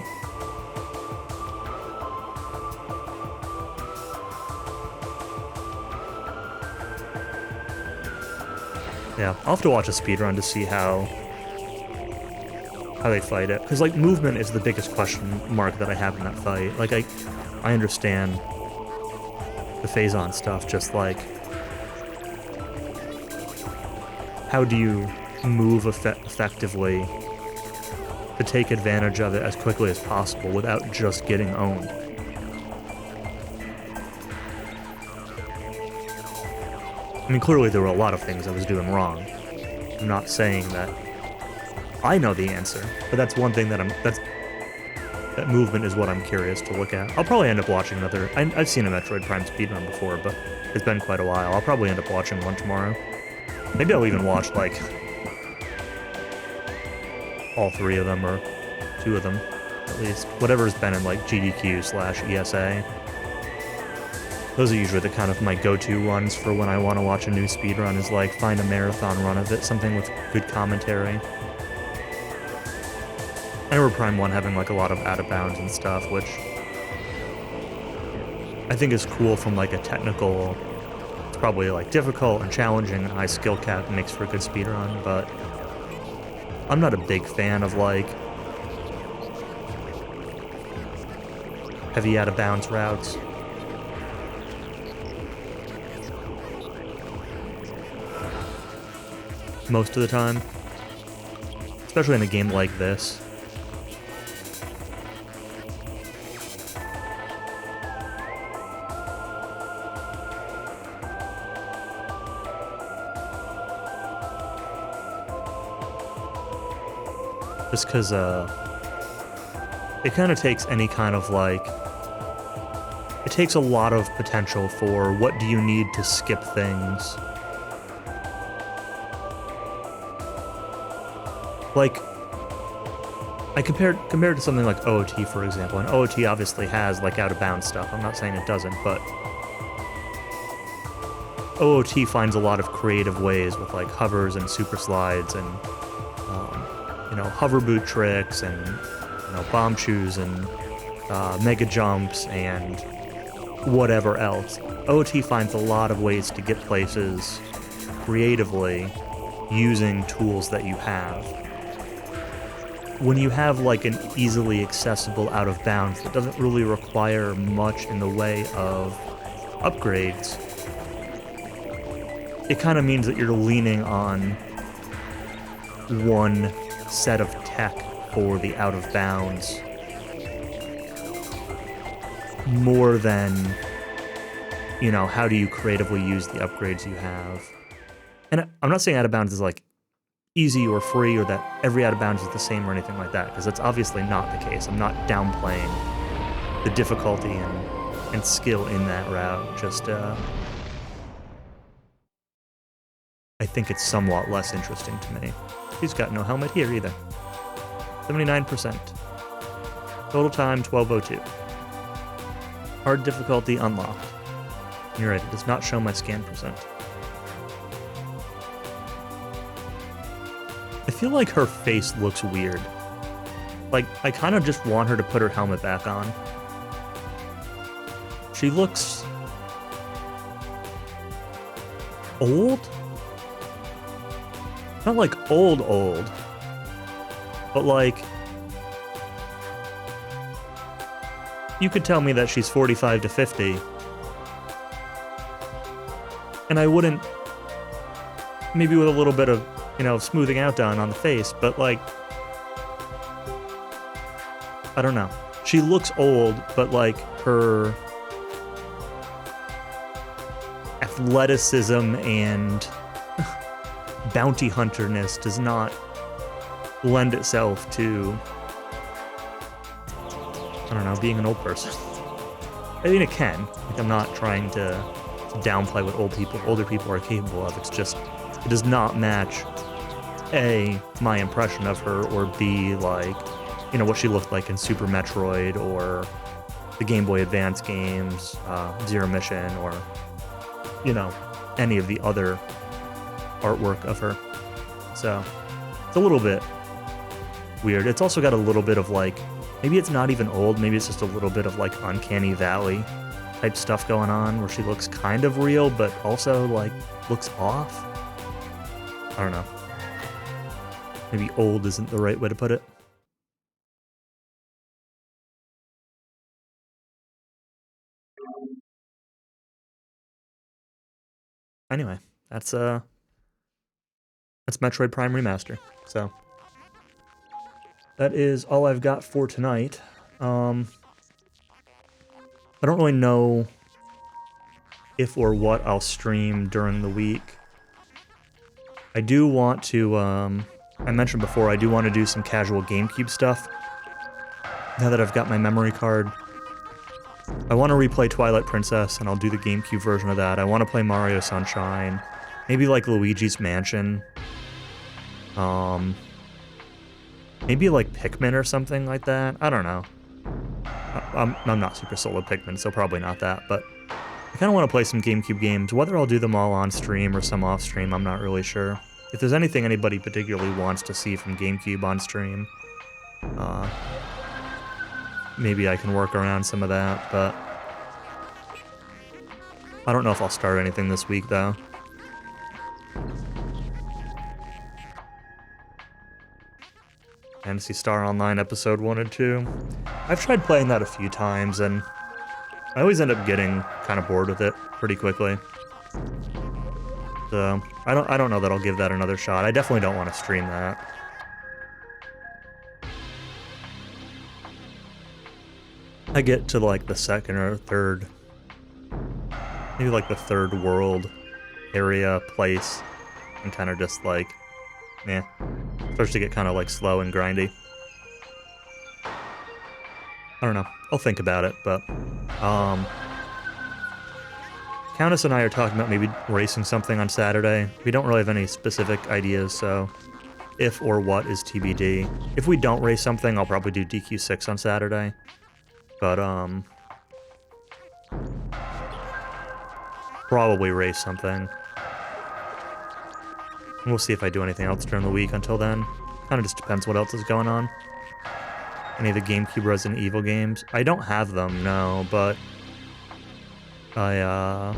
Yeah, I'll have to watch a speedrun to see how they fight it. Because, like, movement is the biggest question mark that I have in that fight. Like, I I understand the phase-on stuff, just like, how do you move effectively to take advantage of it as quickly as possible without just getting owned? I mean, clearly there were a lot of things I was doing wrong. I'm not saying that I know the answer, but that's one thing that that movement is what I'm curious to look at. I'll probably end up watching another. I've seen a Metroid Prime speedrun before, but it's been quite a while. I'll probably end up watching one tomorrow. Maybe I'll even watch, like, all 3 of them, or 2 of them, at least. Whatever's been in, like, GDQ/ESA. Those are usually the kind of my go-to runs for when I want to watch a new speedrun, is, like, find a marathon run of it, something with good commentary. I remember Prime 1 having, like, a lot of out-of-bounds and stuff, which I think is cool from, like, a technical... It's probably, like, difficult and challenging and high skill cap makes for a good speedrun, but I'm not a big fan of, like, heavy out-of-bounds routes. Most of the time. Especially in a game like this. Just because, it kind of takes any kind of, like... It takes a lot of potential for what do you need to skip things. Like, I compared to something like OOT, for example, and OOT obviously has, like, out-of-bounds stuff. I'm not saying it doesn't, but OOT finds a lot of creative ways with, like, hovers and super slides and, you know, hover boot tricks and, you know, bomb shoes and mega jumps and whatever else. OOT finds a lot of ways to get places creatively using tools that you have. When you have, like, an easily accessible out-of-bounds that doesn't really require much in the way of upgrades, it kind of means that you're leaning on one set of tech for the out-of-bounds more than, you know, how do you creatively use the upgrades you have. And I'm not saying out-of-bounds is, like, easy or free, or that every out-of-bounds is the same or anything like that, because that's obviously not the case. I'm not downplaying the difficulty and skill in that route, just, I think it's somewhat less interesting to me. He's got no helmet here either. 79%. Total time, 12:02. Hard difficulty unlocked. You're right, it does not show my scan percent. I feel like her face looks weird. Like, I kind of just want her to put her helmet back on. She looks... old? Not like old, but like... You could tell me that she's 45 to 50, and I wouldn't... Maybe with a little bit of, you know, smoothing out done on the face, but, like, I don't know. She looks old, but, like, her athleticism and bounty hunterness does not lend itself to, I don't know, being an old person. I mean, it can. Like, I'm not trying to downplay what older people are capable of. It's just, it does not match A, my impression of her, or B, like, you know, what she looked like in Super Metroid or the Game Boy Advance games, Zero Mission, or, you know, any of the other artwork of her. So, it's a little bit weird. It's also got a little bit of, like, maybe it's not even old, maybe it's just a little bit of, like, Uncanny Valley type stuff going on, where she looks kind of real, but also, like, looks off. I don't know. Maybe old isn't the right way to put it. anyway, that's Metroid Prime Remaster. So that is all I've got for tonight. I don't really know if or what I'll stream during the week. I do want to, I mentioned before, I do want to do some casual GameCube stuff. Now that I've got my memory card, I want to replay Twilight Princess, and I'll do the GameCube version of that. I want to play Mario Sunshine, maybe like Luigi's Mansion, maybe like Pikmin or something like that. I don't know. I'm not super sold with Pikmin, so probably not that, but I kind of want to play some GameCube games. Whether I'll do them all on stream or some off stream, I'm not really sure. If there's anything anybody particularly wants to see from GameCube on stream, maybe I can work around some of that, but I don't know if I'll start anything this week, though. Phantasy Star Online Episode 1 and 2. I've tried playing that a few times, and I always end up getting kind of bored with it pretty quickly. So, I don't know that I'll give that another shot. I definitely don't want to stream that. I get to like the second or third, maybe like the third world area place, and kind of just like, eh, starts to get kind of like slow and grindy. I don't know. I'll think about it, but Countess and I are talking about maybe racing something on Saturday. We don't really have any specific ideas, so if or what is TBD. If we don't race something, I'll probably do DQ6 on Saturday. But, probably race something. We'll see if I do anything else during the week until then. Kind of just depends what else is going on. Any of the GameCube Resident Evil games. I don't have them, no, but I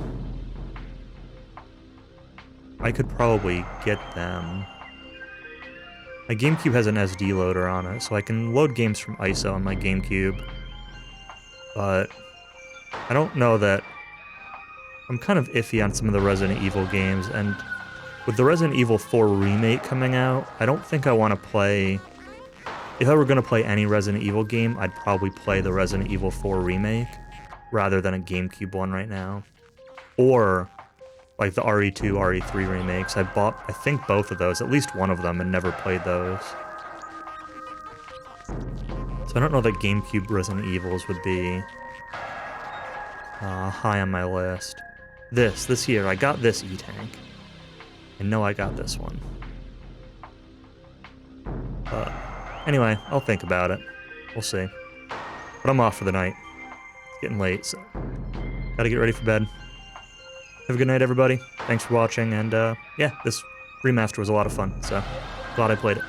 could probably get them. My GameCube has an SD loader on it, so I can load games from ISO on my GameCube. But I don't know that... I'm kind of iffy on some of the Resident Evil games, and with the Resident Evil 4 remake coming out, I don't think I want to play... If I were going to play any Resident Evil game, I'd probably play the Resident Evil 4 remake, rather than a GameCube one right now. Or, like the RE2, RE3 remakes. I bought, I think, both of those, at least one of them, and never played those. So I don't know that GameCube Resident Evils would be high on my list. This here, I got this E-Tank. I know I got this one. But anyway, I'll think about it. We'll see. But I'm off for the night. It's getting late, so gotta get ready for bed. Have a good night, everybody. Thanks for watching, and yeah, this remaster was a lot of fun, so glad I played it.